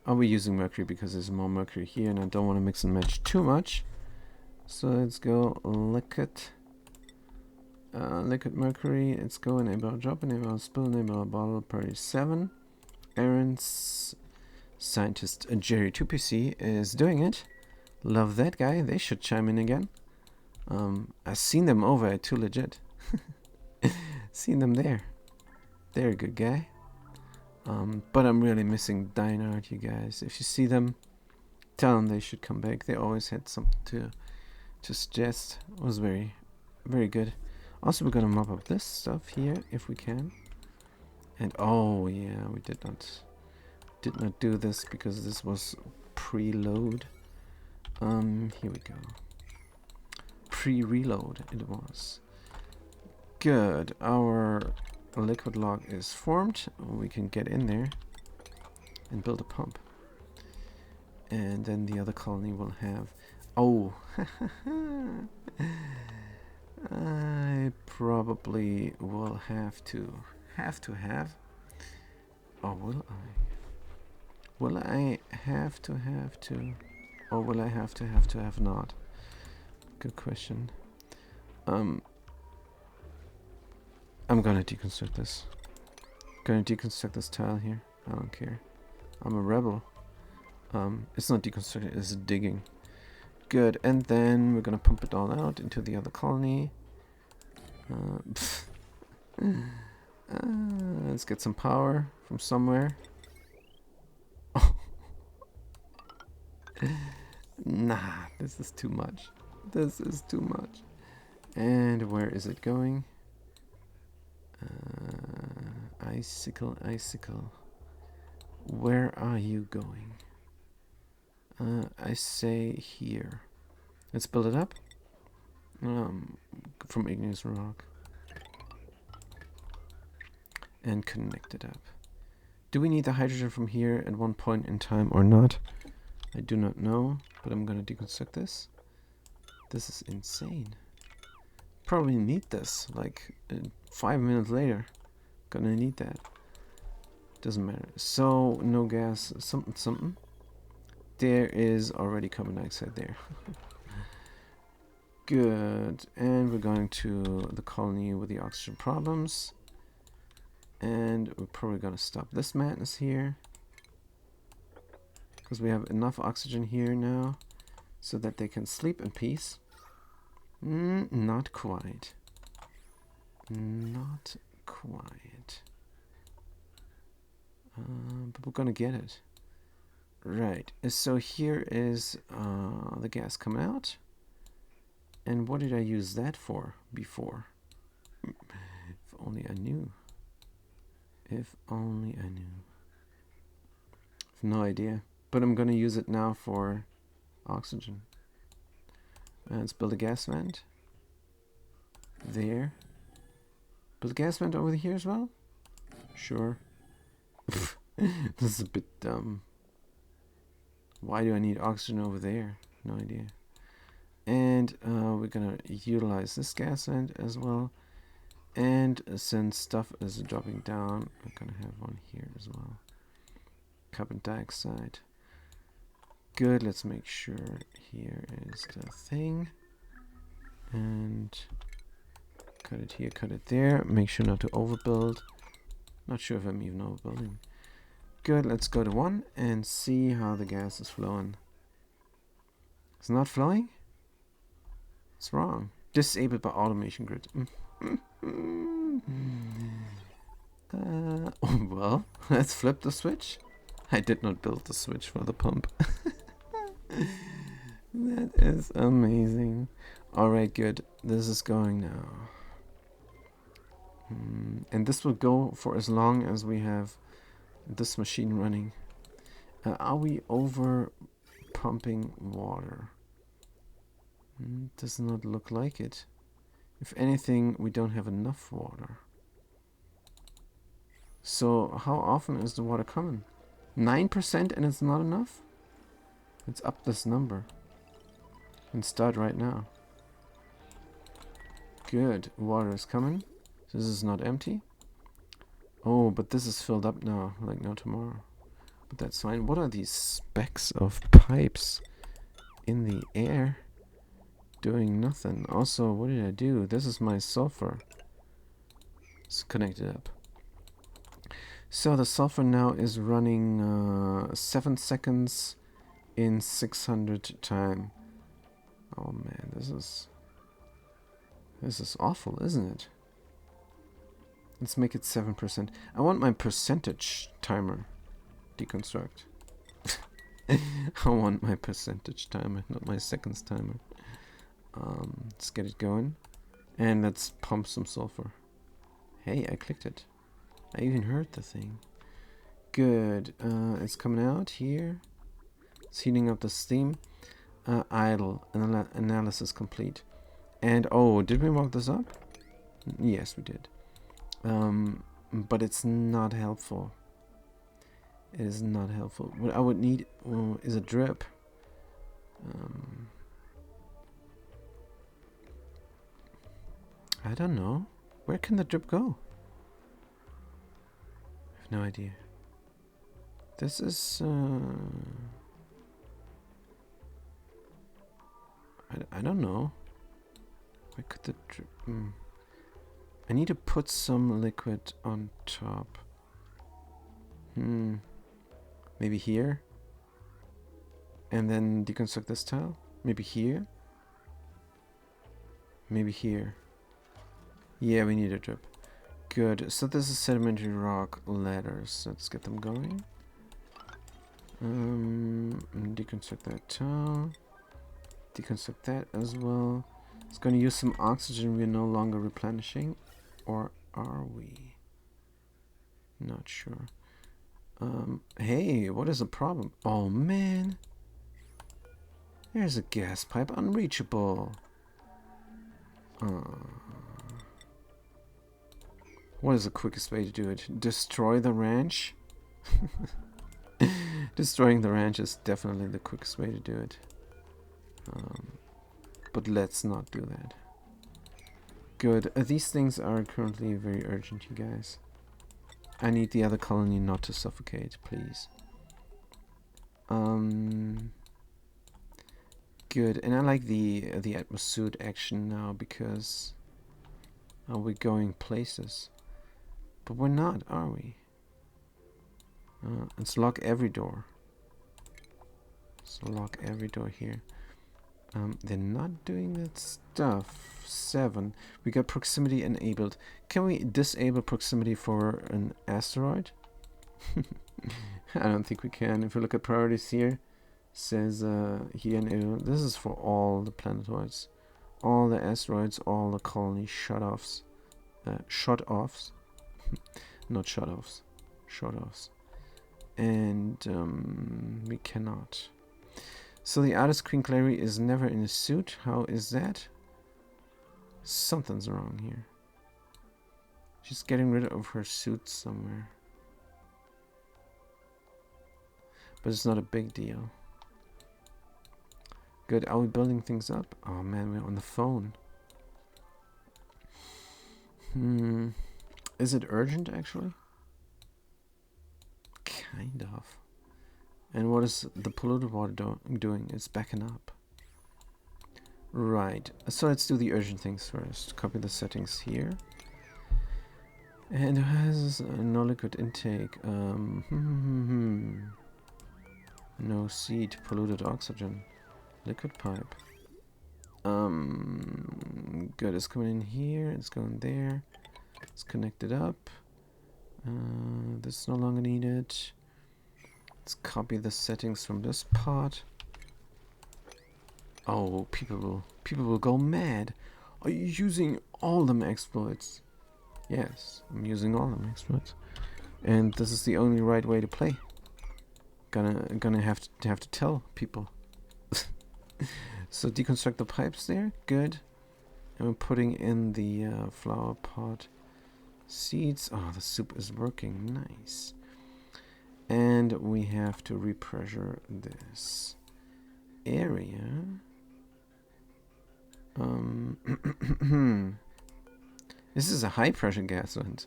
Are we using mercury because there's more mercury here and I don't want to mix and match too much. So let's go liquid. Liquid mercury. Let's go enable drop, enable spill, enable bottle, party 7. Aaron's scientist Jerry 2PC is doing it. Love that guy. They should chime in again. I've seen them over at 2 Legit. Seen them there. They're a good guy. But I'm really missing Dynart, you guys. If you see them, tell them they should come back. They always had something to suggest. It was very, very good. Also, we're gonna mop up this stuff here if we can. And oh yeah, we did not do this because this was preload. Here we go. Pre-reload it was. Good. Our liquid log is formed. We can get in there and build a pump. And then the other colony will have... Oh! I probably will have to have... Or will I? Will I have to... Or will I have to have not? Good question. I'm gonna deconstruct this. Gonna deconstruct this tile here. I don't care. I'm a rebel. It's not deconstructing, it's digging. Good, and then we're gonna pump it all out into the other colony. Let's get some power from somewhere. Nah, this is too much. This is too much. And where is it going? Icicle, icicle. Where are you going? I say here. Let's build it up. From igneous rock. And connect it up. Do we need the hydrogen from here at one point in time or not? I do not know, but I'm gonna deconstruct this. This is insane. Probably need this, like 5 minutes later. Gonna need that. Doesn't matter. So, no gas, something, something. There is already carbon dioxide there. Good. And we're going to the colony with the oxygen problems. And we're probably gonna stop this madness here. Because we have enough oxygen here now so that they can sleep in peace. Not quite. Not quite. But we're gonna get it. Right. So here is the gas coming out. And what did I use that for before? If only I knew. If only I knew. I have no idea. But I'm gonna use it now for oxygen. Let's build a gas vent. There. Build a gas vent over here as well? Sure. This is a bit dumb. Why do I need oxygen over there? No idea. And we're gonna utilize this gas vent as well. And since stuff is dropping down, I'm gonna have one here as well. Carbon dioxide. Good, let's make sure here is the thing. And cut it here, cut it there. Make sure not to overbuild. Not sure if I'm even overbuilding. Good, let's go to 1 and see how the gas is flowing. It's not flowing? It's wrong. Disabled by automation grid. Well, let's flip the switch. I did not build the switch for the pump. That is amazing. Alright, good. This is going now. And this will go for as long as we have this machine running. Are we over pumping water? Does not look like it. If anything, we don't have enough water. So how often is the water coming? 9% and it's not enough? Let's up this number. And start right now. Good. Water is coming. This is not empty. Oh, but this is filled up now, like no tomorrow. But that's fine. What are these specks of pipes in the air? Doing nothing. Also, what did I do? This is my sulfur. It's connected up. So the sulfur now is running 7 seconds in 600 time. Oh man, this is awful, isn't it? Let's make it 7%. I want my percentage timer deconstruct. I want my percentage timer, not my seconds timer. Let's get it going. And let's pump some sulfur. Hey, I clicked it. I even heard the thing. Good. It's coming out here. It's heating up the steam. Idle. Analysis complete. And, oh, did we mark this up? Yes, we did. But it's not helpful. It is not helpful. What I would need is a drip. I don't know. Where can the drip go? I have no idea. This is... I don't know. Where could the drip... I need to put some liquid on top. Maybe here? And then deconstruct this tile? Maybe here? Maybe here. Yeah, we need a drip. Good. So this is sedimentary rock ladders. Let's get them going. Deconstruct that tile. Deconstruct that as well. It's going to use some oxygen we're no longer replenishing. Or are we? Not sure. Hey, what is the problem? Oh man. There's a gas pipe unreachable. What is the quickest way to do it? Destroy the ranch? Destroying the ranch is definitely the quickest way to do it. But let's not do that. Good. These things are currently very urgent, you guys. I need the other colony not to suffocate, please. Good. And I like the Atmos suit action now because we're going places. But we're not, are we? Let's lock every door. So lock every door here. They're not doing that stuff. 7. We got proximity enabled. Can we disable proximity for an asteroid? I don't think we can. If we look at priorities here, says here enabled. This is for all the planetoids, all the asteroids, all the colony shut-offs. Shut-offs. Not shut-offs. Shut-offs. And we cannot. So the artist Queen Clary is never in a suit. How is that? Something's wrong here. She's getting rid of her suit somewhere. But it's not a big deal. Good. Are we building things up? Oh man, we're on the phone. Is it urgent actually? Kind of. And what is the polluted water doing? It's backing up. Right. So let's do the urgent things first. Copy the settings here. And it has no liquid intake. No seed. Polluted oxygen. Liquid pipe. Good. It's coming in here. It's going there. It's connected up. This is no longer needed. Let's copy the settings from this part. Oh, people will go mad. Are you using all them exploits? Yes, I'm using all them exploits, and this is the only right way to play. Gonna have to tell people. So deconstruct the pipes there. Good. And we're putting in the flower pot seeds. Oh, the soup is working. Nice. And we have to repressure this area. This is a high pressure gas vent.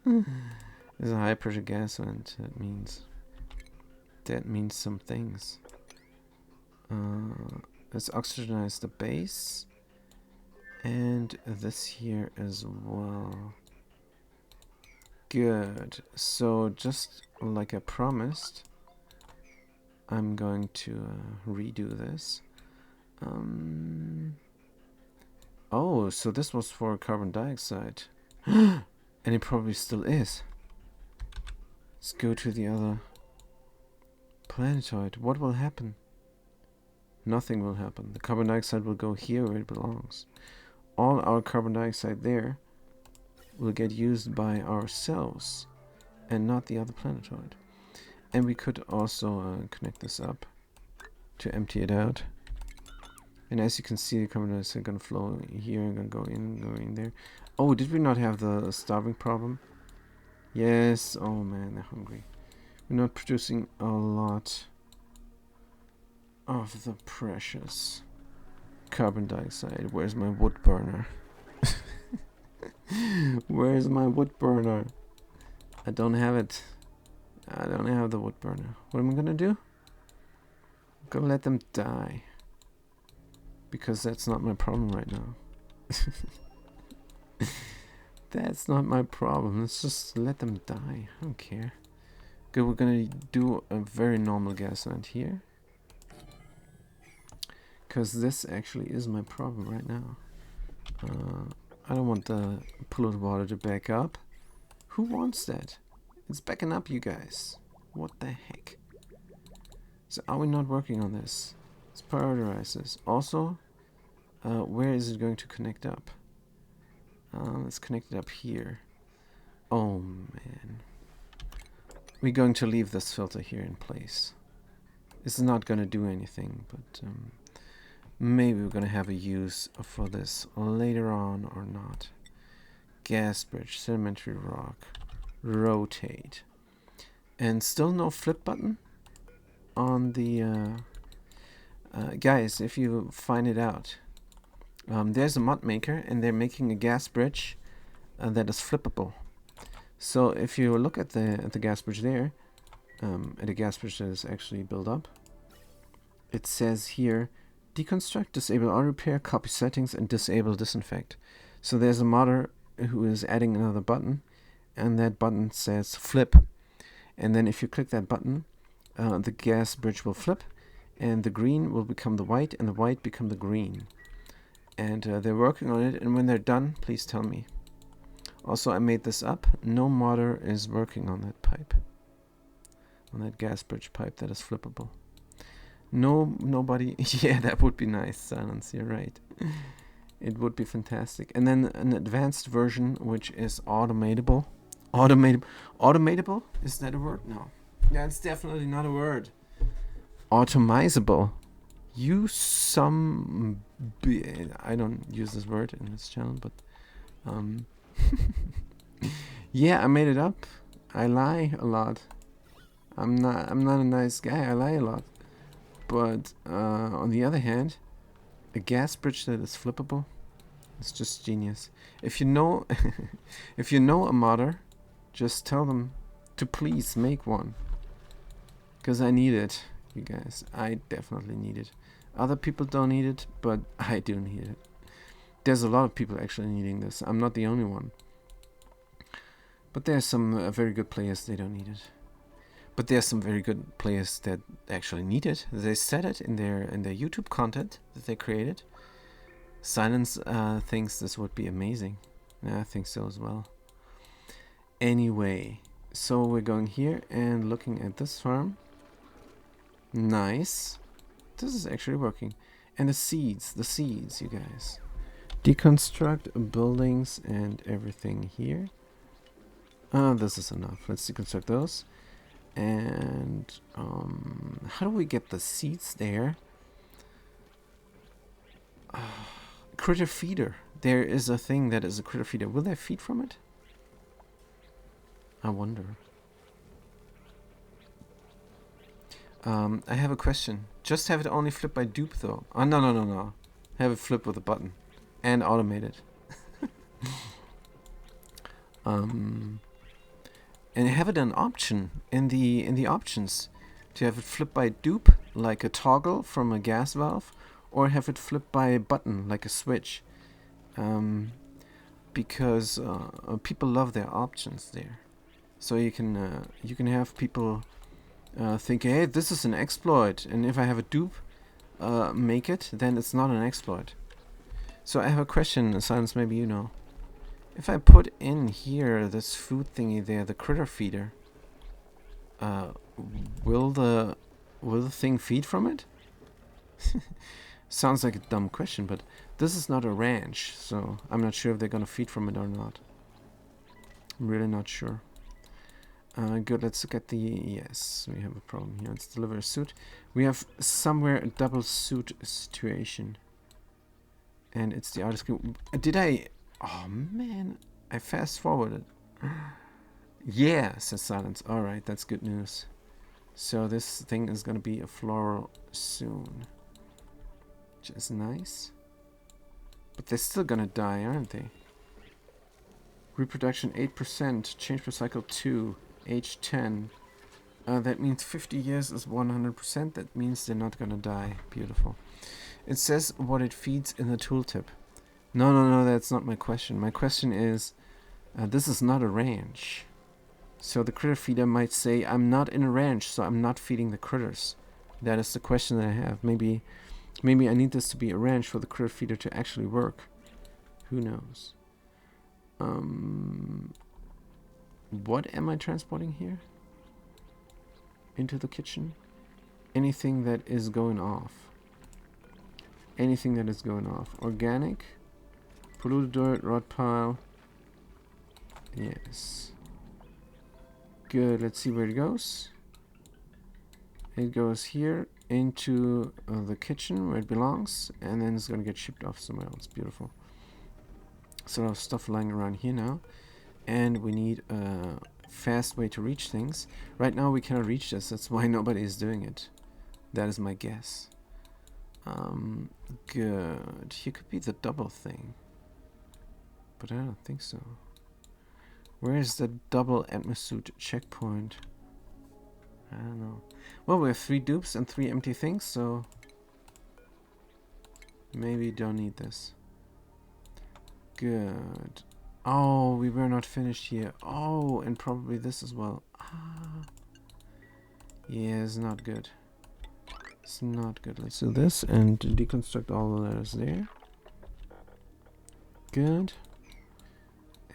This is a high pressure gas vent. That means some things. Let's oxygenize the base and this here as well. Good. So just like I promised, I'm going to redo this. Oh, so this was for carbon dioxide. And it probably still is. Let's go to the other planetoid. What will happen? Nothing will happen. The carbon dioxide will go here where it belongs. All our carbon dioxide there will get used by ourselves and not the other planetoid. And we could also connect this up to empty it out. And as you can see, the carbon dioxide is going to flow here, going to go in there. Oh, did we not have the starving problem? Yes. Oh man, they're hungry. We're not producing a lot of the precious carbon dioxide. Where's my wood burner? Where's my wood burner? I don't have it. I don't have the wood burner. What am I gonna do? I'm gonna let them die. Because that's not my problem right now. That's not my problem. Let's just let them die. I don't care. Good, we're gonna do a very normal gas vent here. Because this actually is my problem right now. I don't want the polluted water to back up. Who wants that? It's backing up, you guys. What the heck? So are we not working on this? Let's prioritize this. Also, where is it going to connect up? Let's connect it up here. Oh man. We're going to leave this filter here in place. It's not going to do anything, but maybe we're going to have a use for this later on or not. Gas bridge, sedimentary rock, rotate. And still no flip button on the... guys, if you find it out, there's a mod maker and they're making a gas bridge that is flippable. So if you look at the gas bridge there, at a gas bridge that is actually built up, it says here, deconstruct, disable auto repair, copy settings, and disable disinfect. So there's a modder who is adding another button, and that button says flip. And then if you click that button, the gas bridge will flip, and the green will become the white, and the white become the green. And they're working on it, and when they're done, please tell me. Also, I made this up. No modder is working on that pipe. On that gas bridge pipe that is flippable. Nobody... Yeah, that would be nice, Silence, you're right. It would be fantastic. And then an advanced version, which is automatable. Automatable? Is that a word? No. Yeah, it's definitely not a word. Automizable. I don't use this word in this channel, but... yeah, I made it up. I lie a lot. I'm not a nice guy. I lie a lot. But on the other hand, a gas bridge that is flippable, it's just genius. If you know, if you know a modder, just tell them to please make one. Because I need it, you guys. I definitely need it. Other people don't need it, but I do need it. There's a lot of people actually needing this. I'm not the only one. But there's some very good players, they don't need it. But there's some very good players that actually need it. They said it in their YouTube content that they created. Silence thinks this would be amazing. Yeah, I think so as well. Anyway, so we're going here and looking at this farm. Nice. This is actually working. And the seeds, you guys. Deconstruct buildings and everything here. This is enough. Let's deconstruct those. And how do we get the seeds there? Critter feeder. There is a thing that is a critter feeder. Will they feed from it? I wonder. I have a question. Just have it only flip by dupe though. Oh, no. Have it flip with a button. And automate it. And have it an option in the options to have it flip by dupe like a toggle from a gas valve, or have it flip by a button like a switch, because people love their options there. So you can have people think, hey, this is an exploit, and if I have a dupe make it, then it's not an exploit. So I have a question, Silence, maybe you know. If I put in here this food thingy there, the critter feeder, will the thing feed from it? Sounds like a dumb question, but this is not a ranch, so I'm not sure if they're gonna feed from it or not. I'm really not sure. Good, let's look at the... Yes, we have a problem here. Let's deliver a suit. We have somewhere a double suit situation. And it's the artist... Did I... Oh man, I fast forwarded. Yeah, says Silence. Alright, that's good news. So this thing is gonna be a floral soon. Which is nice. But they're still gonna die, aren't they? Reproduction 8%, change per cycle 2, age 10. That means 50 years is 100%. That means they're not gonna die. Beautiful. It says what it feeds in the tooltip. No, that's not my question. My question is, this is not a ranch. So the critter feeder might say, I'm not in a ranch, so I'm not feeding the critters. That is the question that I have. Maybe Maybe I need this to be a ranch for the critter feeder to actually work. Who knows? What am I transporting here? Into the kitchen? Anything that is going off. Anything that is going off. Organic. Polluted dirt, rot pile. Yes. Good, let's see where it goes. It goes here into the kitchen where it belongs, and then it's gonna get shipped off somewhere else. Beautiful. So there's stuff lying around here now, and we need a fast way to reach things. Right now we cannot reach this, that's why nobody is doing it. That is my guess. Good. Here could be the double thing, but I don't think so. Where is the double atmosuit checkpoint? I don't know. Well, we have 3 dupes and 3 empty things, so maybe don't need this. Good. Oh, we were not finished here. Oh, and probably this as well. Ah. Yeah, it's not good. It's not good. Let's do this and deconstruct all the letters there. Good.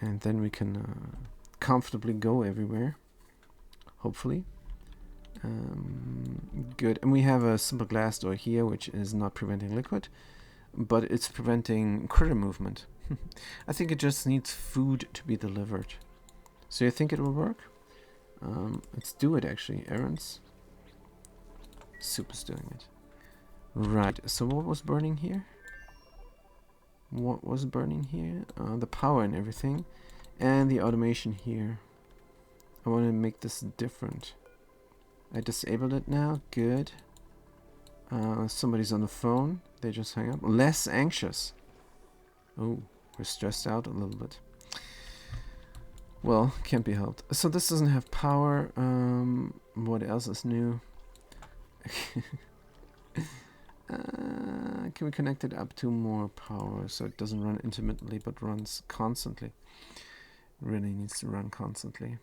And then we can comfortably go everywhere. Hopefully. Good. And we have a simple glass door here, which is not preventing liquid, but it's preventing critter movement. I think it just needs food to be delivered. So you think it will work? Let's do it actually. Errands. Soup is doing it. Right. So what was burning here? What was burning here? The power and everything. And the automation here. I want to make this different. I disabled it now. Good. Somebody's on the phone. They just hang up. Less anxious. Oh, we're stressed out a little bit. Well, can't be helped. So this doesn't have power. What else is new? Can we connect it up to more power so it doesn't run intermittently but runs constantly? Really needs to run constantly.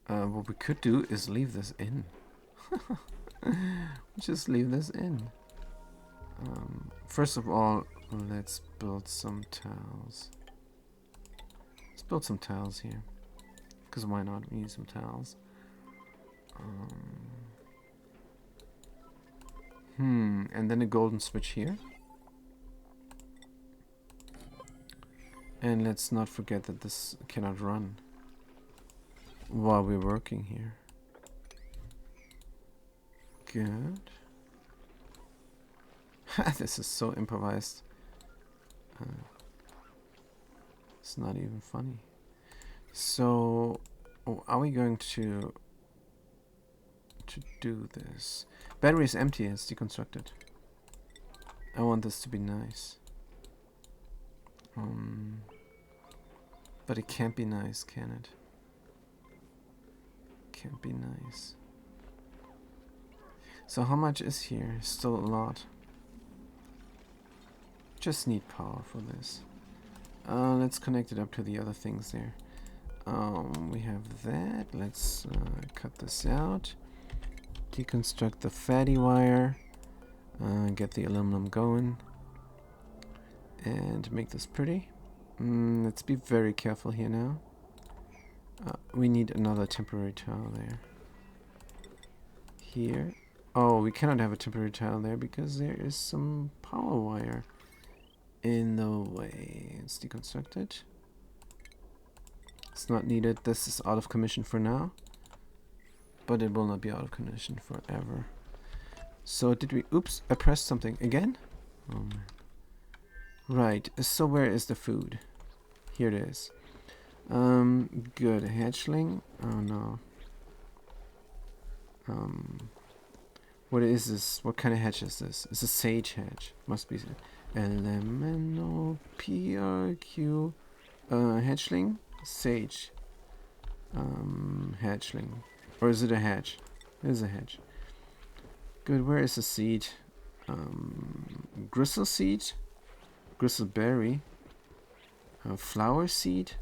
What we could do is leave this in. Just leave this in. First of all, let's build some tiles. Let's build some tiles here. Because why not? We need some tiles. And then a golden switch here. And let's not forget that this cannot run while we're working here. Good. This is so improvised. It's not even funny. So, are we going to do this? Battery is empty. It's deconstructed. I want this to be nice. But it can't be nice, can it? Can't be nice. So how much is here? Still a lot. Just need power for this. Let's connect it up to the other things there. We have that. Let's cut this out. Deconstruct the fatty wire. Get the aluminum going. And make this pretty. Let's be very careful here now. We need another temporary tile there. Here. Oh, we cannot have a temporary tile there because there is some power wire in the way. It's deconstructed. It's not needed. This is out of commission for now. But it will not be out of commission forever. So did we... Oops, I pressed something again? Oh man. Right, so where is the food? Here it is. Good. Hatchling? Oh no. What is this? What kind of hatch is this? It's a sage hatch. Must be LMNOPRQ. Hatchling? Sage. Hatchling. Or is it a hatch? It is a hatch. Good, where is the seed? Gristle seed? Gristleberry. Flower seed?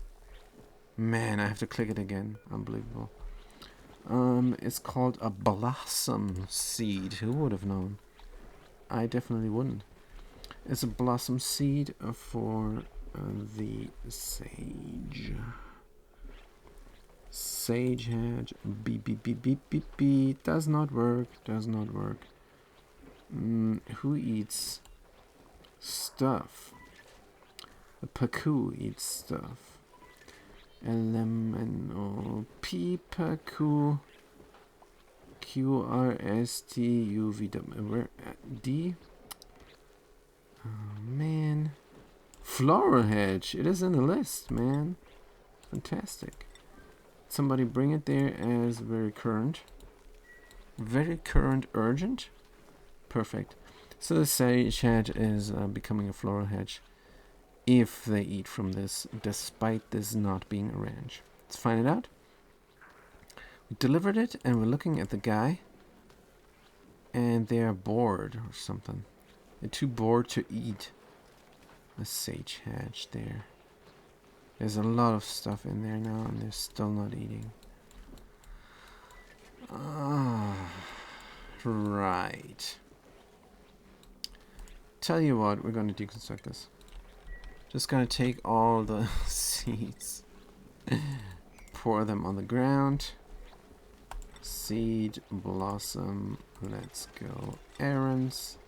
Man, I have to click it again. Unbelievable. It's called a blossom seed. Who would have known? I definitely wouldn't. It's a blossom seed for the sage. Sage hedge. Beep beep beep beep beep beep. Does not work. Does not work. Who eats stuff? The pacu eats stuff. Elemento P-pacu QRSTUV. Where D? Oh man. Floral hedge. It is in the list, man. Fantastic. Somebody bring it there as very current. Very current urgent. Perfect. So the sage hedge is becoming a floral hedge if they eat from this, despite this not being a ranch. Let's find it out. We delivered it and we're looking at the guy and they're bored or something. They're too bored to eat a sage hedge there. There's a lot of stuff in there now and they're still not eating. Right. Tell you what, we're going to deconstruct this. Just going to take all the seeds, pour them on the ground. Seed, blossom, let's go errands.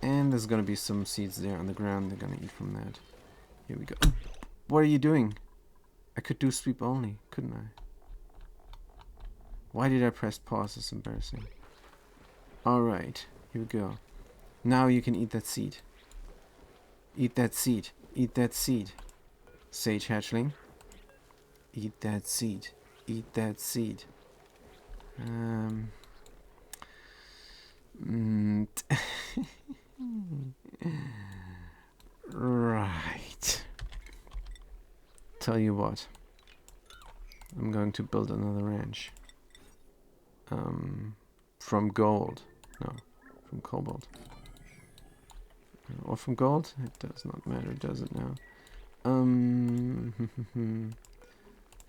And there's going to be some seeds there on the ground. They're going to eat from that. Here we go. What are you doing? I could do sweep only, couldn't I? Why did I press pause? It's embarrassing. Alright, here we go. Now you can eat that seed. Eat that seed. Eat that seed. Sage hatchling. Eat that seed. Eat that seed. Right. Tell you what. I'm going to build another ranch. From gold. No, from cobalt. Or from gold? It does not matter, does it now?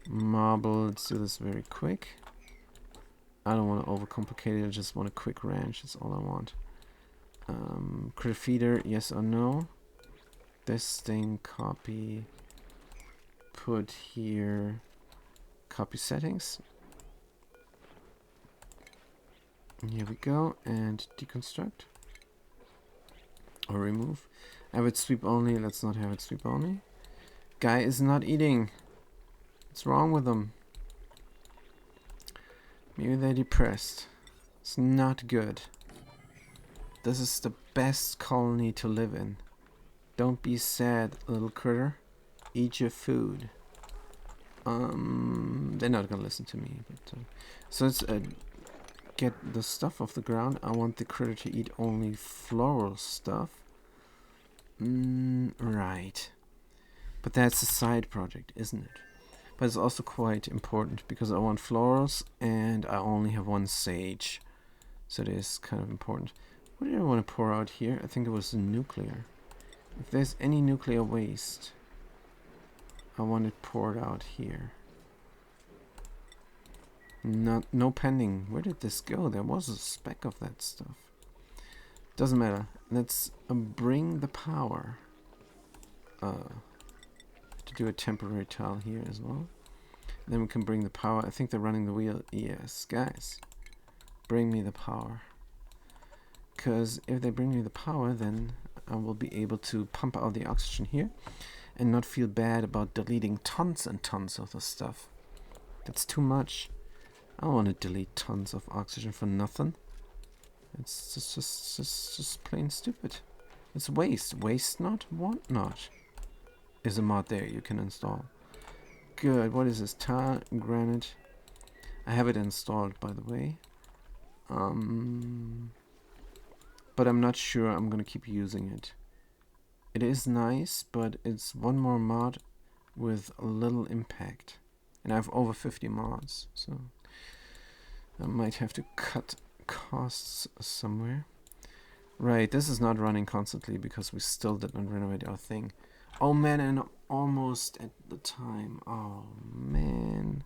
Marble, let's do this very quick. I don't want to overcomplicate it, I just want a quick ranch, that's all I want. Critter feeder, yes or no? This thing, copy. Put here. Copy settings. Here we go, and deconstruct. Or remove. Have it sweep only, let's not have it sweep only. Guy is not eating. What's wrong with them? Maybe they're depressed. It's not good. This is the best colony to live in. Don't be sad, little critter. Eat your food. They're not gonna listen to me. But, so let's get the stuff off the ground. I want the critter to eat only floral stuff. Right. But that's a side project, isn't it? But it's also quite important because I want florals and I only have one sage. So it is kind of important. What did I want to pour out here? I think it was the nuclear. If there's any nuclear waste, I want it poured out here. No pending. Where did this go? There was a speck of that stuff. Doesn't matter. Let's bring the power. To do a temporary tile here as well. Then we can bring the power. I think they're running the wheel. Yes, guys. Bring me the power. Because if they bring me the power, then I will be able to pump out the oxygen here and not feel bad about deleting tons and tons of the stuff. That's too much. I don't want to delete tons of oxygen for nothing. It's just plain stupid. It's waste. Waste not, want not. Is a mod there you can install. Good. What is this? Tar, granite. I have it installed, by the way. But I'm not sure I'm gonna keep using it. It is nice, but it's one more mod with a little impact. And I have over 50 mods, so I might have to cut costs somewhere. Right, this is not running constantly because we still did not renovate our thing. Oh man, and almost at the time. Oh man.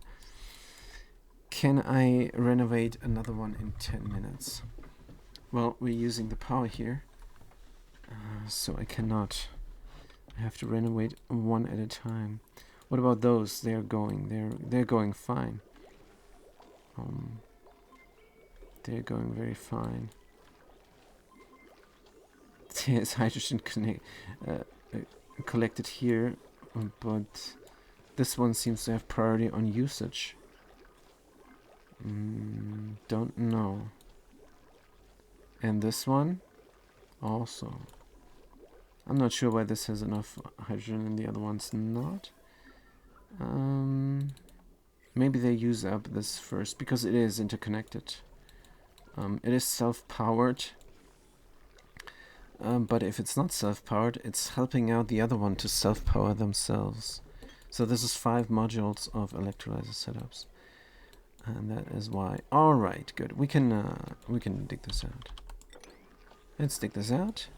can I renovate another one in 10 minutes? Well, we're using the power here, so I cannot. I have to renovate one at a time. What about those? They're going. They're going fine. They're going very fine. There's hydrogen collected here, but this one seems to have priority on usage. Don't know. And this one also. I'm not sure why this has enough hydrogen and the other one's not. Maybe they use up this first because it is interconnected. It is self-powered. But if it's not self-powered, it's helping out the other one to self-power themselves. So this is 5 modules of electrolyzer setups. And that is why. Alright, good. We can dig this out. Let's dig this out.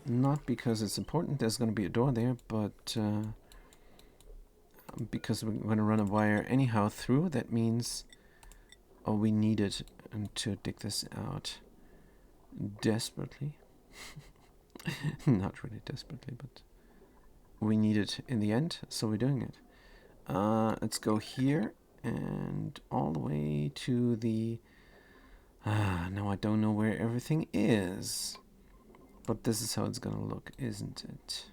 Not because it's important, there's going to be a door there, but because we're going to run a wire anyhow through, that means we need it to dig this out desperately. Not really desperately, but we need it in the end, so we're doing it. Let's go here and all the way to the... now I don't know where everything is. But this is how it's gonna look, isn't it?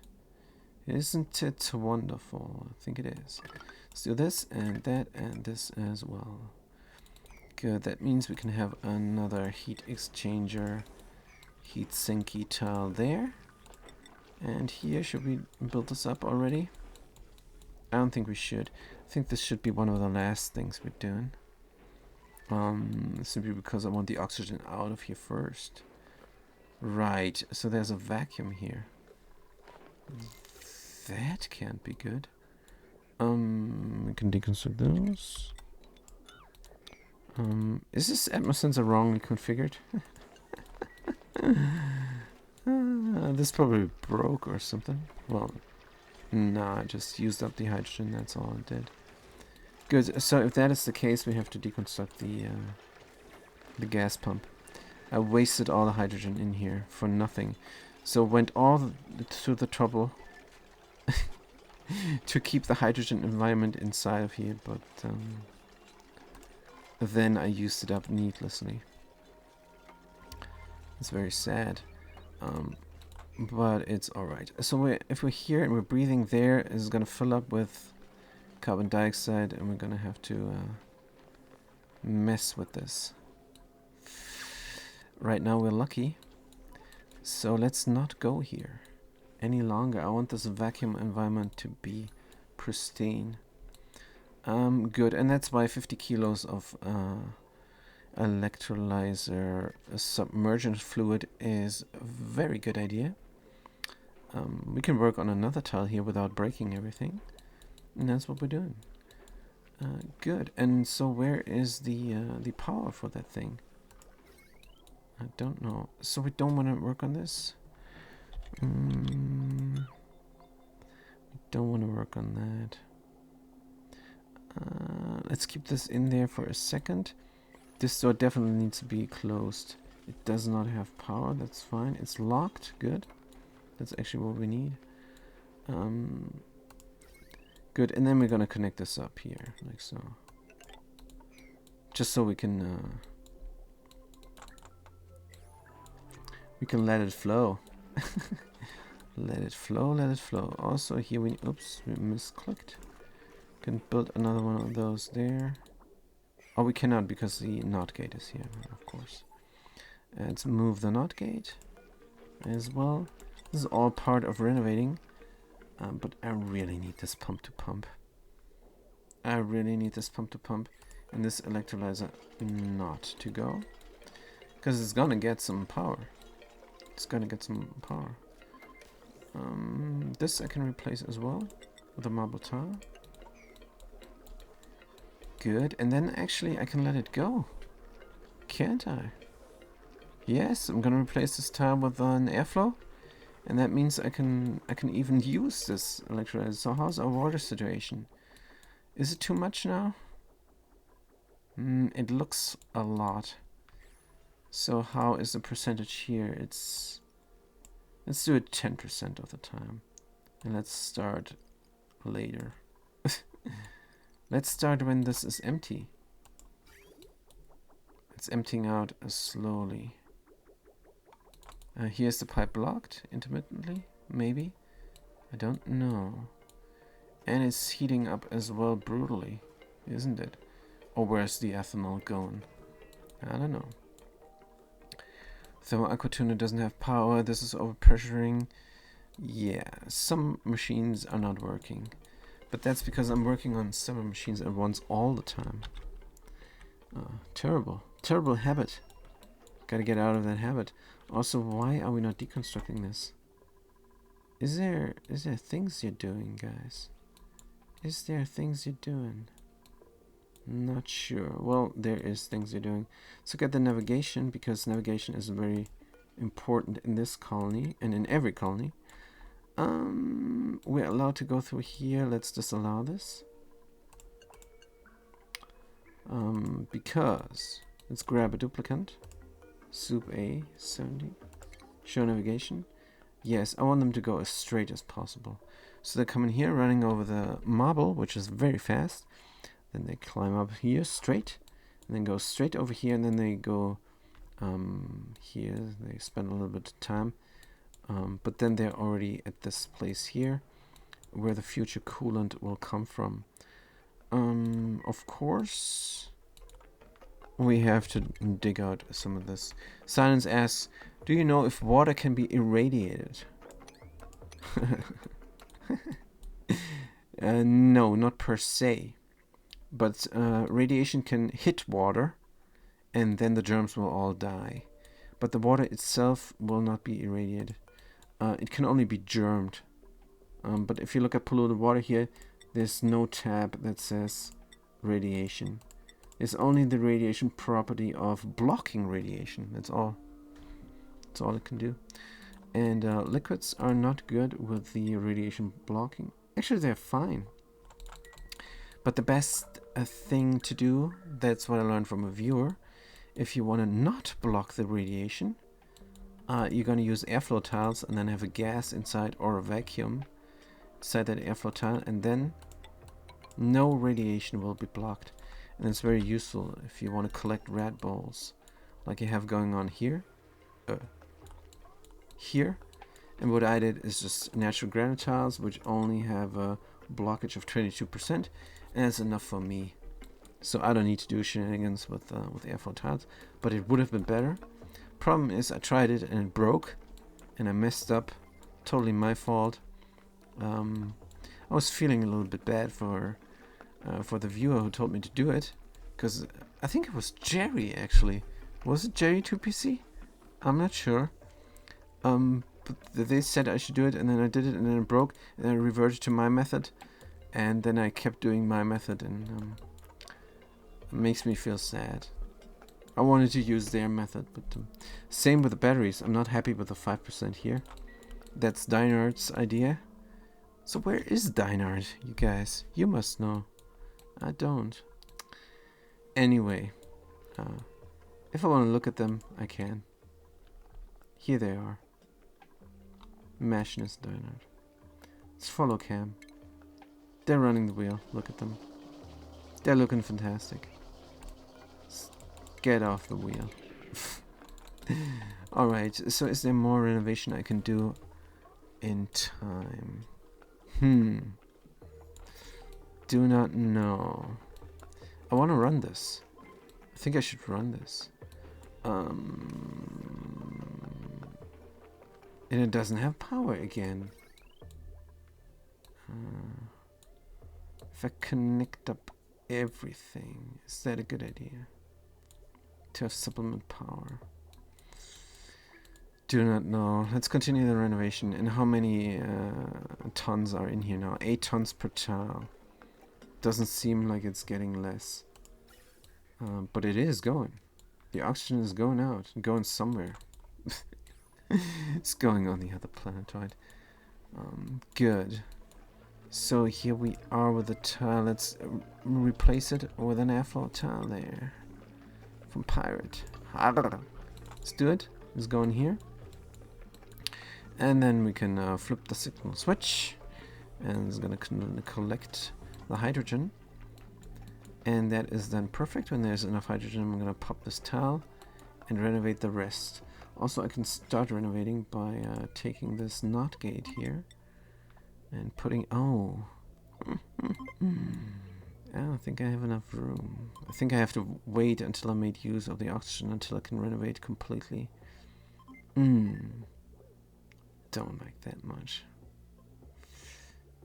Isn't it wonderful? I think it is. Let's do this and that and this as well. Good, that means we can have another heat exchanger, heat sinky tile there. And here, should we build this up already? I don't think we should. I think this should be one of the last things we're doing. Simply because I want the oxygen out of here first. Right, so there's a vacuum here. That can't be good. We can deconstruct those. Is this atmos sensor wrongly configured? This probably broke or something. Well, nah, I just used up the hydrogen, that's all it did. Good, so if that is the case, we have to deconstruct the gas pump. I wasted all the hydrogen in here for nothing. So went all through the trouble to keep the hydrogen environment inside of here, but then I used it up needlessly. It's very sad. But it's alright. So if we're here and we're breathing there, it's going to fill up with carbon dioxide and we're going to have to mess with this. Right now we're lucky, so let's not go here any longer. I want this vacuum environment to be pristine. Good, and that's why 50 kilos of electrolyzer submergent fluid is a very good idea. We can work on another tile here without breaking everything, and that's what we're doing. Good, and so where is the power for that thing? I don't know. So we don't want to work on this? We don't want to work on that. Let's keep this in there for a second. This door definitely needs to be closed. It does not have power, that's fine. It's locked, good. That's actually what we need. Good, and then we're gonna connect this up here, like so. Just so we can let it flow. Let it flow, let it flow. Also here we misclicked. Can build another one of those there. Oh, we cannot because the NOT gate is here, of course. Let's move the NOT gate as well. This is all part of renovating. But I really need this pump to pump. I really need this pump to pump. And this electrolyzer not to go. Because it's gonna get some power. It's gonna get some power. This I can replace as well with a marble tile. Good, and then actually I can let it go. Can't I? Yes, I'm gonna replace this tile with an airflow. And that means I can even use this electrolyzer. So how's our water situation? Is it too much now? It looks a lot. So how is the percentage here? Let's do it 10% of the time. And let's start later. Let's start when this is empty. It's emptying out slowly. Here's the pipe blocked intermittently, maybe? I don't know. And it's heating up as well brutally, isn't it? Or where's the ethanol going? I don't know. Thermal aqua tuner doesn't have power. This is overpressuring. Yeah, some machines are not working. But that's because I'm working on several machines at once all the time. Terrible. Terrible habit. Gotta get out of that habit. Also, why are we not deconstructing this? Is there things you're doing, guys? Is there things you're doing? Not sure. Well, there is things you're doing. So get the navigation, because navigation is very important in this colony and in every colony. We're allowed to go through here. Let's disallow this. Because let's grab a duplicant. Soup A 70. Show navigation. Yes, I want them to go as straight as possible. So they come in here running over the marble, which is very fast. Then they climb up here straight, and then go straight over here, and then they go here. They spend a little bit of time, but then they're already at this place here, where the future coolant will come from. Of course, we have to dig out some of this. Silence asks, do you know if water can be irradiated? No, not per se. But radiation can hit water, and then the germs will all die. But the water itself will not be irradiated. It can only be germed. But if you look at polluted water here, there's no tab that says radiation. It's only the radiation property of blocking radiation. That's all. That's all it can do. And liquids are not good with the radiation blocking. Actually, they're fine. But the best thing to do, that's what I learned from a viewer, if you want to not block the radiation, you're going to use airflow tiles and then have a gas inside or a vacuum inside that airflow tile, and then no radiation will be blocked. And it's very useful if you want to collect rat balls like you have going on here. Here. And what I did is just natural granite tiles, which only have a blockage of 22%, and that's enough for me. So I don't need to do shenanigans with airflow tiles, but it would have been better. Problem is I tried it and it broke, and I messed up. Totally my fault. I was feeling a little bit bad for the viewer who told me to do it, because I think it was Jerry actually. Was it Jerry 2PC? I'm not sure. But they said I should do it, and then I did it, and then it broke, and then I reverted to my method, and then I kept doing my method, and it makes me feel sad. I wanted to use their method, but same with the batteries. I'm not happy with the 5% here. That's Dynard's idea. So where is Dynard, you guys? You must know. I don't. Anyway, if I want to look at them, I can. Here they are. Mashness Dynard. Let's follow Cam. They're running the wheel. Look at them. They're looking fantastic. Let's get off the wheel. Alright, so is there more renovation I can do in time? Do not know. I want to run this. I think I should run this. And it doesn't have power again. If I connect up everything, is that a good idea? To have supplement power. Do not know. Let's continue the renovation. And how many tons are in here now? 8 tons per tile. Doesn't seem like it's getting less. But it is going. The oxygen is going out. Going somewhere. It's going on the other planetoid. Good. So here we are with the tile. Let's replace it with an airflow tile there. From Pirate. Let's do it. Let's go in here. And then we can flip the signal switch. And it's going to collect the hydrogen. And that is then perfect. When there's enough hydrogen, I'm going to pop this tile and renovate the rest. Also, I can start renovating by taking this NOT gate here and putting... Oh. I don't think I have enough room. I think I have to wait until I made use of the oxygen until I can renovate completely. Don't like that much.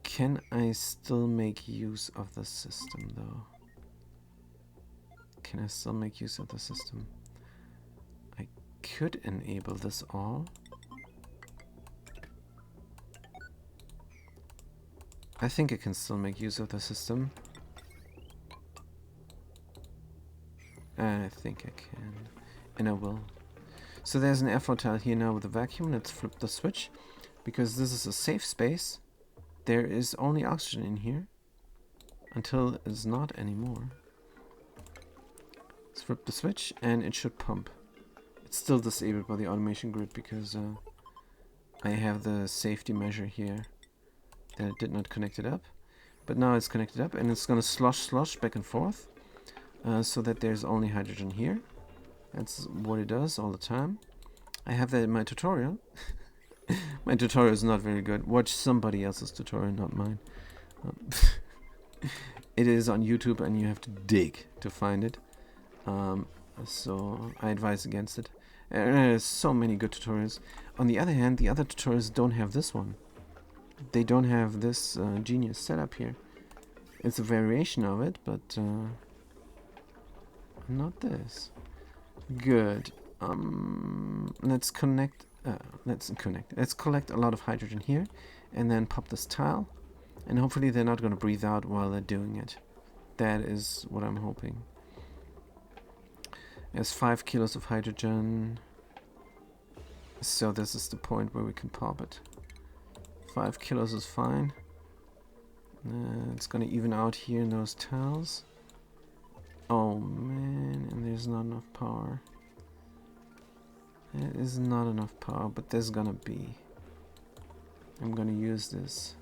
Can I still make use of the system though? Can I still make use of the system? I could enable this all. I think I can still make use of the system. I think I can. And I will. So there's an airflow tile here now with a vacuum. Let's flip the switch. Because this is a safe space. There is only oxygen in here. Until it's not anymore. Let's flip the switch and it should pump. It's still disabled by the automation grid because I have the safety measure here that it did not connect it up. But now it's connected up and it's going to slosh back and forth. So that there's only hydrogen here. That's what it does all the time. I have that in my tutorial. My tutorial is not very good. Watch somebody else's tutorial, not mine. It is on YouTube and you have to dig to find it. So I advise against it. There's so many good tutorials. On the other hand, the other tutorials don't have this one. They don't have this genius setup here. It's a variation of it, but... not this. Good. Let's collect a lot of hydrogen here and then pop this tile, and hopefully they're not going to breathe out while they're doing it. That is what I'm hoping. There's 5 kilos of hydrogen, so this is the point where we can pop it. 5 kilos is fine. It's going to even out here in those tiles. Oh man, and there's not enough power. There is not enough power, but there's gonna be. I'm gonna use this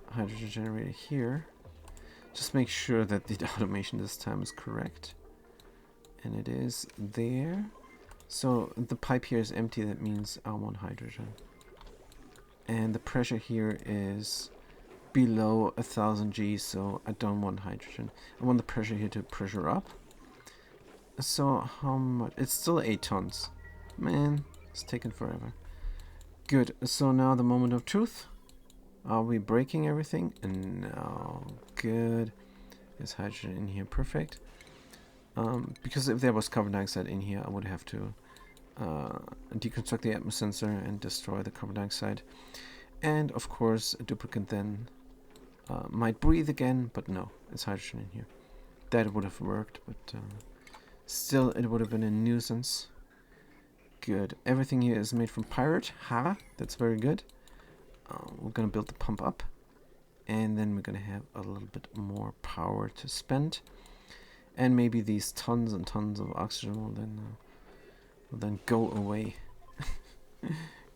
hydrogen generator here. Just make sure that the automation this time is correct. And it is there. So the pipe here is empty, that means I want hydrogen. And the pressure here is below 1000 G, so I don't want hydrogen. I want the pressure here to pressure up. So how much? It's still 8 tons. Man, it's taken forever. Good. So now the moment of truth. Are we breaking everything? No. Good. There's hydrogen in here. Perfect. Because if there was carbon dioxide in here, I would have to deconstruct the atmos sensor and destroy the carbon dioxide. And of course, a duplicate then might breathe again, but no, it's hydrogen in here. That would have worked, but still it would have been a nuisance. Good. Everything here is made from Pirate. Ha! That's very good. We're gonna build the pump up, and then we're gonna have a little bit more power to spend, and maybe these tons and tons of oxygen will then go away.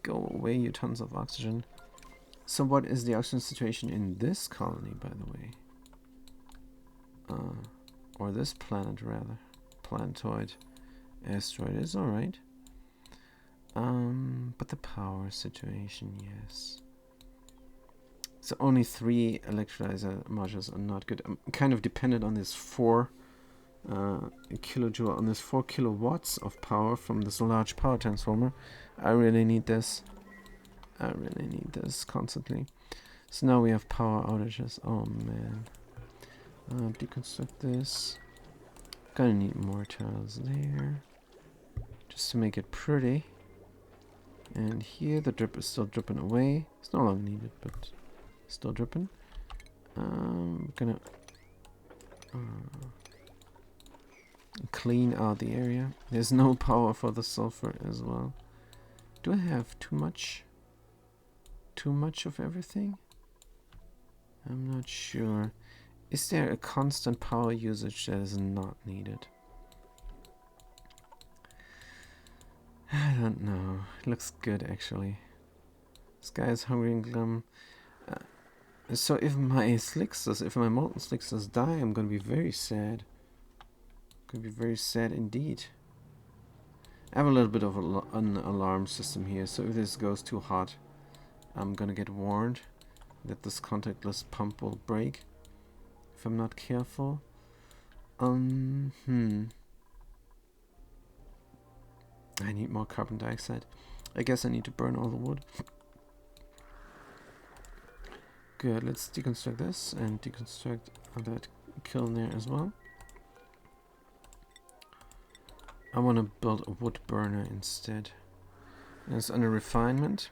Go away, you tons of oxygen. So what is the oxygen situation in this colony, by the way? Or this planet, rather. Planetoid. Asteroid is alright. But the power situation, yes. So only 3 electrolyzer modules are not good. I'm kind of dependent on this 4 kilojoule, on this 4 kilowatts of power from this large power transformer. I really need this. I really need this constantly. So now we have power outages. Oh man. Deconstruct this. Gonna need more tiles there, just to make it pretty. And here the drip is still dripping away. It's no longer needed, but still dripping. Gonna clean out the area. There's no power for the sulfur as well. Do I have too much? Too much of everything? I'm not sure. Is there a constant power usage that is not needed? I don't know. It looks good, actually. This guy is hungry and glum. So if my Slixers, if my molten Slixers die, I'm gonna be very sad. Gonna be very sad indeed. I have a little bit of an alarm system here, so if this goes too hot, I'm gonna get warned that this contactless pump will break if I'm not careful. I need more carbon dioxide. I guess I need to burn all the wood. Good, let's deconstruct this and deconstruct that kiln there as well. I want to build a wood burner instead. And it's under refinement.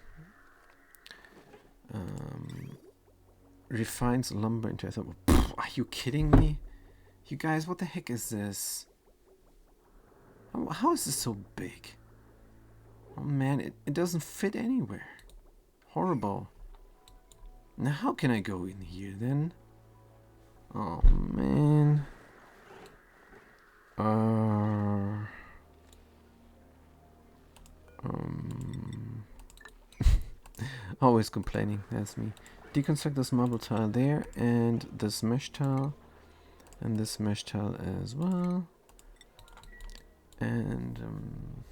Refines lumber into ethanol. Are you kidding me? You guys, what the heck is this? How is this so big? Oh man, it doesn't fit anywhere. Horrible. Now how can I go in here then? Oh man. Always complaining, that's me. Deconstruct this marble tile there, and this mesh tile, and this mesh tile as well. And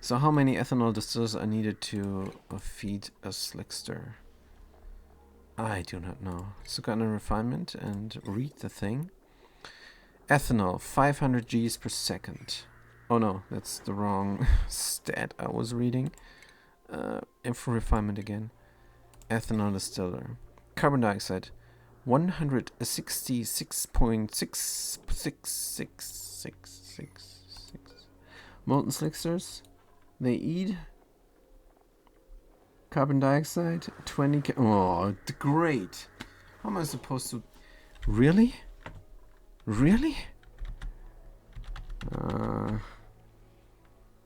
so how many ethanol distillers are needed to feed a slickster? I do not know. So go under refinement and read the thing. Ethanol, 500 Gs per second. Oh no, that's the wrong stat I was reading. Info refinement again. Ethanol distiller. Carbon dioxide, 166.66666. Molten slicksters, they eat carbon dioxide, 20. Oh, great! How am I supposed to? Really? Really?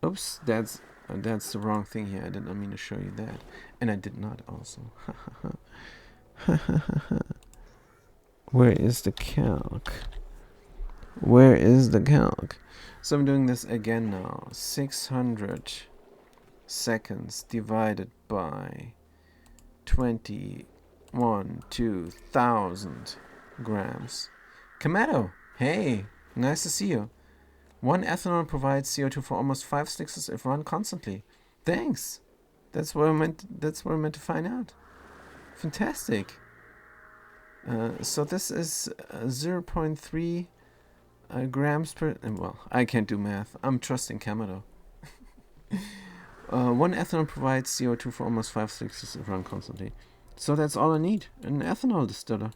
Oops, that's the wrong thing here. I did not mean to show you that, and I did not also. Where is the calc? Where is the calc? So I'm doing this again now. 600 seconds divided by 2,000 grams. Kamato, hey, nice to see you. 1 ethanol provides CO2 for almost 5 slickers if run constantly. Thanks. That's what I meant. That's what I meant to find out. Fantastic. So this is 0.3 grams per. Well, I can't do math. I'm trusting Kamado. 1 ethanol provides CO2 for almost 5 slickers if run constantly. So that's all I need. An ethanol distiller.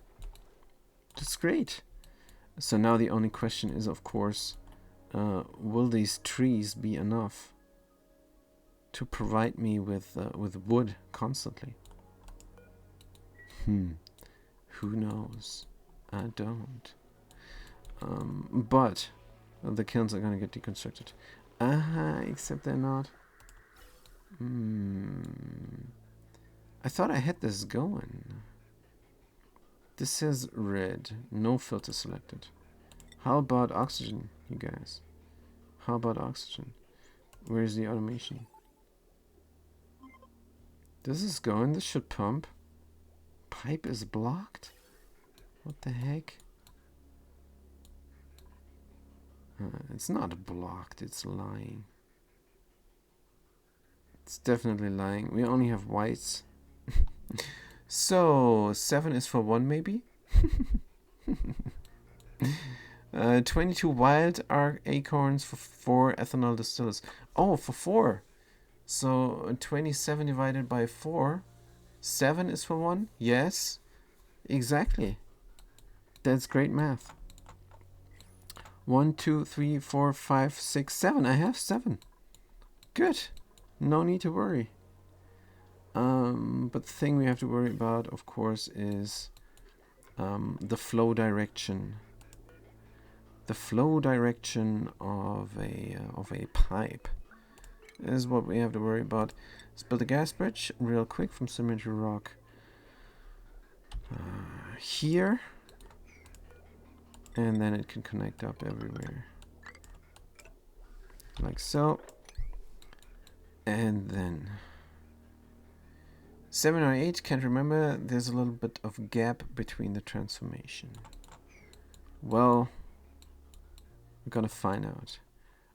That's great. So now the only question is, of course, will these trees be enough to provide me with wood constantly? Who knows? I don't. But the kilns are gonna get deconstructed. Except they're not. I thought I had this going. This says red. No filter selected. How about oxygen, you guys? How about oxygen? Where's the automation? This is going. This should pump. Pipe is blocked? What the heck? It's not blocked. It's lying. It's definitely lying. We only have whites. So 7 is for 1 maybe? 22 wild acorns for 4 ethanol distillers. Oh, for 4. So 27 divided by 4. 7 is for 1? Yes. Exactly. That's great math. 1, 2, 3, 4, 5, 6, 7. I have 7. Good. No need to worry. But the thing we have to worry about, of course, is the flow direction. The flow direction of a pipe is what we have to worry about. Let's build a gas bridge real quick from cemetery rock here, and then it can connect up everywhere, like so. And then 7 or 8, can't remember. There's a little bit of gap between the transformation. Well, we're gonna find out.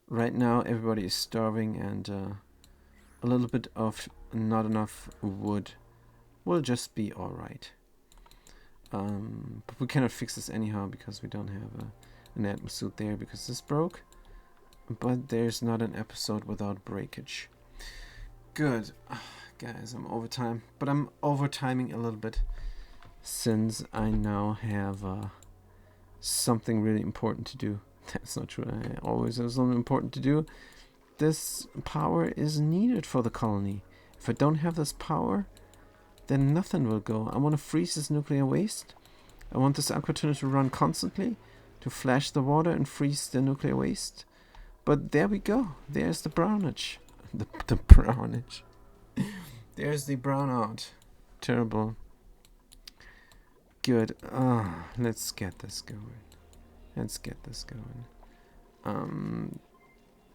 Right now everybody is starving, and a little bit of not enough wood will just be alright. But we cannot fix this anyhow because we don't have an atmosuit there because this broke. But there's not an episode without breakage. Good. Guys, I'm overtime. But I'm overtiming a little bit since I now have something really important to do. That's not true. I always have something important to do. This power is needed for the colony. If I don't have this power, then nothing will go. I want to freeze this nuclear waste. I want this aqua tunnel to run constantly, to flash the water and freeze the nuclear waste. But there we go. There's the brownage. The brownage. There's the brownout. Terrible. Good. Let's get this going. Let's get this going.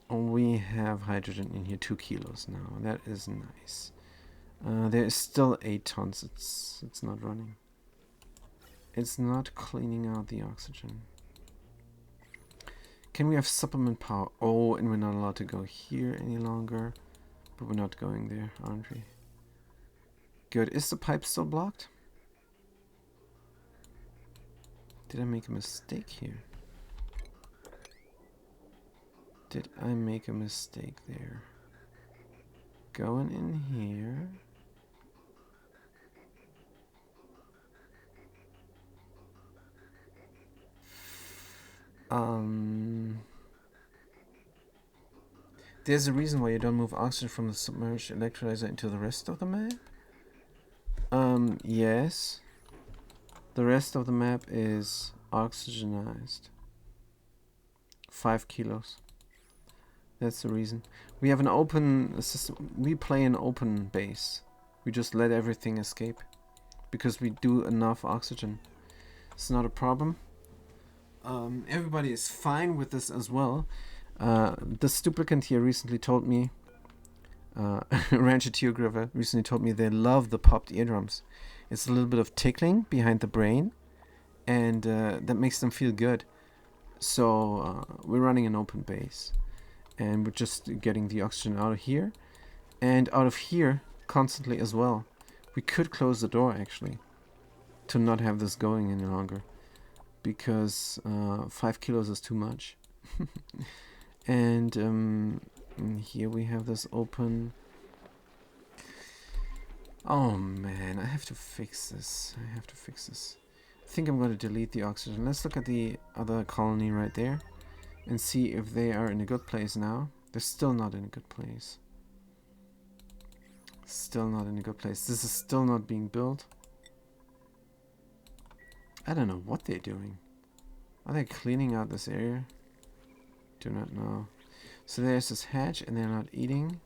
We have hydrogen in here, 2 kilos now. That is nice. There is still 8 tons. It's not running. It's not cleaning out the oxygen. Can we have supplement power? Oh, and we're not allowed to go here any longer. But we're not going there, aren't we? Good. Is the pipe still blocked? Did I make a mistake here? Did I make a mistake there? Going in here. There's a reason why you don't move oxygen from the submerged electrolyzer into the rest of the map? Yes. The rest of the map is oxygenized. 5 kilos. That's the reason. We have an open system. We play an open base. We just let everything escape. Because we do enough oxygen. It's not a problem. Everybody is fine with this as well. The Stuplicant here recently told me, Rancher Teographer recently told me they love the popped eardrums. It's a little bit of tickling behind the brain, and that makes them feel good. So we're running an open base, and we're just getting the oxygen out of here, and out of here constantly as well. We could close the door actually, to not have this going any longer, because 5 kilos is too much. And here we have this open. Oh man, I have to fix this. I think I'm going to delete the oxygen. Let's look at the other colony right there and see if they are in a good place now. They're still not in a good place. Still not in a good place. This is still not being built. I don't know what they're doing. Are they cleaning out this area? Do not know. So there's this hatch and they're not eating.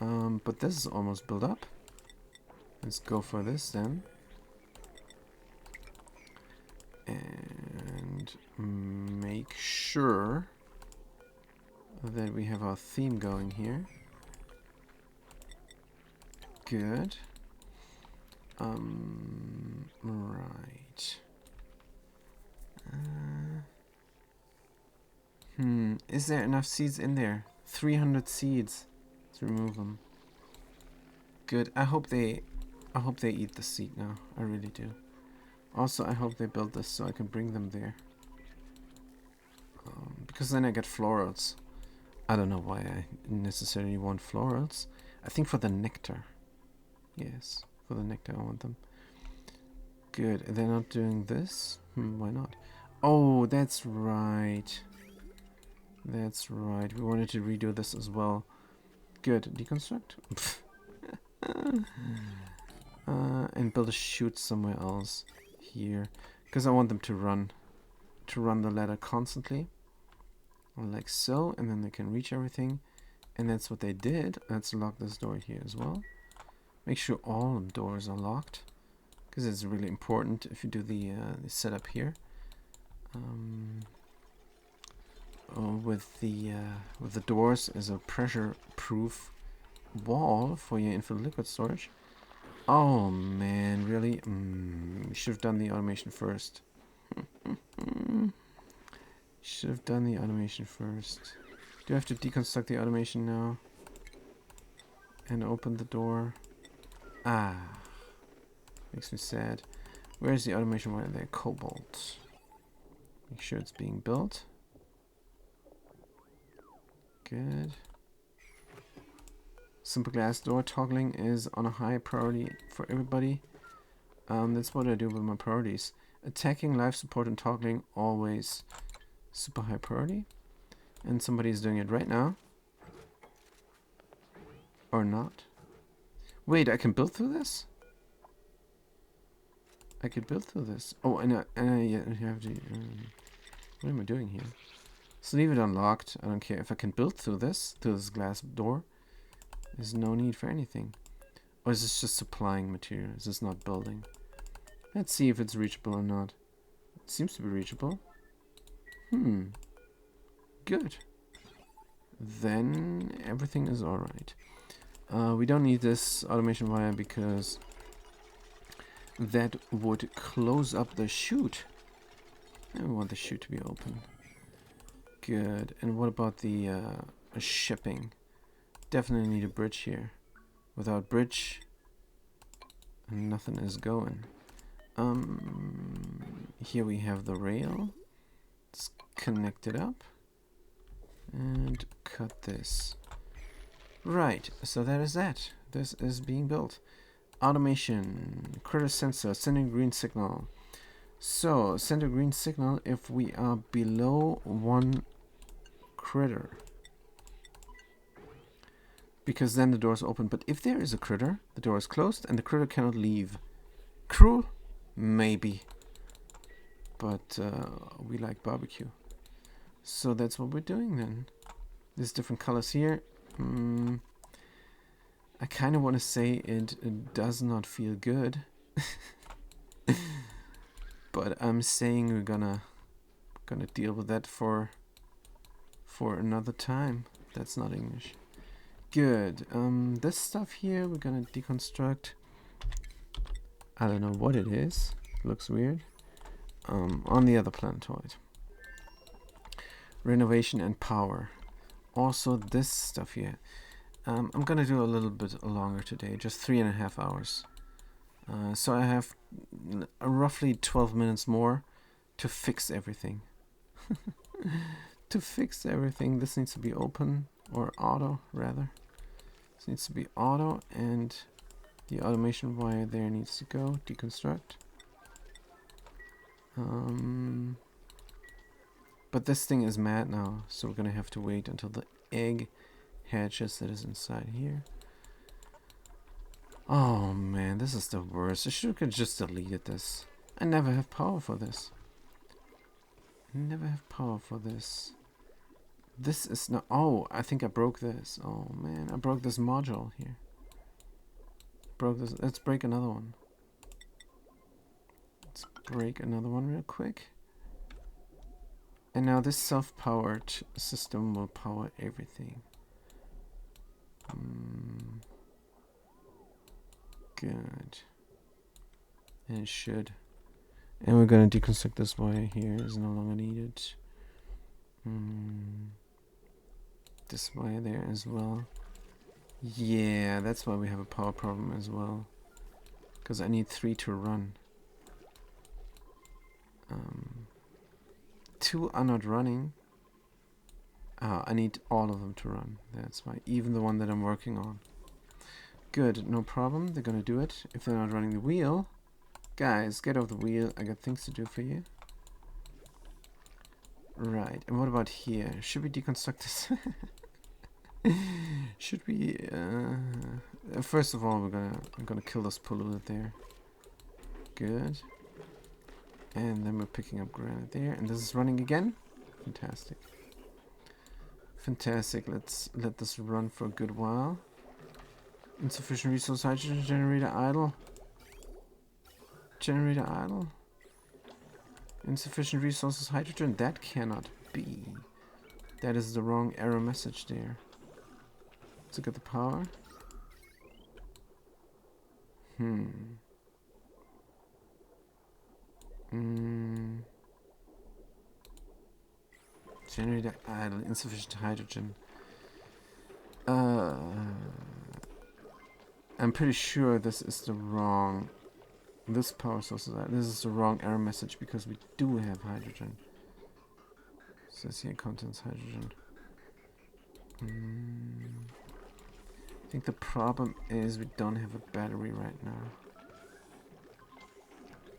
But this is almost built up. Let's go for this then. And make sure that we have our theme going here. Good. Right. Is there enough seeds in there? 300 seeds to remove them. Good. I hope they eat the seed now. I really do. Also, I hope they build this so I can bring them there. Because then I get florals. I don't know why I necessarily want florals. I think for the nectar. Yes, for the nectar I want them. Good. They're not doing this? Why not? Oh, that's right. That's right. We wanted to redo this as well. Good. Deconstruct. And build a chute somewhere else here, because I want them to run the ladder constantly, like so, and then they can reach everything. And that's what they did. Let's lock this door here as well. Make sure all doors are locked. because it's really important if you do the setup here. With the doors as a pressure-proof wall for your infinite liquid storage. Oh man, really? You should have done the automation first. Should have done the automation first. Do I have to deconstruct the automation now? And open the door? Ah. Makes me sad. Where's the automation wire there? Cobalt. Make sure it's being built. Good. Simple glass door toggling is on a high priority for everybody. That's what I do with my priorities. Attacking, life support, and toggling always super high priority. And somebody is doing it right now. Or not. Wait, I can build through this? I could build through this. Oh, and yeah, I have to... what am I doing here? So leave it unlocked. I don't care. If I can build through this glass door, there's no need for anything. Or is this just supplying material? Is this not building? Let's see if it's reachable or not. It seems to be reachable. Good. Then everything is alright. We don't need this automation wire because that would close up the chute. And we want the chute to be open. Good. And what about the shipping? Definitely need a bridge here. Without bridge, nothing is going. Here we have the rail. Let's connect it up. And cut this. Right, so that is that. This is being built. Automation. Critter sensor. Sending green signal. So, send a green signal if we are below one critter. Because then the door is open. But if there is a critter, the door is closed and the critter cannot leave. Cruel? Maybe. But we like barbecue. So that's what we're doing then. There's different colors here. I kind of want to say it does not feel good. But I'm saying we're gonna deal with that for another time. That's not English. Good. This stuff here we're gonna deconstruct. I don't know what it is. Looks weird. On the other planetoid. Renovation and power. Also this stuff here. I'm gonna do a little bit longer today, just 3.5 hours. So I have roughly 12 minutes more to fix everything. To fix everything, this needs to be open, or auto rather. This needs to be auto, and the automation wire there needs to go. Deconstruct. But this thing is mad now, so we're gonna have to wait until the egg hatches that is inside here. Oh man, this is the worst. I should have just deleted this. I never have power for this. Never have power for this. This is not... Oh, I think I broke this. Oh man, I broke this module here. Broke this. Let's break another one. Let's break another one real quick. And now this self-powered system will power everything. Good. And it should. And we're gonna deconstruct this wire here. It's no longer needed. This wire there as well. Yeah, that's why we have a power problem as well. Because I need 3 to run. 2 are not running. I need all of them to run. That's why. Even the one that I'm working on. Good, no problem. They're gonna do it. If they're not running the wheel, guys, get off the wheel. I got things to do for you. Right, and what about here? Should we deconstruct this? Should we? First of all, I'm gonna kill this polluted there. Good. And then we're picking up granite there, and this is running again. Fantastic. Fantastic. Let's let this run for a good while. Insufficient resource hydrogen generator idle. Generator idle. Insufficient resources, hydrogen. That cannot be. That is the wrong error message there. Let's look at the power. Generator idle, insufficient hydrogen. I'm pretty sure this is the wrong... This power source is that. This is the wrong error message because we do have hydrogen. Says here contains hydrogen. I think the problem is we don't have a battery right now.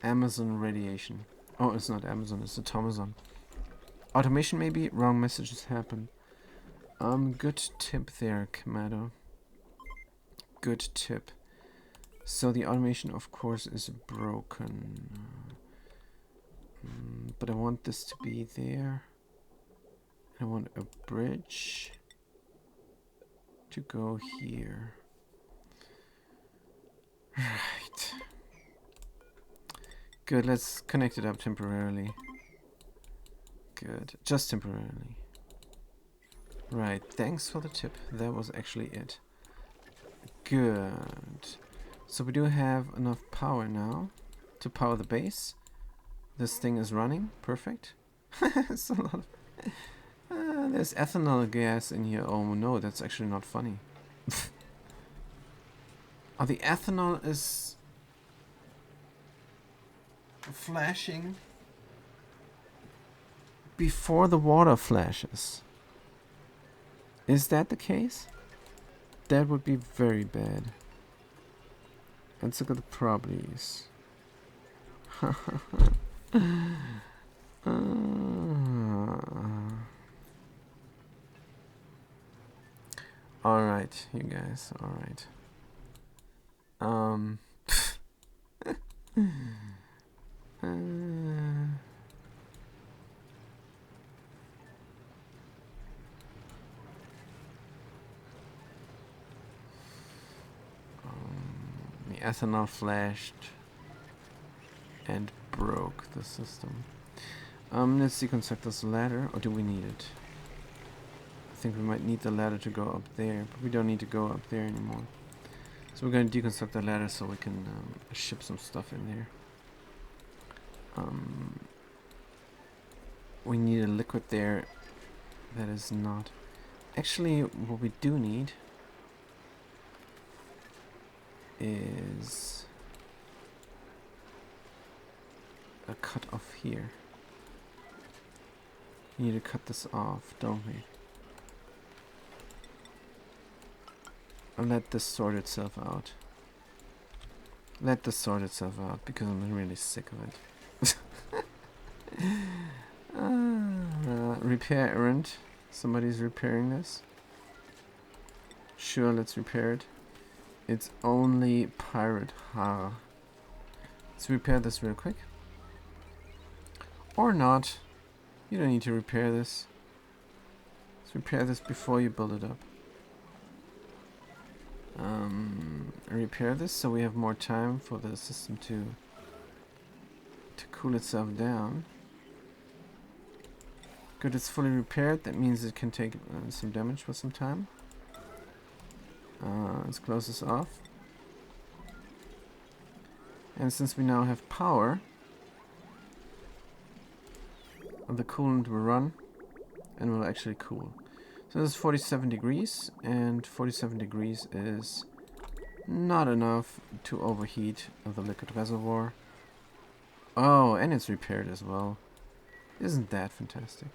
Amazon radiation. Oh, it's not Amazon, it's Automazon. Automation maybe? Wrong messages happen. Good tip there, Kamado. Good tip. So the automation, of course, is broken. But I want this to be there. I want a bridge to go here. Right. Good, let's connect it up temporarily. Good, just temporarily. Right, thanks for the tip. That was actually it. Good. So we do have enough power now to power the base. This thing is running. Perfect. It's a lot of... there's ethanol gas in here. Oh no, that's actually not funny. Oh, the ethanol is flashing before the water flashes. Is that the case? That would be very bad. Let's look at the properties. Alright, you guys, alright. The ethanol flashed and broke the system. Let's deconstruct this ladder, or do we need it? I think we might need the ladder to go up there, but we don't need to go up there anymore. So we're going to deconstruct the ladder so we can ship some stuff in there. We need a liquid there that is not... Actually, what we do need is a cut off here. We need to cut this off, don't we? And let this sort itself out. Let this sort itself out because I'm really sick of it. Repair errand. Somebody's repairing this. Sure, let's repair it. It's only pirate horror. Let's repair this real quick. Or not. You don't need to repair this. Let's repair this before you build it up. Repair this so we have more time for the system to cool itself down. Good, it's fully repaired. That means it can take some damage for some time. Let's close this off. And since we now have power, the coolant will run and will actually cool. So this is 47 degrees, and 47 degrees is not enough to overheat the liquid reservoir. Oh, and it's repaired as well. Isn't that fantastic?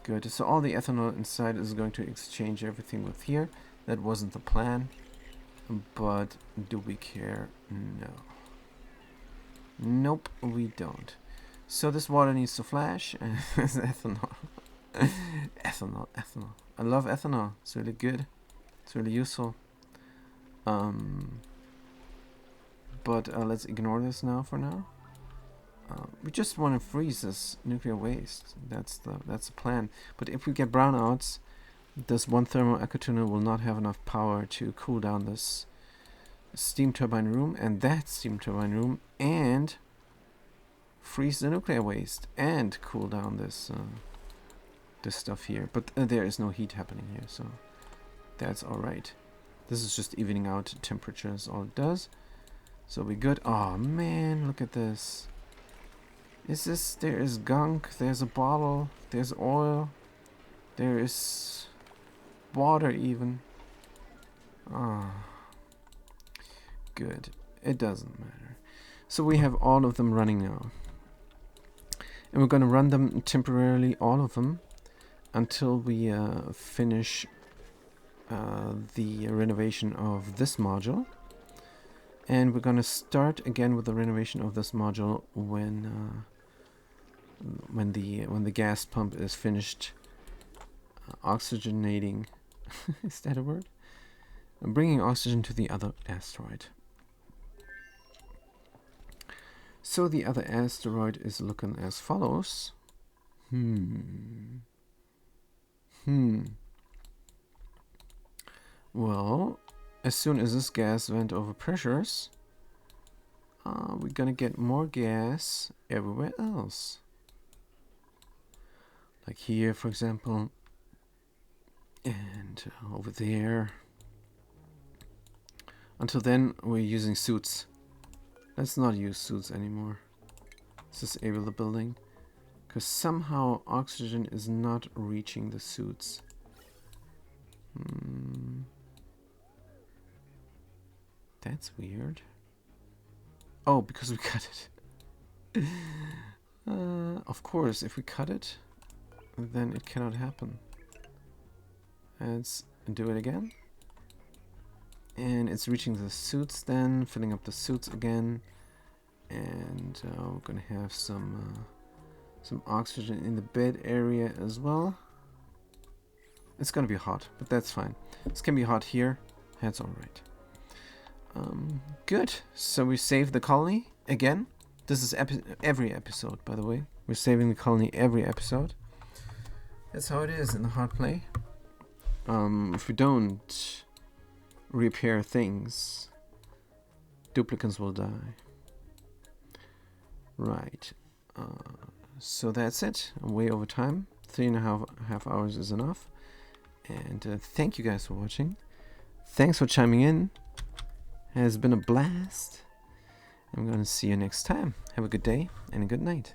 Good, so all the ethanol inside is going to exchange everything with here. That wasn't the plan, but do we care? No. Nope, we don't. So this water needs to flash, and there's ethanol. Ethanol. I love ethanol. It's really good. It's really useful. But let's ignore this now for now. We just want to freeze this nuclear waste. That's the plan. But if we get brownouts, this one thermal eco tuner will not have enough power to cool down this steam turbine room and that steam turbine room and freeze the nuclear waste and cool down this this stuff here. But there is no heat happening here, so that's alright. This is just evening out temperatures, all it does. So we good. Oh man, look at this. There is gunk, there's a bottle, there's oil, there is water even. Ah, good. It doesn't matter. So we have all of them running now. And we're going to run them temporarily, all of them, until we finish the renovation of this module. And we're going to start again with the renovation of this module when the gas pump is finished oxygenating. Is that a word? Bringing oxygen to the other asteroid. So the other asteroid is looking as follows. Well, as soon as this gas went over pressures, we're gonna get more gas everywhere else. Like here, for example, and over there. Until then, we're using suits. Let's not use suits anymore. Let's disable the building. Because somehow oxygen is not reaching the suits. That's weird. Oh, because we cut it. Of course, if we cut it, then it cannot happen. Let's do it again. And it's reaching the suits then, filling up the suits again. And we're gonna have some oxygen in the bed area as well. It's gonna be hot, but that's fine. This can be hot here. That's alright. Good. So we saved the colony again. This is every episode, by the way. We're saving the colony every episode. That's how it is in the hard play. If we don't repair things, duplicates will die. Right. So that's it. I'm way over time. 3.5 hours is enough. And thank you guys for watching. Thanks for chiming in. It has been a blast. I'm going to see you next time. Have a good day and a good night.